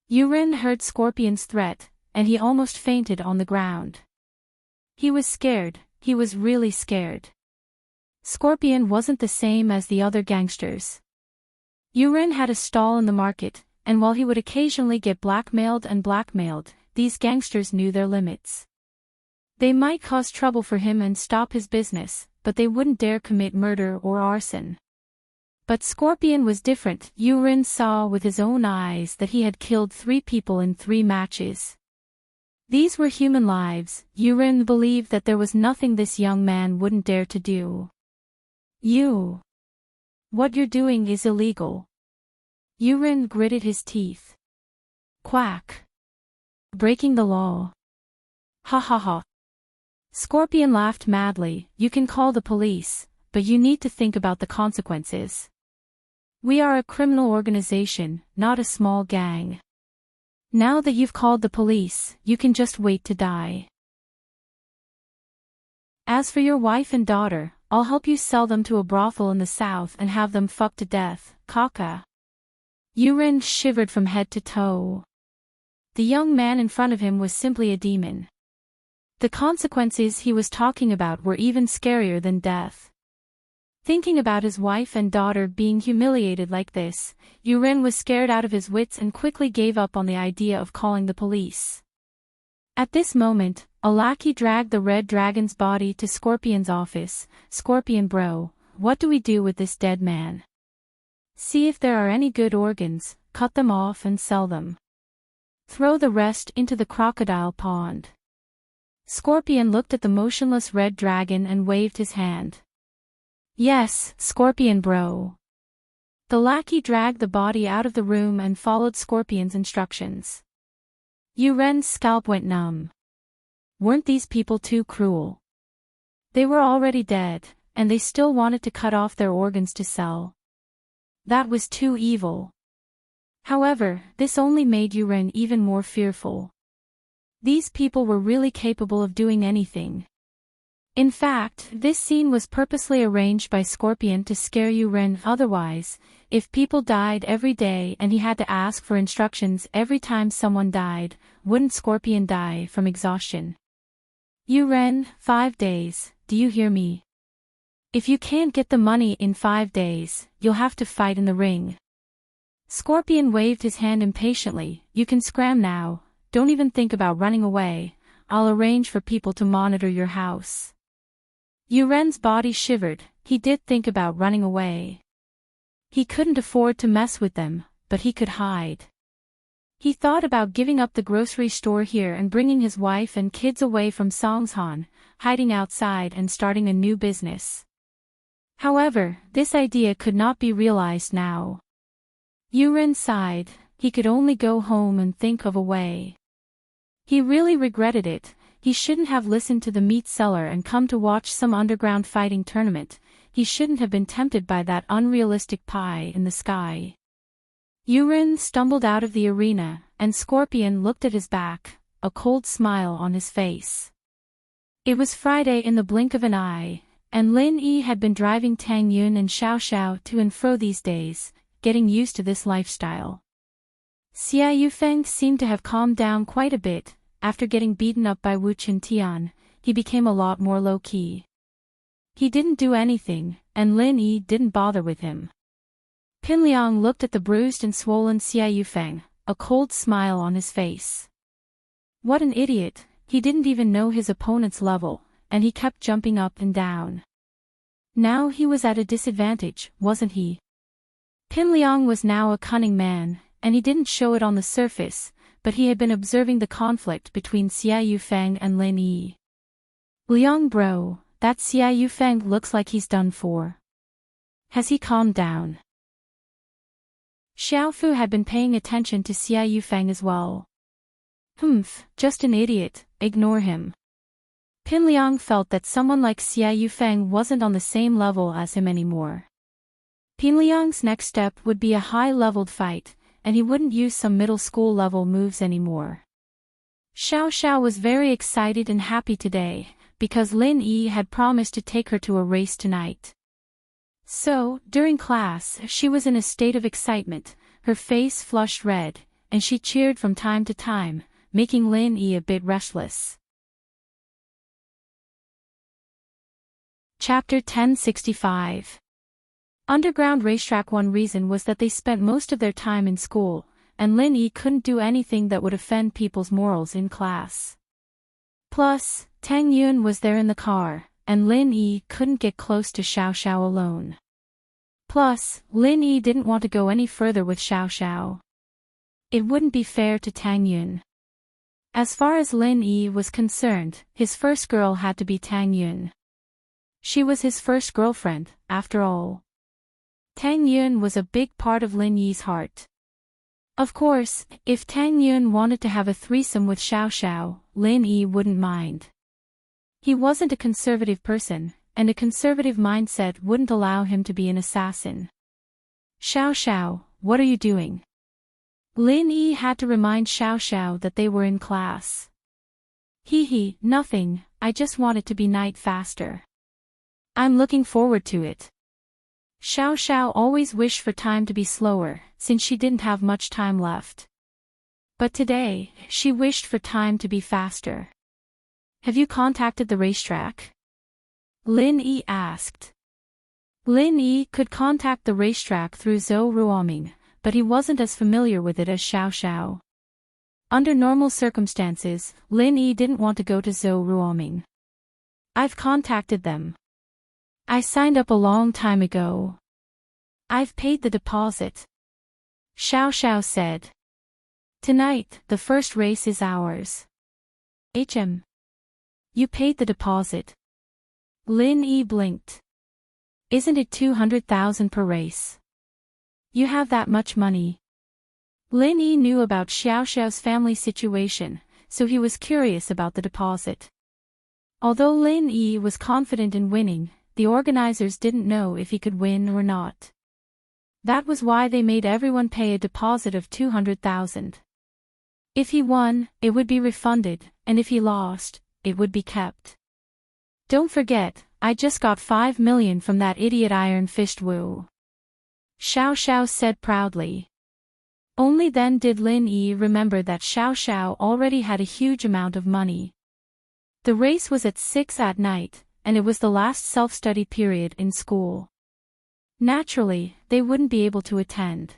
Yuren heard Scorpion's threat, and he almost fainted on the ground. He was scared, he was really scared. Scorpion wasn't the same as the other gangsters. Yuren had a stall in the market, and while he would occasionally get blackmailed, these gangsters knew their limits. They might cause trouble for him and stop his business, but they wouldn't dare commit murder or arson. But Scorpion was different. Yuren saw with his own eyes that he had killed 3 people in 3 matches. These were human lives. Yuren believed that there was nothing this young man wouldn't dare to do. What you're doing is illegal. Yuren gritted his teeth. Quack. Breaking the law. Ha ha ha. Scorpion laughed madly. You can call the police, but you need to think about the consequences. We are a criminal organization, not a small gang. Now that you've called the police, you can just wait to die. As for your wife and daughter, I'll help you sell them to a brothel in the south and have them fucked to death, Kaka. Yuren shivered from head to toe. The young man in front of him was simply a demon. The consequences he was talking about were even scarier than death. Thinking about his wife and daughter being humiliated like this, Yuren was scared out of his wits and quickly gave up on the idea of calling the police. At this moment, a lackey dragged the red dragon's body to Scorpion's office. Scorpion bro, what do we do with this dead man? See if there are any good organs, cut them off and sell them. Throw the rest into the crocodile pond. Scorpion looked at the motionless red dragon and waved his hand. Yes, Scorpion bro. The lackey dragged the body out of the room and followed Scorpion's instructions. Yuren's scalp went numb. Weren't these people too cruel? They were already dead, and they still wanted to cut off their organs to sell. That was too evil. However, this only made Yuren even more fearful. These people were really capable of doing anything. In fact, this scene was purposely arranged by Scorpion to scare Yuren. Otherwise, if people died every day and he had to ask for instructions every time someone died, wouldn't Scorpion die from exhaustion? Yuren, 5 days, do you hear me? If you can't get the money in 5 days, you'll have to fight in the ring. Scorpion waved his hand impatiently. You can scram now, don't even think about running away. I'll arrange for people to monitor your house. Yuren's body shivered. He did think about running away. He couldn't afford to mess with them, but he could hide. He thought about giving up the grocery store here and bringing his wife and kids away from Songshan, hiding outside and starting a new business. However, this idea could not be realized now. Yuren sighed. He could only go home and think of a way. He really regretted it. He shouldn't have listened to the meat seller and come to watch some underground fighting tournament. He shouldn't have been tempted by that unrealistic pie in the sky. Yuren stumbled out of the arena, and Scorpion looked at his back, a cold smile on his face. It was Friday in the blink of an eye, and Lin Yi had been driving Tang Yun and Xiao Xiao to and fro these days, getting used to this lifestyle. Xia Yufeng seemed to have calmed down quite a bit. After getting beaten up by Wu Qintian, he became a lot more low-key. He didn't do anything, and Lin Yi didn't bother with him. Pin Liang looked at the bruised and swollen Xia Yufeng, a cold smile on his face. What an idiot, he didn't even know his opponent's level, and he kept jumping up and down. Now he was at a disadvantage, wasn't he? Pin Liang was now a cunning man, and he didn't show it on the surface, but he had been observing the conflict between Xia Yufeng and Lin Yi. Liang bro, that Xia Yufeng looks like he's done for. Has he calmed down? Xiaofu had been paying attention to Xia Yufeng as well. Just an idiot, ignore him. Pin Liang felt that someone like Xia Yufeng wasn't on the same level as him anymore. Pin Liang's next step would be a high-leveled fight, and he wouldn't use some middle school level moves anymore. Xiao Xiao was very excited and happy today, because Lin Yi had promised to take her to a race tonight. So, during class, she was in a state of excitement, her face flushed red, and she cheered from time to time, making Lin Yi a bit restless. Chapter 1065. Underground racetrack. One reason was that they spent most of their time in school, and Lin Yi couldn't do anything that would offend people's morals in class. Plus, Tang Yun was there in the car, and Lin Yi couldn't get close to Xiao Xiao alone. Plus, Lin Yi didn't want to go any further with Xiao Xiao. It wouldn't be fair to Tang Yun. As far as Lin Yi was concerned, his first girl had to be Tang Yun. She was his first girlfriend, after all. Tang Yun was a big part of Lin Yi's heart. Of course, if Tang Yun wanted to have a threesome with Xiao Xiao, Lin Yi wouldn't mind. He wasn't a conservative person, and a conservative mindset wouldn't allow him to be an assassin. Xiao Xiao, what are you doing? Lin Yi had to remind Xiao Xiao that they were in class. Hee, nothing, I just want it to be night faster. I'm looking forward to it. Xiao Xiao always wished for time to be slower, since she didn't have much time left. But today, she wished for time to be faster. Have you contacted the racetrack? Lin Yi asked. Lin Yi could contact the racetrack through Zhou Ruoming, but he wasn't as familiar with it as Xiao Xiao. Under normal circumstances, Lin Yi didn't want to go to Zhou Ruoming. I've contacted them. I signed up a long time ago. I've paid the deposit. Xiao Xiao said. Tonight, the first race is ours. You paid the deposit. Lin Yi blinked. Isn't it 200,000 per race? You have that much money. Lin Yi knew about Xiao Xiao's family situation, so he was curious about the deposit. Although Lin Yi was confident in winning, the organizers didn't know if he could win or not. That was why they made everyone pay a deposit of 200,000. If he won, it would be refunded, and if he lost, it would be kept. Don't forget, I just got 5 million from that idiot iron-fisted Wu. Xiao Xiao said proudly. Only then did Lin Yi remember that Xiao Xiao already had a huge amount of money. The race was at 6 at night, and it was the last self-study period in school. Naturally, they wouldn't be able to attend.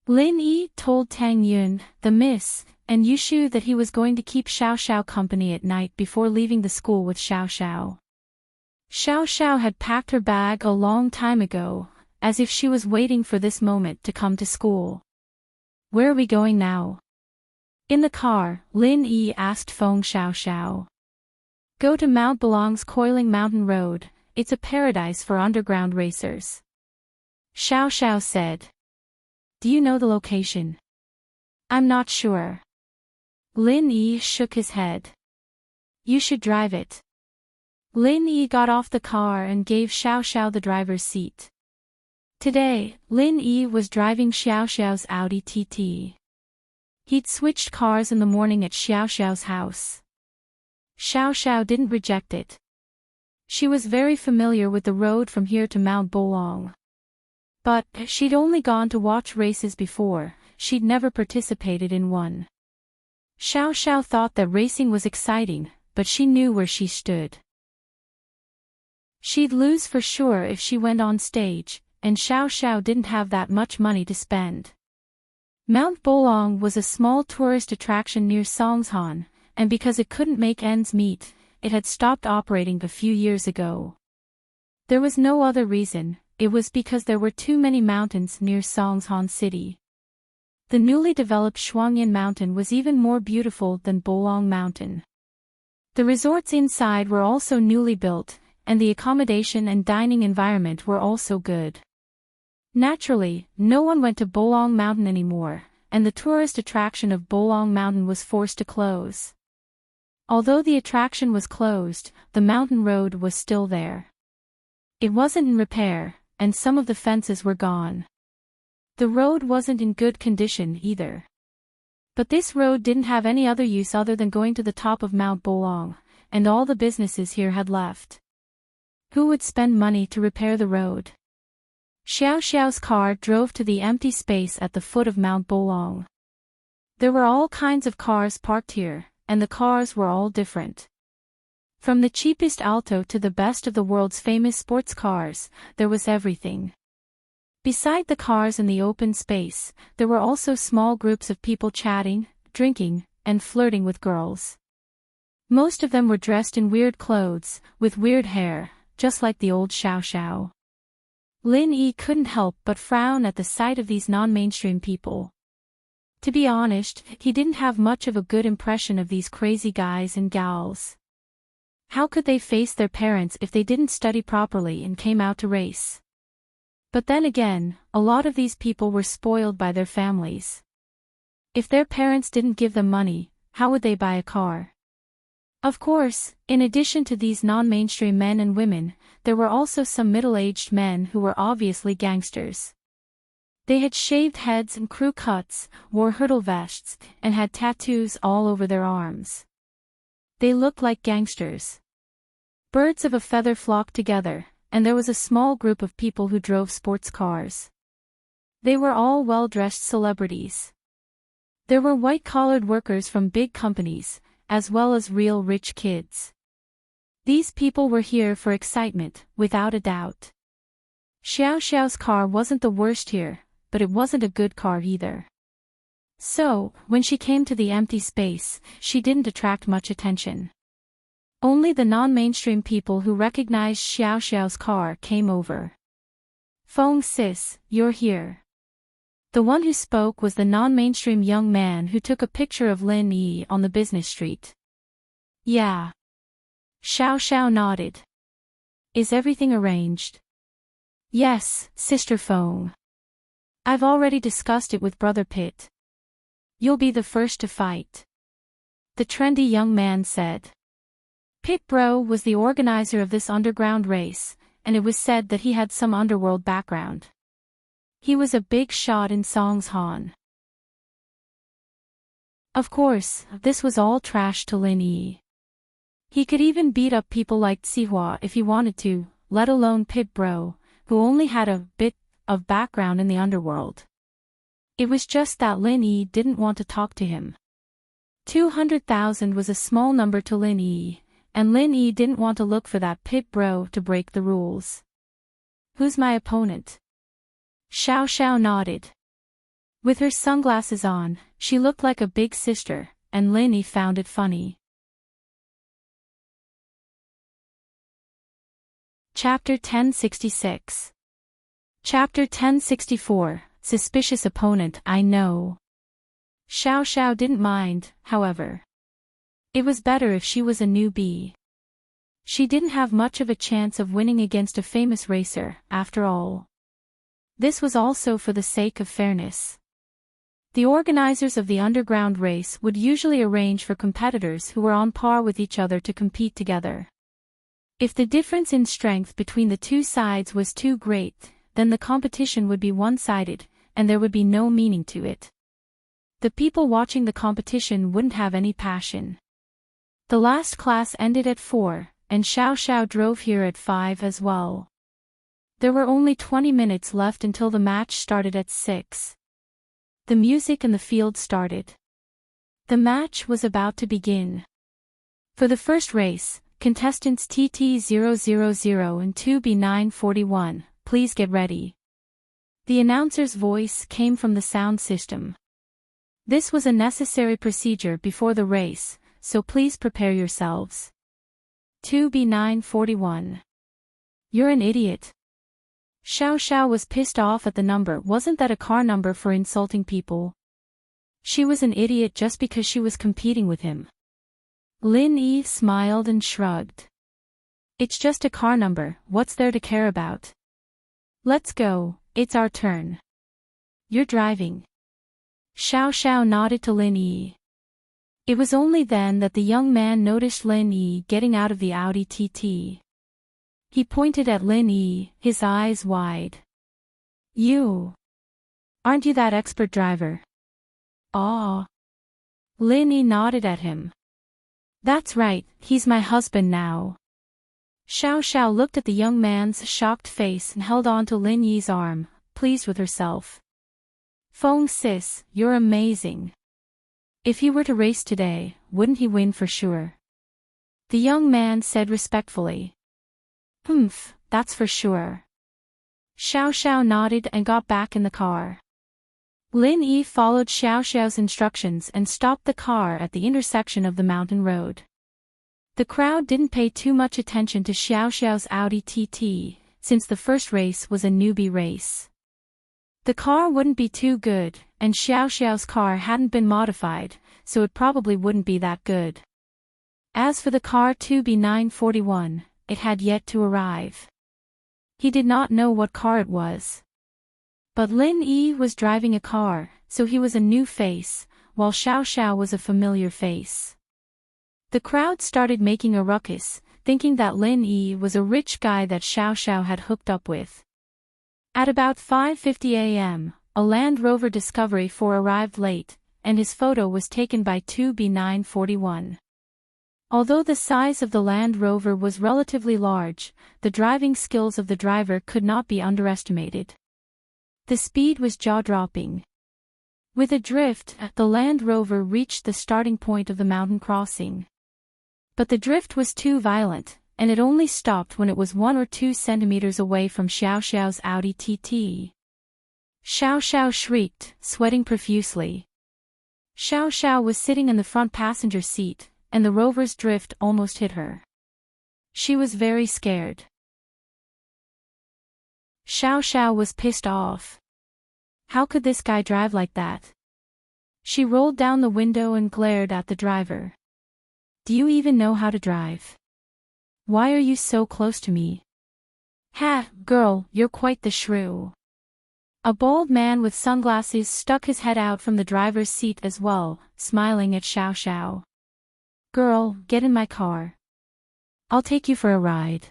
Lin Yi told Tang Yun, the miss, and Yushu that he was going to keep Xiao Xiao company at night before leaving the school with Xiao Xiao. Xiao Xiao had packed her bag a long time ago, as if she was waiting for this moment to come to school. Where are we going now? In the car, Lin Yi asked Feng Xiao Xiao. Go to Mount Belong's Coiling Mountain Road, it's a paradise for underground racers. Xiao Xiao said. Do you know the location? I'm not sure. Lin Yi shook his head. You should drive it. Lin Yi got off the car and gave Xiao Xiao the driver's seat. Today, Lin Yi was driving Xiao Xiao's Audi TT. He'd switched cars in the morning at Xiao Xiao's house. Xiao Xiao didn't reject it. She was very familiar with the road from here to Mount Bolong. But she'd only gone to watch races before, she'd never participated in one. Xiao Xiao thought that racing was exciting, but she knew where she stood. She'd lose for sure if she went on stage, and Xiao Xiao didn't have that much money to spend. Mount Bolong was a small tourist attraction near Songshan, and because it couldn't make ends meet, it had stopped operating a few years ago. There was no other reason, it was because there were too many mountains near Songshan City. The newly developed Shuangyin Mountain was even more beautiful than Bolong Mountain. The resorts inside were also newly built, and the accommodation and dining environment were also good. Naturally, no one went to Bolong Mountain anymore, and the tourist attraction of Bolong Mountain was forced to close. Although the attraction was closed, the mountain road was still there. It wasn't in repair, and some of the fences were gone. The road wasn't in good condition either. But this road didn't have any other use other than going to the top of Mount Bolong, and all the businesses here had left. Who would spend money to repair the road? Xiao Xiao's car drove to the empty space at the foot of Mount Bolong. There were all kinds of cars parked here, and the cars were all different. From the cheapest Alto to the best of the world's famous sports cars, there was everything. Beside the cars in the open space, there were also small groups of people chatting, drinking, and flirting with girls. Most of them were dressed in weird clothes, with weird hair, just like the old Xiao Xiao. Lin Yi couldn't help but frown at the sight of these non-mainstream people. To be honest, he didn't have much of a good impression of these crazy guys and gals. How could they face their parents if they didn't study properly and came out to race? But then again, a lot of these people were spoiled by their families. If their parents didn't give them money, how would they buy a car? Of course, in addition to these non-mainstream men and women, there were also some middle-aged men who were obviously gangsters. They had shaved heads and crew cuts, wore hurdle vests, and had tattoos all over their arms. They looked like gangsters. Birds of a feather flocked together, and there was a small group of people who drove sports cars. They were all well-dressed celebrities. There were white-collared workers from big companies, as well as real rich kids. These people were here for excitement, without a doubt. Xiao Xiao's car wasn't the worst here, but it wasn't a good car either. So, when she came to the empty space, she didn't attract much attention. Only the non-mainstream people who recognized Xiao Xiao's car came over. Feng sis, you're here. The one who spoke was the non-mainstream young man who took a picture of Lin Yi on the business street. Yeah. Xiao Xiao nodded. Is everything arranged? Yes, Sister Feng. I've already discussed it with Brother Pit. You'll be the first to fight. The trendy young man said. Pit Bro was the organizer of this underground race, and it was said that he had some underworld background. He was a big shot in Songshan. Of course, this was all trash to Lin Yi. He could even beat up people like Sihua if he wanted to, let alone Pit Bro, who only had a bit of background in the underworld. It was just that Lin Yi didn't want to talk to him. 200,000 was a small number to Lin Yi, and Lin Yi didn't want to look for that Pit Bro to break the rules. Who's my opponent? Xiao Xiao nodded. With her sunglasses on, she looked like a big sister, and Lin Yi found it funny. Chapter 1066. Chapter 1064, Suspicious Opponent. I know. Xiao Xiao didn't mind, however. It was better if she was a newbie. She didn't have much of a chance of winning against a famous racer, after all. This was also for the sake of fairness. The organizers of the underground race would usually arrange for competitors who were on par with each other to compete together. If the difference in strength between the two sides was too great, then the competition would be one-sided, and there would be no meaning to it. The people watching the competition wouldn't have any passion. The last class ended at 4, and Xiao Xiao drove here at 5 as well. There were only 20 minutes left until the match started at 6. The music in the field started. The match was about to begin. For the first race, contestants TT000 and 2B941, please get ready. The announcer's voice came from the sound system. This was a necessary procedure before the race, so please prepare yourselves. 2B941. You're an idiot. Xiao Xiao was pissed off at the number. Wasn't that a car number for insulting people? She was an idiot just because she was competing with him. Lin Yi smiled and shrugged. It's just a car number, what's there to care about? Let's go, it's our turn. You're driving. Xiao Xiao nodded to Lin Yi. It was only then that the young man noticed Lin Yi getting out of the Audi TT. He pointed at Lin Yi, his eyes wide. You. Aren't you that expert driver? Aw. Lin Yi nodded at him. That's right, he's my husband now. Xiao Xiao looked at the young man's shocked face and held on to Lin Yi's arm, pleased with herself. Feng sis, you're amazing. If he were to race today, wouldn't he win for sure? The young man said respectfully. That's for sure. Xiao Xiao nodded and got back in the car. Lin Yi followed Xiao Xiao's instructions and stopped the car at the intersection of the mountain road. The crowd didn't pay too much attention to Xiao Xiao's Audi TT, since the first race was a newbie race. The car wouldn't be too good, and Xiao Xiao's car hadn't been modified, so it probably wouldn't be that good. As for the car 2B941, it had yet to arrive. He did not know what car it was. But Lin Yi was driving a car, so he was a new face, while Xiao Xiao was a familiar face. The crowd started making a ruckus, thinking that Lin Yi was a rich guy that Xiao Xiao had hooked up with. At about 5:50 a.m., a Land Rover Discovery 4 arrived late, and his photo was taken by 2B941. Although the size of the Land Rover was relatively large, the driving skills of the driver could not be underestimated. The speed was jaw-dropping. With a drift, the Land Rover reached the starting point of the mountain crossing. But the drift was too violent, and it only stopped when it was 1 or 2 centimeters away from Xiao Xiao's Audi TT. Xiao Xiao shrieked, sweating profusely. Xiao Xiao was sitting in the front passenger seat, and the Rover's drift almost hit her. She was very scared. Xiao Xiao was pissed off. How could this guy drive like that? She rolled down the window and glared at the driver. Do you even know how to drive? Why are you so close to me? Ha, girl, you're quite the shrew. A bald man with sunglasses stuck his head out from the driver's seat as well, smiling at Xiao Xiao. Girl, get in my car. I'll take you for a ride.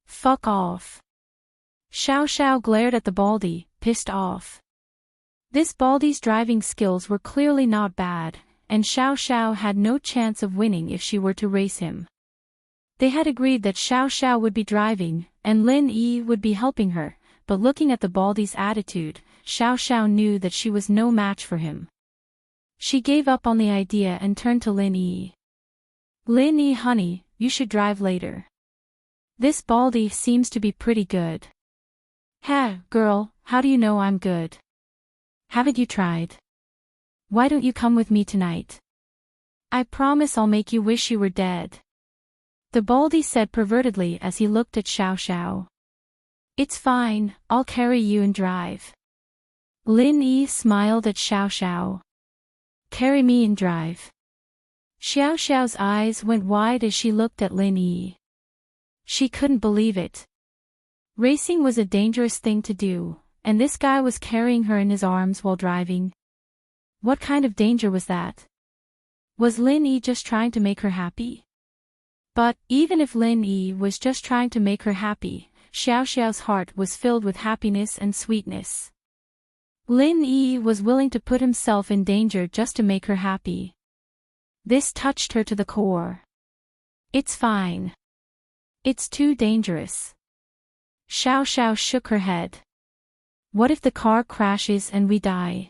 Fuck off. Xiao Xiao glared at the baldy, pissed off. This baldy's driving skills were clearly not bad, and Xiao Xiao had no chance of winning if she were to race him. They had agreed that Xiao Xiao would be driving, and Lin Yi would be helping her, but looking at the baldy's attitude, Xiao Xiao knew that she was no match for him. She gave up on the idea and turned to Lin Yi. Lin Yi, honey, you should drive later. This baldy seems to be pretty good. Ha, girl, how do you know I'm good? Haven't you tried? Why don't you come with me tonight? I promise I'll make you wish you were dead. The baldy said pervertedly as he looked at Xiao Xiao. It's fine, I'll carry you and drive. Lin Yi smiled at Xiao Xiao. Carry me and drive. Xiao Xiao's eyes went wide as she looked at Lin Yi. She couldn't believe it. Racing was a dangerous thing to do, and this guy was carrying her in his arms while driving. What kind of danger was that? Was Lin Yi just trying to make her happy? But, even if Lin Yi was just trying to make her happy, Xiao Xiao's heart was filled with happiness and sweetness. Lin Yi was willing to put himself in danger just to make her happy. This touched her to the core. It's fine. It's too dangerous. Xiao Xiao shook her head. What if the car crashes and we die?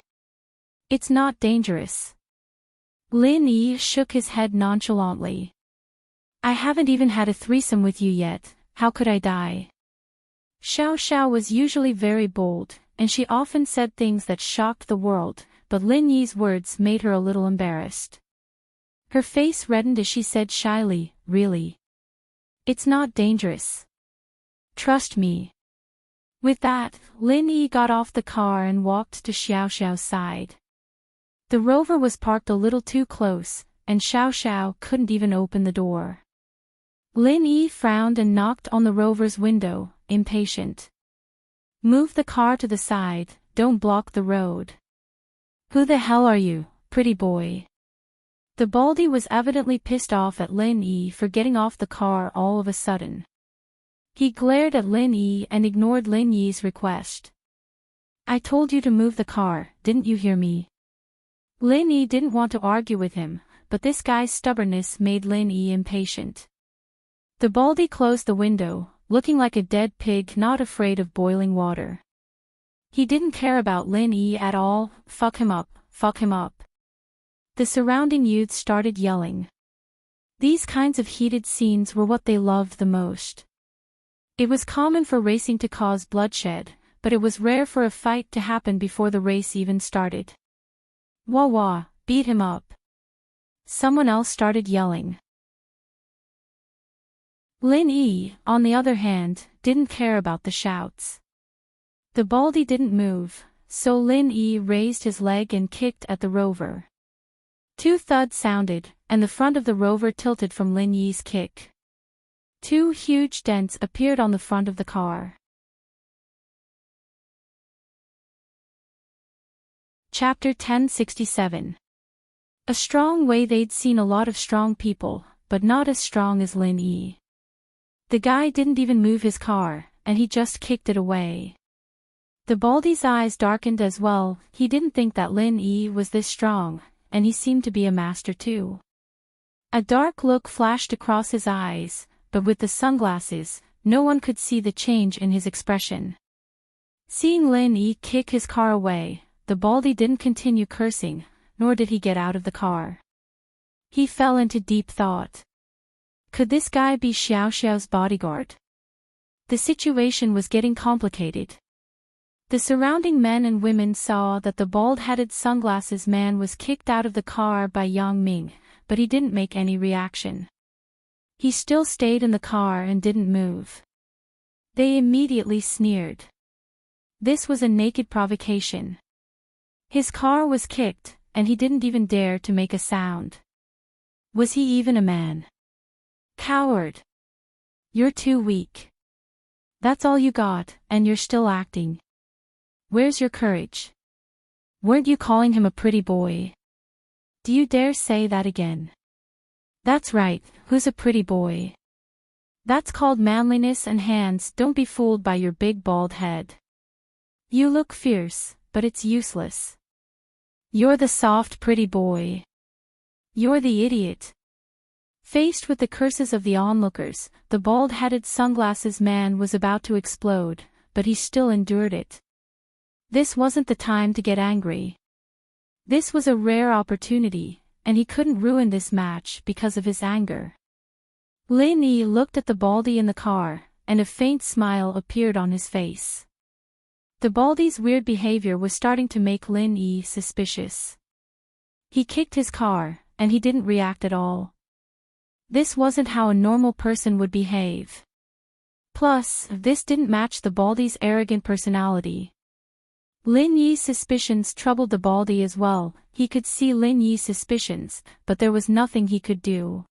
It's not dangerous. Lin Yi shook his head nonchalantly. I haven't even had a threesome with you yet, how could I die? Xiao Xiao was usually very bold, and she often said things that shocked the world, but Lin Yi's words made her a little embarrassed. Her face reddened as she said shyly, really? It's not dangerous. Trust me. With that, Lin Yi got off the car and walked to Xiao Xiao's side. The Rover was parked a little too close, and Xiao Xiao couldn't even open the door. Lin Yi frowned and knocked on the Rover's window, impatient. Move the car to the side, don't block the road. Who the hell are you, pretty boy? The baldy was evidently pissed off at Lin Yi for getting off the car all of a sudden. He glared at Lin Yi and ignored Lin Yi's request. I told you to move the car, didn't you hear me? Lin Yi didn't want to argue with him, but this guy's stubbornness made Lin Yi impatient. The baldy closed the window, looking like a dead pig not afraid of boiling water. He didn't care about Lin Yi at all, fuck him up, fuck him up. The surrounding youths started yelling. These kinds of heated scenes were what they loved the most. It was common for racing to cause bloodshed, but it was rare for a fight to happen before the race even started. Wah wah, beat him up. Someone else started yelling. Lin Yi, on the other hand, didn't care about the shouts. The baldy didn't move, so Lin Yi raised his leg and kicked at the rover. Two thuds sounded, and the front of the rover tilted from Lin Yi's kick. Two huge dents appeared on the front of the car. Chapter 1067. A strong way. They'd seen a lot of strong people, but not as strong as Lin Yi. The guy didn't even move his car, and he just kicked it away. The baldy's eyes darkened as well. He didn't think that Lin Yi was this strong, and he seemed to be a master too. A dark look flashed across his eyes, but with the sunglasses, no one could see the change in his expression. Seeing Lin Yi kick his car away, the baldy didn't continue cursing, nor did he get out of the car. He fell into deep thought. Could this guy be Xiao Xiao's bodyguard? The situation was getting complicated. The surrounding men and women saw that the bald-headed sunglasses man was kicked out of the car by Yang Ming, but he didn't make any reaction. He still stayed in the car and didn't move. They immediately sneered. This was a naked provocation. His car was kicked, and he didn't even dare to make a sound. Was he even a man? Coward! You're too weak. That's all you got, and you're still acting. Where's your courage? Weren't you calling him a pretty boy? Do you dare say that again? That's right, who's a pretty boy? That's called manliness and hands. Don't be fooled by your big bald head. You look fierce, but it's useless. You're the soft pretty boy. You're the idiot. Faced with the curses of the onlookers, the bald-headed sunglasses man was about to explode, but he still endured it. This wasn't the time to get angry. This was a rare opportunity, and he couldn't ruin this match because of his anger. Lin Yi looked at the baldy in the car, and a faint smile appeared on his face. The baldy's weird behavior was starting to make Lin Yi suspicious. He kicked his car, and he didn't react at all. This wasn't how a normal person would behave. Plus, this didn't match the baldy's arrogant personality. Lin Yi's suspicions troubled the baldy as well. He could see Lin Yi's suspicions, but there was nothing he could do.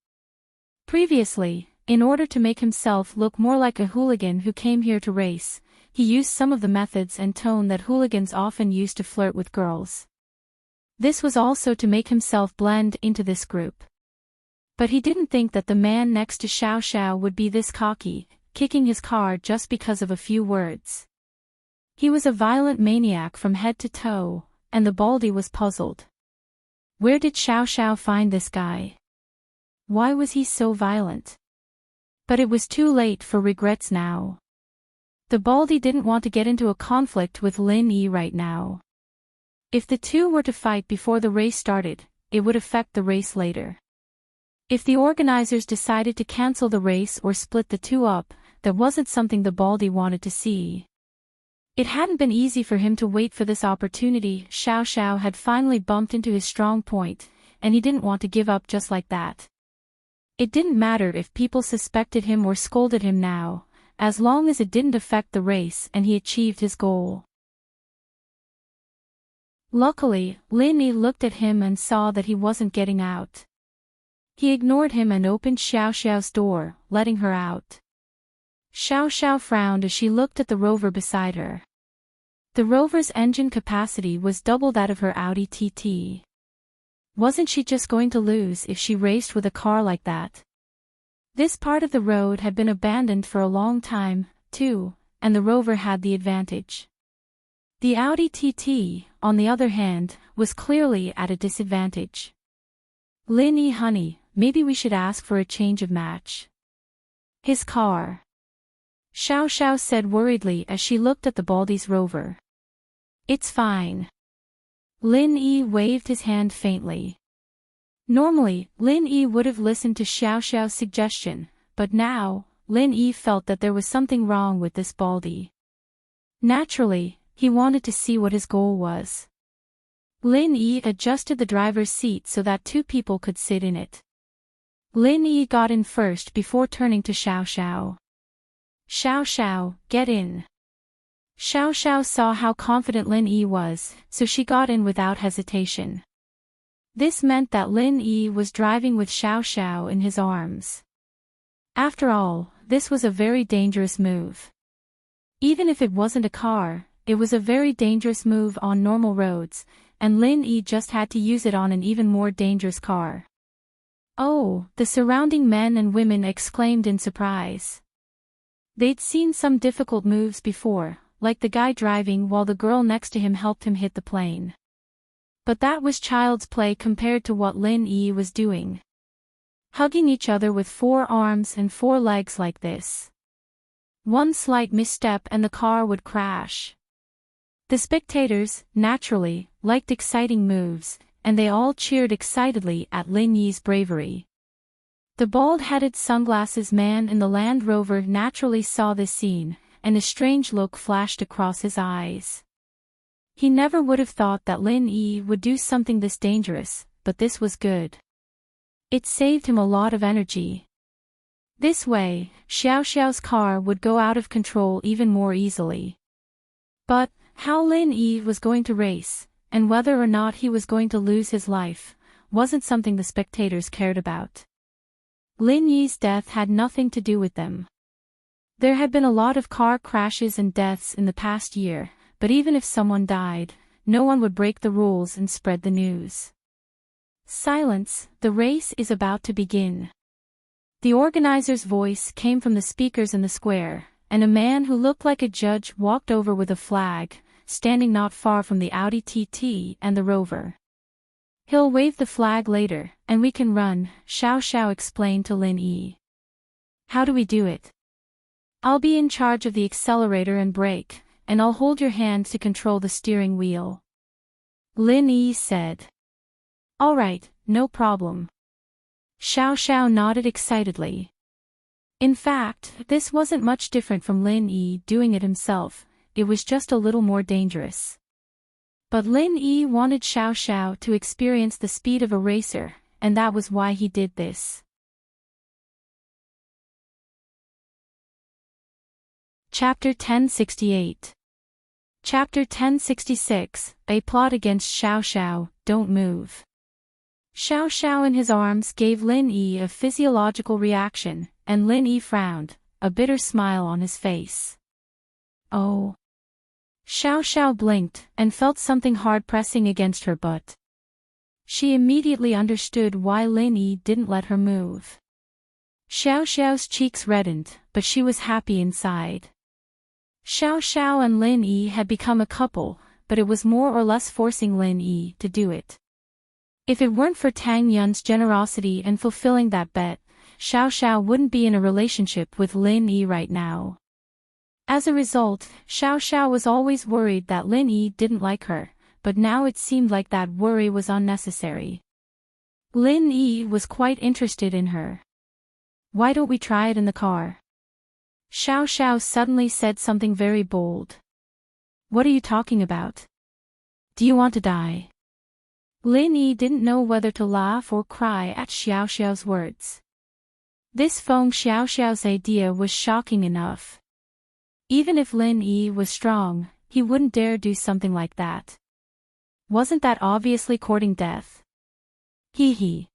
Previously, in order to make himself look more like a hooligan who came here to race, he used some of the methods and tone that hooligans often use to flirt with girls. This was also to make himself blend into this group. But he didn't think that the man next to Xiao Xiao would be this cocky, kicking his car just because of a few words. He was a violent maniac from head to toe, and the baldy was puzzled. Where did Xiao Xiao find this guy? Why was he so violent? But it was too late for regrets now. The baldy didn't want to get into a conflict with Lin Yi right now. If the two were to fight before the race started, it would affect the race later. If the organizers decided to cancel the race or split the two up, that wasn't something the baldy wanted to see. It hadn't been easy for him to wait for this opportunity. Xiao Xiao had finally bumped into his strong point, and he didn't want to give up just like that. It didn't matter if people suspected him or scolded him now, as long as it didn't affect the race and he achieved his goal. Luckily, Lin Yi looked at him and saw that he wasn't getting out. He ignored him and opened Xiao Xiao's door, letting her out. Xiao Xiao frowned as she looked at the rover beside her. The rover's engine capacity was double that of her Audi TT. Wasn't she just going to lose if she raced with a car like that? This part of the road had been abandoned for a long time, too, and the rover had the advantage. The Audi TT, on the other hand, was clearly at a disadvantage. Lin Yi, honey, maybe we should ask for a change of match. His car. Xiao Xiao said worriedly as she looked at the baldy's rover. It's fine. Lin Yi waved his hand faintly. Normally, Lin Yi would have listened to Xiao Xiao's suggestion, but now, Lin Yi felt that there was something wrong with this baldy. Naturally, he wanted to see what his goal was. Lin Yi adjusted the driver's seat so that two people could sit in it. Lin Yi got in first before turning to Xiao Xiao. Xiao Xiao, get in. Xiao Xiao saw how confident Lin Yi was, so she got in without hesitation. This meant that Lin Yi was driving with Xiao Xiao in his arms. After all, this was a very dangerous move. Even if it wasn't a car, it was a very dangerous move on normal roads, and Lin Yi just had to use it on an even more dangerous car. Oh, the surrounding men and women exclaimed in surprise. They'd seen some difficult moves before, like the guy driving while the girl next to him helped him hit the plane. But that was child's play compared to what Lin Yi was doing. Hugging each other with 4 arms and 4 legs like this. One slight misstep and the car would crash. The spectators, naturally, liked exciting moves, and they all cheered excitedly at Lin Yi's bravery. The bald-headed sunglasses man in the Land Rover naturally saw this scene, and a strange look flashed across his eyes. He never would have thought that Lin Yi would do something this dangerous, but this was good. It saved him a lot of energy. This way, Xiao Xiao's car would go out of control even more easily. But, how Lin Yi was going to race, and whether or not he was going to lose his life, wasn't something the spectators cared about. Lin Yi's death had nothing to do with them. There had been a lot of car crashes and deaths in the past year, but even if someone died, no one would break the rules and spread the news. Silence, the race is about to begin. The organizer's voice came from the speakers in the square, and a man who looked like a judge walked over with a flag, standing not far from the Audi TT and the Rover. He'll wave the flag later, and we can run, Xiao Xiao explained to Lin Yi. How do we do it? I'll be in charge of the accelerator and brake, and I'll hold your hand to control the steering wheel. Lin Yi said. All right, no problem. Xiao Xiao nodded excitedly. In fact, this wasn't much different from Lin Yi doing it himself, it was just a little more dangerous. But Lin Yi wanted Xiao Xiao to experience the speed of a racer, and that was why he did this. Chapter 1068. Chapter 1066, A Plot Against Xiao Xiao, Don't Move. Xiao Xiao in his arms gave Lin Yi a physiological reaction, and Lin Yi frowned, a bitter smile on his face. Oh. Xiao Xiao blinked, and felt something hard pressing against her butt. She immediately understood why Lin Yi didn't let her move. Xiao Xiao's cheeks reddened, but she was happy inside. Xiao Xiao and Lin Yi had become a couple, but it was more or less forcing Lin Yi to do it. If it weren't for Tang Yun's generosity and fulfilling that bet, Xiao Xiao wouldn't be in a relationship with Lin Yi right now. As a result, Xiao Xiao was always worried that Lin Yi didn't like her, but now it seemed like that worry was unnecessary. Lin Yi was quite interested in her. Why don't we try it in the car? Xiao Xiao suddenly said something very bold. What are you talking about? Do you want to die? Lin Yi didn't know whether to laugh or cry at Xiao Xiao's words. This Feng Xiao Xiao's idea was shocking enough. Even if Lin Yi was strong, he wouldn't dare do something like that. Wasn't that obviously courting death? Hee hee.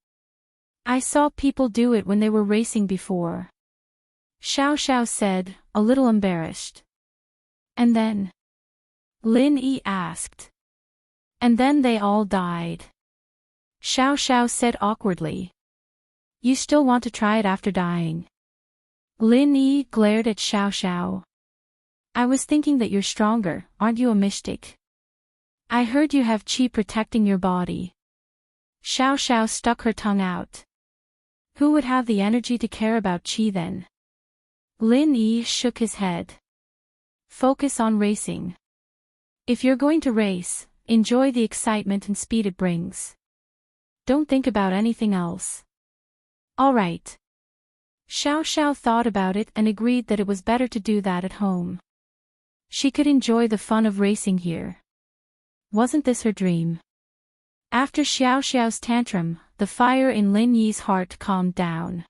I saw people do it when they were racing before. Xiao Xiao said, a little embarrassed. And then? Lin Yi asked. And then they all died. Xiao Xiao said awkwardly. You still want to try it after dying? Lin Yi glared at Xiao Xiao. I was thinking that you're stronger, aren't you a mystic? I heard you have qi protecting your body. Xiao Xiao stuck her tongue out. Who would have the energy to care about qi then? Lin Yi shook his head. Focus on racing. If you're going to race, enjoy the excitement and speed it brings. Don't think about anything else. All right. Xiao Xiao thought about it and agreed that it was better to do that at home. She could enjoy the fun of racing here. Wasn't this her dream? After Xiao Xiao's tantrum, the fire in Lin Yi's heart calmed down.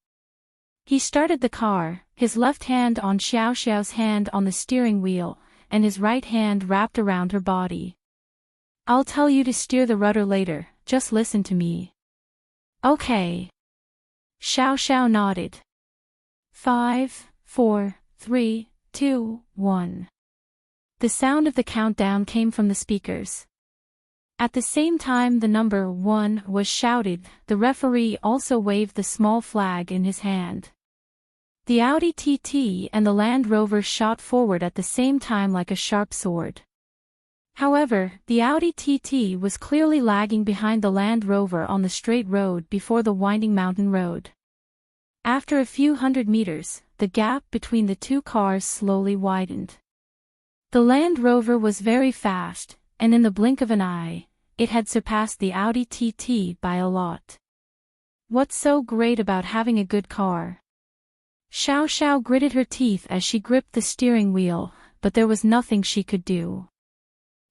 He started the car, his left hand on Xiao Xiao's hand on the steering wheel, and his right hand wrapped around her body. I'll tell you to steer the rudder later, just listen to me. Okay. Xiao Xiao nodded. 5, 4, 3, 2, 1. The sound of the countdown came from the speakers. At the same time the number 1 was shouted, the referee also waved the small flag in his hand. The Audi TT and the Land Rover shot forward at the same time like a sharp sword. However, the Audi TT was clearly lagging behind the Land Rover on the straight road before the winding mountain road. After a few hundred meters, the gap between the two cars slowly widened. The Land Rover was very fast, and in the blink of an eye, it had surpassed the Audi TT by a lot. What's so great about having a good car? Xiao Xiao gritted her teeth as she gripped the steering wheel, but there was nothing she could do.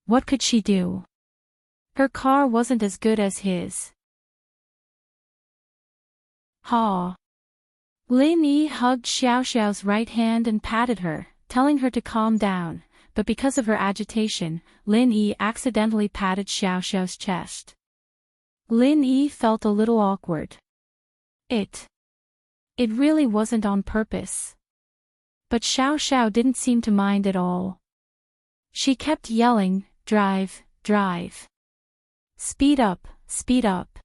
What could she do? Her car wasn't as good as his. Ha! Lin Yi hugged Xiao Xiao's right hand and patted her, telling her to calm down, but because of her agitation, Lin Yi accidentally patted Xiao Xiao's chest. Lin Yi felt a little awkward. It really wasn't on purpose. But Xiao Xiao didn't seem to mind at all. She kept yelling, drive, drive. Speed up, speed up.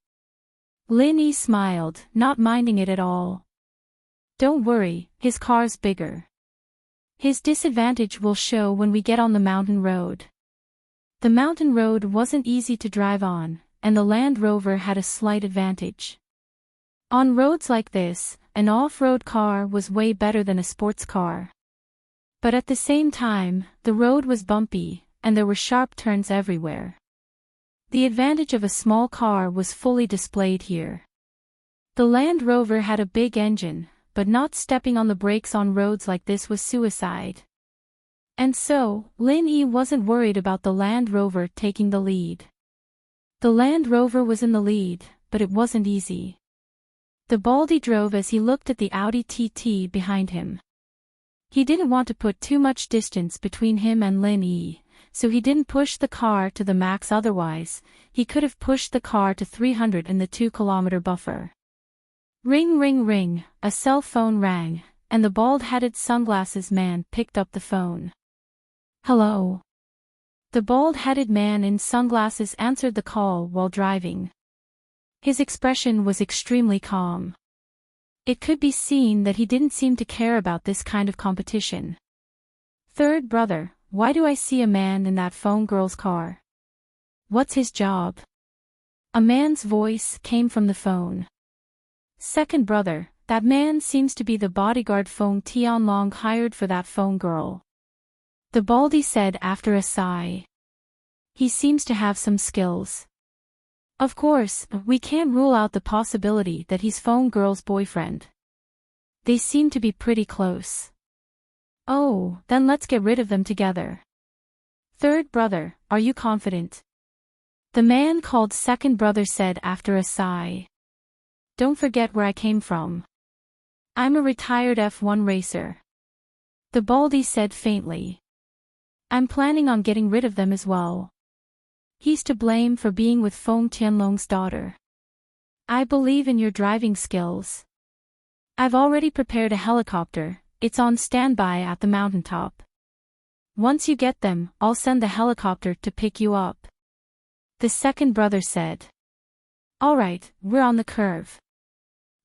Lin Yi smiled, not minding it at all. Don't worry, his car's bigger. His disadvantage will show when we get on the mountain road. The mountain road wasn't easy to drive on, and the Land Rover had a slight advantage. On roads like this, an off-road car was way better than a sports car. But at the same time, the road was bumpy, and there were sharp turns everywhere. The advantage of a small car was fully displayed here. The Land Rover had a big engine, but not stepping on the brakes on roads like this was suicide. And so, Lin Yi wasn't worried about the Land Rover taking the lead. The Land Rover was in the lead, but it wasn't easy. The Baldy drove as he looked at the Audi TT behind him. He didn't want to put too much distance between him and Lin Yi, so he didn't push the car to the max. Otherwise, he could have pushed the car to 300 in the 2-kilometer buffer. Ring ring ring, a cell phone rang, and the bald-headed sunglasses man picked up the phone. Hello. The bald-headed man in sunglasses answered the call while driving. His expression was extremely calm. It could be seen that he didn't seem to care about this kind of competition. Third brother, why do I see a man in that phone girl's car? What's his job? A man's voice came from the phone. Second brother, that man seems to be the bodyguard Feng Tianlong hired for that phone girl. The Baldy said after a sigh. He seems to have some skills. Of course, we can't rule out the possibility that he's phone girl's boyfriend. They seem to be pretty close. Oh, then let's get rid of them together. Third brother, are you confident? The man called second brother said after a sigh. Don't forget where I came from. I'm a retired F1 racer. The Baldy said faintly. I'm planning on getting rid of them as well. He's to blame for being with Feng Tianlong's daughter. I believe in your driving skills. I've already prepared a helicopter, it's on standby at the mountaintop. Once you get them, I'll send the helicopter to pick you up. The second brother said. Alright, we're on the curve.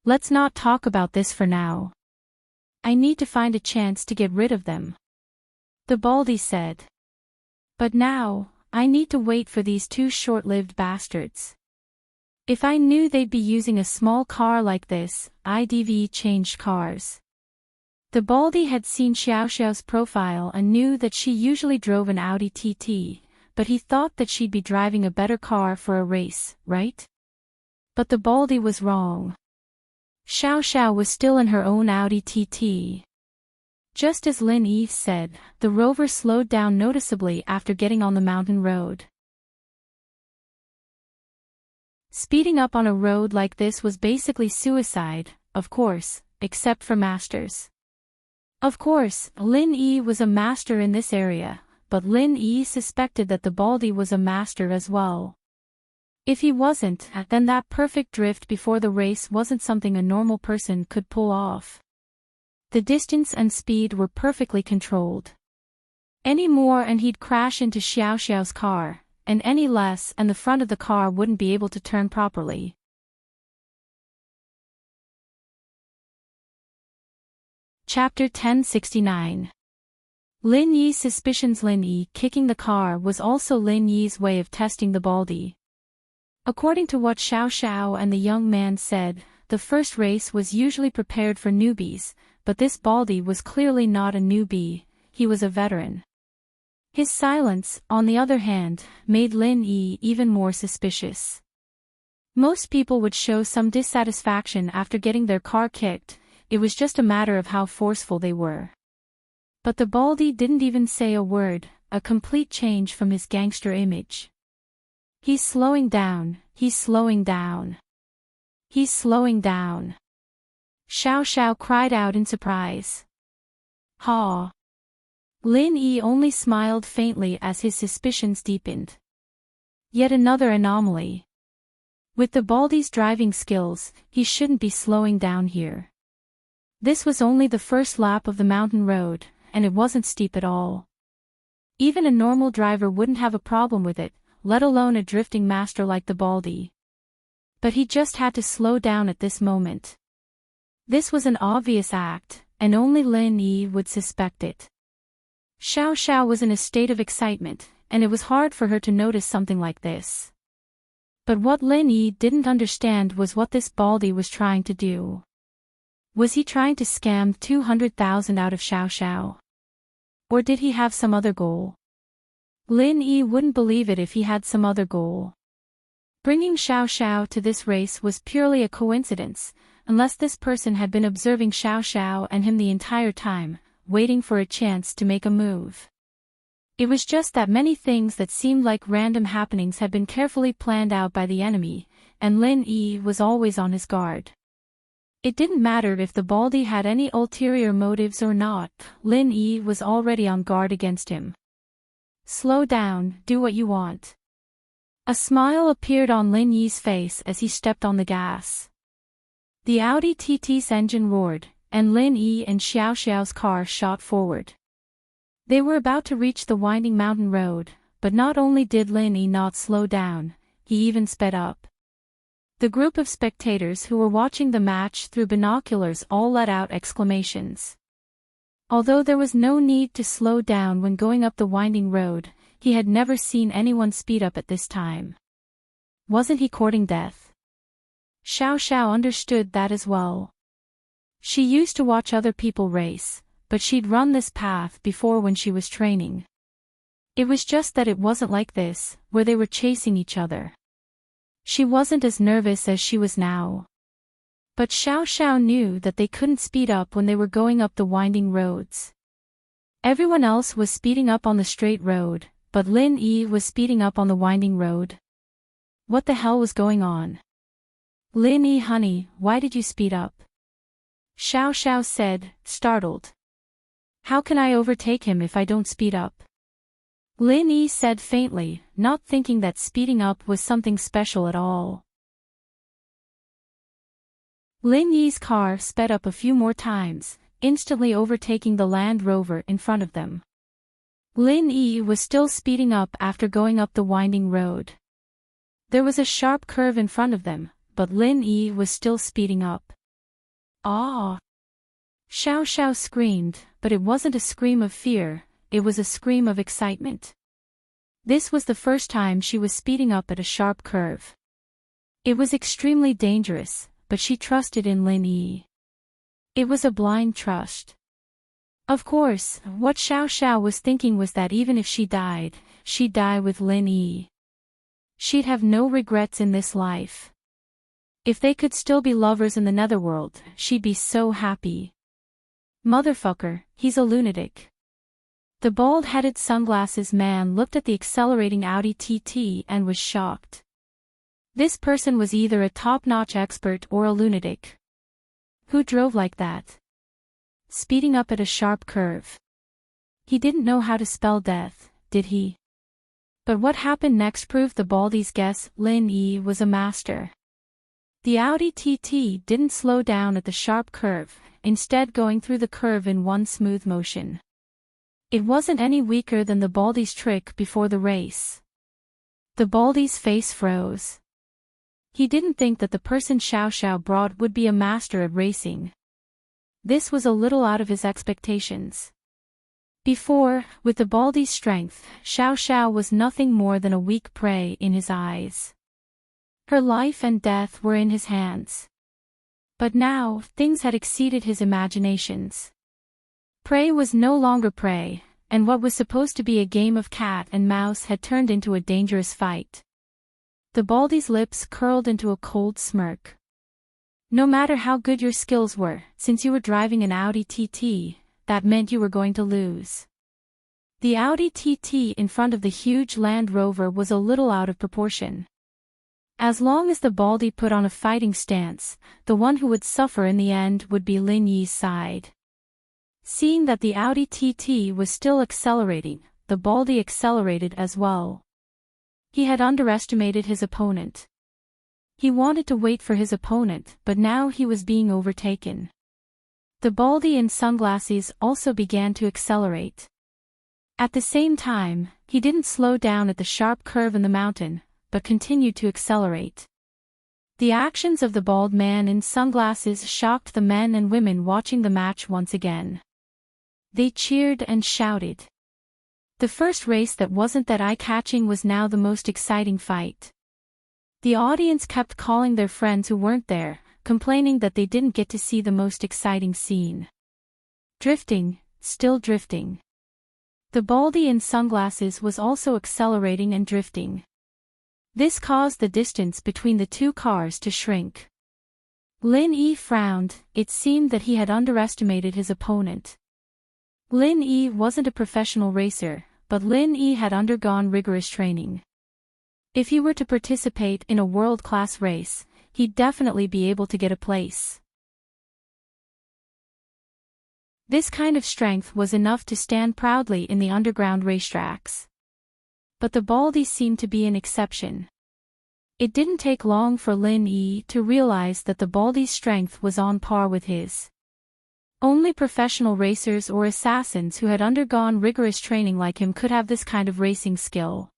Let's not talk about this for now. I need to find a chance to get rid of them. The Baldy said. But now, I need to wait for these two short-lived bastards. If I knew they'd be using a small car like this, I'd changed cars. The Baldy had seen Xiao Xiao's profile and knew that she usually drove an Audi TT, but he thought that she'd be driving a better car for a race, right? But the Baldy was wrong. Xiao Xiao was still in her own Audi TT. Just as Lin Yi said, the rover slowed down noticeably after getting on the mountain road. Speeding up on a road like this was basically suicide, of course, except for masters. Of course, Lin Yi was a master in this area, but Lin Yi suspected that the Baldy was a master as well. If he wasn't, then that perfect drift before the race wasn't something a normal person could pull off. The distance and speed were perfectly controlled. Any more and he'd crash into Xiao Xiao's car, and any less and the front of the car wouldn't be able to turn properly. Chapter 1069. Lin Yi's suspicions. Lin Yi kicking the car was also Lin Yi's way of testing the Baldy. According to what Xiao Xiao and the young man said, the first race was usually prepared for newbies, but this Baldy was clearly not a newbie, he was a veteran. His silence, on the other hand, made Lin Yi even more suspicious. Most people would show some dissatisfaction after getting their car kicked, it was just a matter of how forceful they were. But the Baldy didn't even say a word, a complete change from his gangster image. He's slowing down, he's slowing down. He's slowing down. Xiao Xiao cried out in surprise. Ha! Lin Yi only smiled faintly as his suspicions deepened. Yet another anomaly. With the Baldy's driving skills, he shouldn't be slowing down here. This was only the first lap of the mountain road, and it wasn't steep at all. Even a normal driver wouldn't have a problem with it, let alone a drifting master like the Baldy. But he just had to slow down at this moment. This was an obvious act, and only Lin Yi would suspect it. Xiao Xiao was in a state of excitement, and it was hard for her to notice something like this. But what Lin Yi didn't understand was what this Baldy was trying to do. Was he trying to scam 200,000 out of Xiao Xiao? Or did he have some other goal? Lin Yi wouldn't believe it if he had some other goal. Bringing Xiao Xiao to this race was purely a coincidence, unless this person had been observing Xiao Xiao and him the entire time, waiting for a chance to make a move. It was just that many things that seemed like random happenings had been carefully planned out by the enemy, and Lin Yi was always on his guard. It didn't matter if the Baldy had any ulterior motives or not, Lin Yi was already on guard against him. Slow down, do what you want. A smile appeared on Lin Yi's face as he stepped on the gas. The Audi TT's engine roared, and Lin Yi and Xiao Xiao's car shot forward. They were about to reach the winding mountain road, but not only did Lin Yi not slow down, he even sped up. The group of spectators who were watching the match through binoculars all let out exclamations. Although there was no need to slow down when going up the winding road, he had never seen anyone speed up at this time. Wasn't he courting death? Xiao Xiao understood that as well. She used to watch other people race, but she'd run this path before when she was training. It was just that it wasn't like this, where they were chasing each other. She wasn't as nervous as she was now. But Xiao Xiao knew that they couldn't speed up when they were going up the winding roads. Everyone else was speeding up on the straight road, but Lin Yi was speeding up on the winding road. What the hell was going on? Lin Yi, honey, why did you speed up? Xiao Xiao said, startled. How can I overtake him if I don't speed up? Lin Yi said faintly, not thinking that speeding up was something special at all. Lin Yi's car sped up a few more times, instantly overtaking the Land Rover in front of them. Lin Yi was still speeding up after going up the winding road. There was a sharp curve in front of them, but Lin Yi was still speeding up. Ah! Xiao Xiao screamed, but it wasn't a scream of fear, it was a scream of excitement. This was the first time she was speeding up at a sharp curve. It was extremely dangerous, but she trusted in Lin Yi. It was a blind trust. Of course, what Xiao Xiao was thinking was that even if she died, she'd die with Lin Yi. She'd have no regrets in this life. If they could still be lovers in the netherworld, she'd be so happy. Motherfucker, he's a lunatic. The bald-headed sunglasses man looked at the accelerating Audi TT and was shocked. This person was either a top-notch expert or a lunatic. Who drove like that? Speeding up at a sharp curve. He didn't know how to spell death, did he? But what happened next proved the Baldy's guess. Lin Yi was a master. The Audi TT didn't slow down at the sharp curve, instead going through the curve in one smooth motion. It wasn't any weaker than the Baldy's trick before the race. The Baldy's face froze. He didn't think that the person Xiao Xiao brought would be a master at racing. This was a little out of his expectations. Before, with the Baldy's strength, Xiao Xiao was nothing more than a weak prey in his eyes. Her life and death were in his hands. But now, things had exceeded his imaginations. Prey was no longer prey, and what was supposed to be a game of cat and mouse had turned into a dangerous fight. The Baldy's lips curled into a cold smirk. No matter how good your skills were, since you were driving an Audi TT, that meant you were going to lose. The Audi TT in front of the huge Land Rover was a little out of proportion. As long as the Baldy put on a fighting stance, the one who would suffer in the end would be Lin Yi's side. Seeing that the Audi TT was still accelerating, the Baldy accelerated as well. He had underestimated his opponent. He wanted to wait for his opponent, but now he was being overtaken. The Baldy in sunglasses also began to accelerate. At the same time, he didn't slow down at the sharp curve in the mountain, but continued to accelerate. The actions of the bald man in sunglasses shocked the men and women watching the match once again. They cheered and shouted. The first race that wasn't that eye-catching was now the most exciting fight. The audience kept calling their friends who weren't there, complaining that they didn't get to see the most exciting scene. Drifting, still drifting. The Baldy in sunglasses was also accelerating and drifting. This caused the distance between the two cars to shrink. Lin Yi frowned. It seemed that he had underestimated his opponent. Lin Yi wasn't a professional racer, but Lin Yi had undergone rigorous training. If he were to participate in a world-class race, he'd definitely be able to get a place. This kind of strength was enough to stand proudly in the underground racetracks. But the Baldy seemed to be an exception. It didn't take long for Lin Yi to realize that the Baldy's strength was on par with his. Only professional racers or assassins who had undergone rigorous training like him could have this kind of racing skill.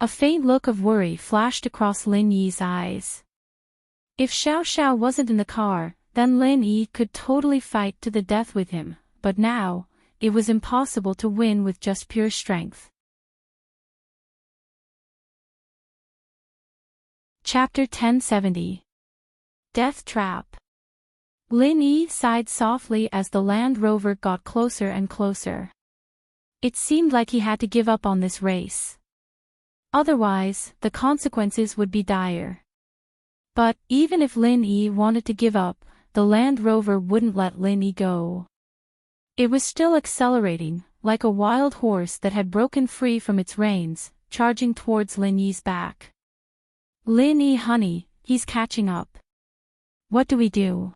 A faint look of worry flashed across Lin Yi's eyes. If Xiao Xiao wasn't in the car, then Lin Yi could totally fight to the death with him, but now, it was impossible to win with just pure strength. Chapter 1070. Death Trap. Lin Yi sighed softly as the Land Rover got closer and closer. It seemed like he had to give up on this race. Otherwise, the consequences would be dire. But, even if Lin Yi wanted to give up, the Land Rover wouldn't let Lin Yi go. It was still accelerating, like a wild horse that had broken free from its reins, charging towards Lin Yi's back. Lin Yi, honey, he's catching up. What do we do?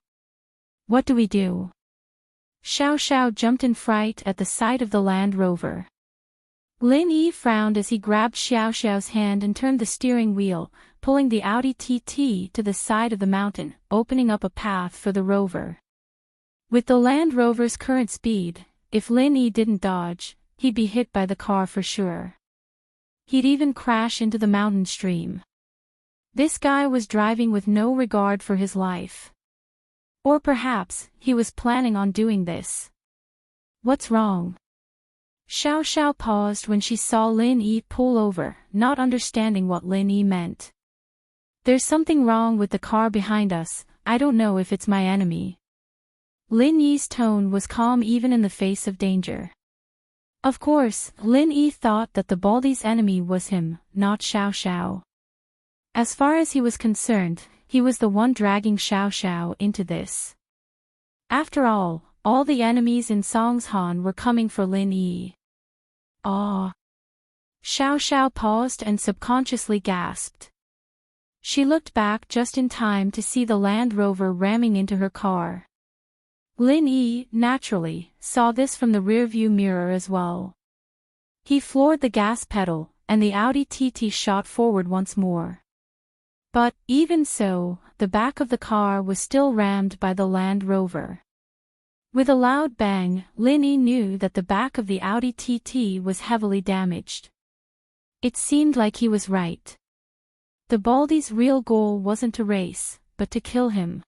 What do we do? Xiao Xiao jumped in fright at the sight of the Land Rover. Lin Yi frowned as he grabbed Xiao Xiao's hand and turned the steering wheel, pulling the Audi TT to the side of the mountain, opening up a path for the rover. With the Land Rover's current speed, if Lin Yi didn't dodge, he'd be hit by the car for sure. He'd even crash into the mountain stream. This guy was driving with no regard for his life. Or perhaps, he was planning on doing this. What's wrong? Xiao Xiao paused when she saw Lin Yi pull over, not understanding what Lin Yi meant. There's something wrong with the car behind us, I don't know if it's my enemy. Lin Yi's tone was calm even in the face of danger. Of course, Lin Yi thought that the Baldy's enemy was him, not Xiao Xiao. As far as he was concerned, he was the one dragging Xiao Xiao into this. After all the enemies in Songshan were coming for Lin Yi. Ah! Xiao Xiao paused and subconsciously gasped. She looked back just in time to see the Land Rover ramming into her car. Lin Yi, naturally, saw this from the rearview mirror as well. He floored the gas pedal, and the Audi TT shot forward once more. But, even so, the back of the car was still rammed by the Land Rover. With a loud bang, Lin Yi knew that the back of the Audi TT was heavily damaged. It seemed like he was right. The Baldy's real goal wasn't to race, but to kill him.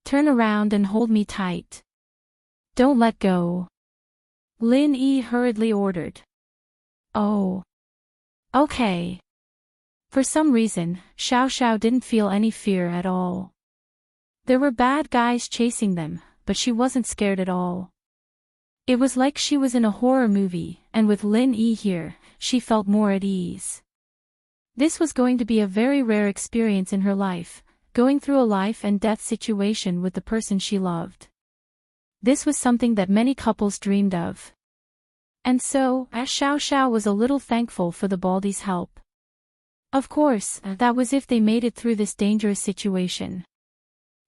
Turn around and hold me tight. Don't let go. Lin Yi hurriedly ordered. Oh. Okay. For some reason, Xiao Xiao didn't feel any fear at all. There were bad guys chasing them, but she wasn't scared at all. It was like she was in a horror movie, and with Lin Yi here, she felt more at ease. This was going to be a very rare experience in her life, going through a life and death situation with the person she loved. This was something that many couples dreamed of. And so, Xiao Xiao was a little thankful for the Baldy's help. Of course, that was if they made it through this dangerous situation.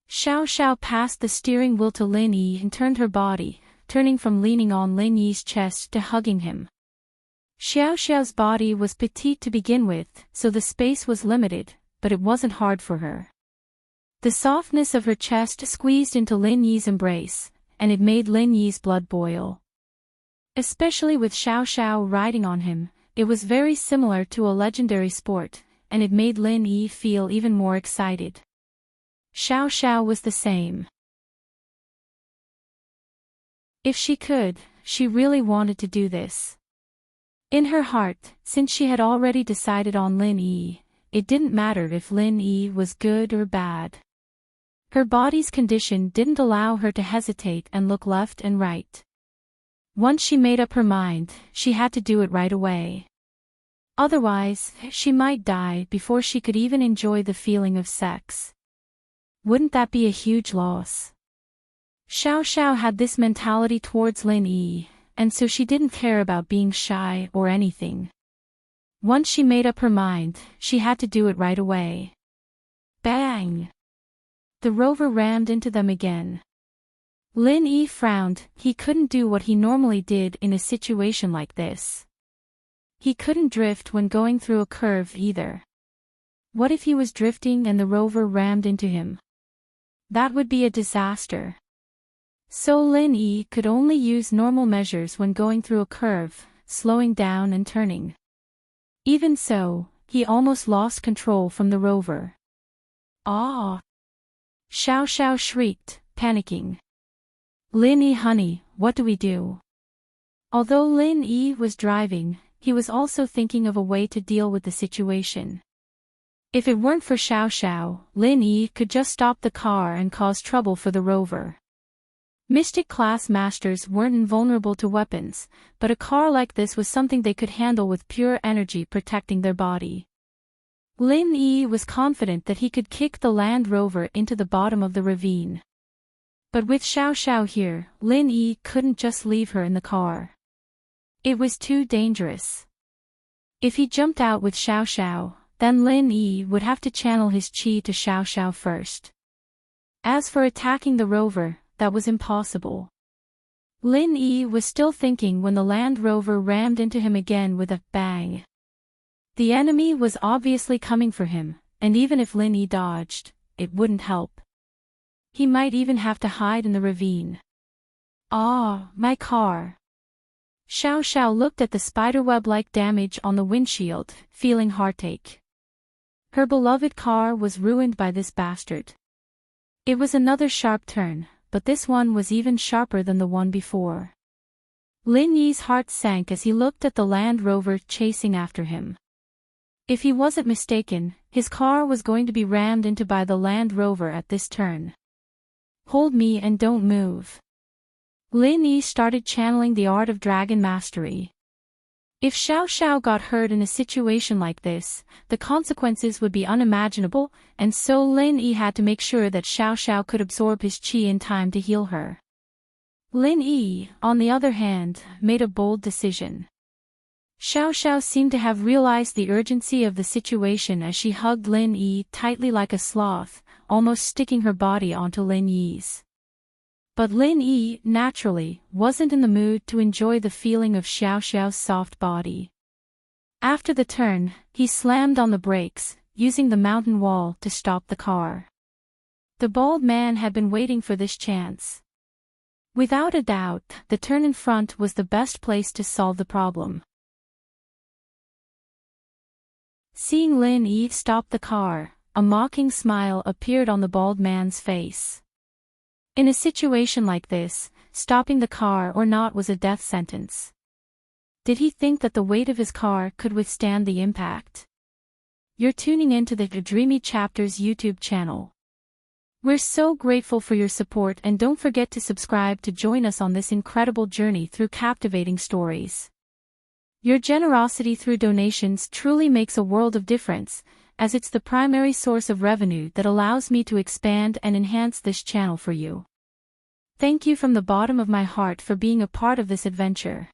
Xiao Xiao passed the steering wheel to Lin Yi and turned her body, turning from leaning on Lin Yi's chest to hugging him. Xiao Xiao's body was petite to begin with, so the space was limited, but it wasn't hard for her. The softness of her chest squeezed into Lin Yi's embrace, and it made Lin Yi's blood boil. Especially with Xiao Xiao riding on him, it was very similar to a legendary sport, and it made Lin Yi feel even more excited. Xiao Xiao was the same. If she could, she really wanted to do this. In her heart, since she had already decided on Lin Yi, it didn't matter if Lin Yi was good or bad. Her body's condition didn't allow her to hesitate and look left and right. Once she made up her mind, she had to do it right away. Otherwise, she might die before she could even enjoy the feeling of sex. Wouldn't that be a huge loss? Xiao Xiao had this mentality towards Lin Yi, and so she didn't care about being shy or anything. Once she made up her mind, she had to do it right away. Bang! The rover rammed into them again. Lin Yi frowned. He couldn't do what he normally did in a situation like this. He couldn't drift when going through a curve either. What if he was drifting and the rover rammed into him? That would be a disaster. So Lin Yi could only use normal measures when going through a curve, slowing down and turning. Even so, he almost lost control from the rover. Ah! Xiao Xiao shrieked, panicking. Lin Yi, honey, what do we do? Although Lin Yi was driving, he was also thinking of a way to deal with the situation. If it weren't for Xiao Xiao, Lin Yi could just stop the car and cause trouble for the rover. Mystic class masters weren't invulnerable to weapons, but a car like this was something they could handle with pure energy protecting their body. Lin Yi was confident that he could kick the Land Rover into the bottom of the ravine. But with Xiao Xiao here, Lin Yi couldn't just leave her in the car. It was too dangerous. If he jumped out with Xiao Xiao, then Lin Yi would have to channel his qi to Xiao Xiao first. As for attacking the rover, that was impossible. Lin Yi was still thinking when the Land Rover rammed into him again with a bang. The enemy was obviously coming for him, and even if Lin Yi dodged, it wouldn't help. He might even have to hide in the ravine. Ah, my car. Xiao Xiao looked at the spiderweb-like damage on the windshield, feeling heartache. Her beloved car was ruined by this bastard. It was another sharp turn, but this one was even sharper than the one before. Lin Yi's heart sank as he looked at the Land Rover chasing after him. If he wasn't mistaken, his car was going to be rammed into by the Land Rover at this turn. Hold me and don't move. Lin Yi started channeling the art of dragon mastery. If Xiao Xiao got hurt in a situation like this, the consequences would be unimaginable, and so Lin Yi had to make sure that Xiao Xiao could absorb his qi in time to heal her. Lin Yi, on the other hand, made a bold decision. Xiao Xiao seemed to have realized the urgency of the situation as she hugged Lin Yi tightly like a sloth, almost sticking her body onto Lin Yi's. But Lin Yi, naturally, wasn't in the mood to enjoy the feeling of Xiao Xiao's soft body. After the turn, he slammed on the brakes, using the mountain wall to stop the car. The bald man had been waiting for this chance. Without a doubt, the turn in front was the best place to solve the problem. Seeing Lin Yi stop the car, a mocking smile appeared on the bald man's face. In a situation like this, stopping the car or not was a death sentence. Did he think that the weight of his car could withstand the impact? You're tuning into the Dreamy Chapters YouTube channel. We're so grateful for your support, and don't forget to subscribe to join us on this incredible journey through captivating stories. Your generosity through donations truly makes a world of difference, as it's the primary source of revenue that allows me to expand and enhance this channel for you. Thank you from the bottom of my heart for being a part of this adventure.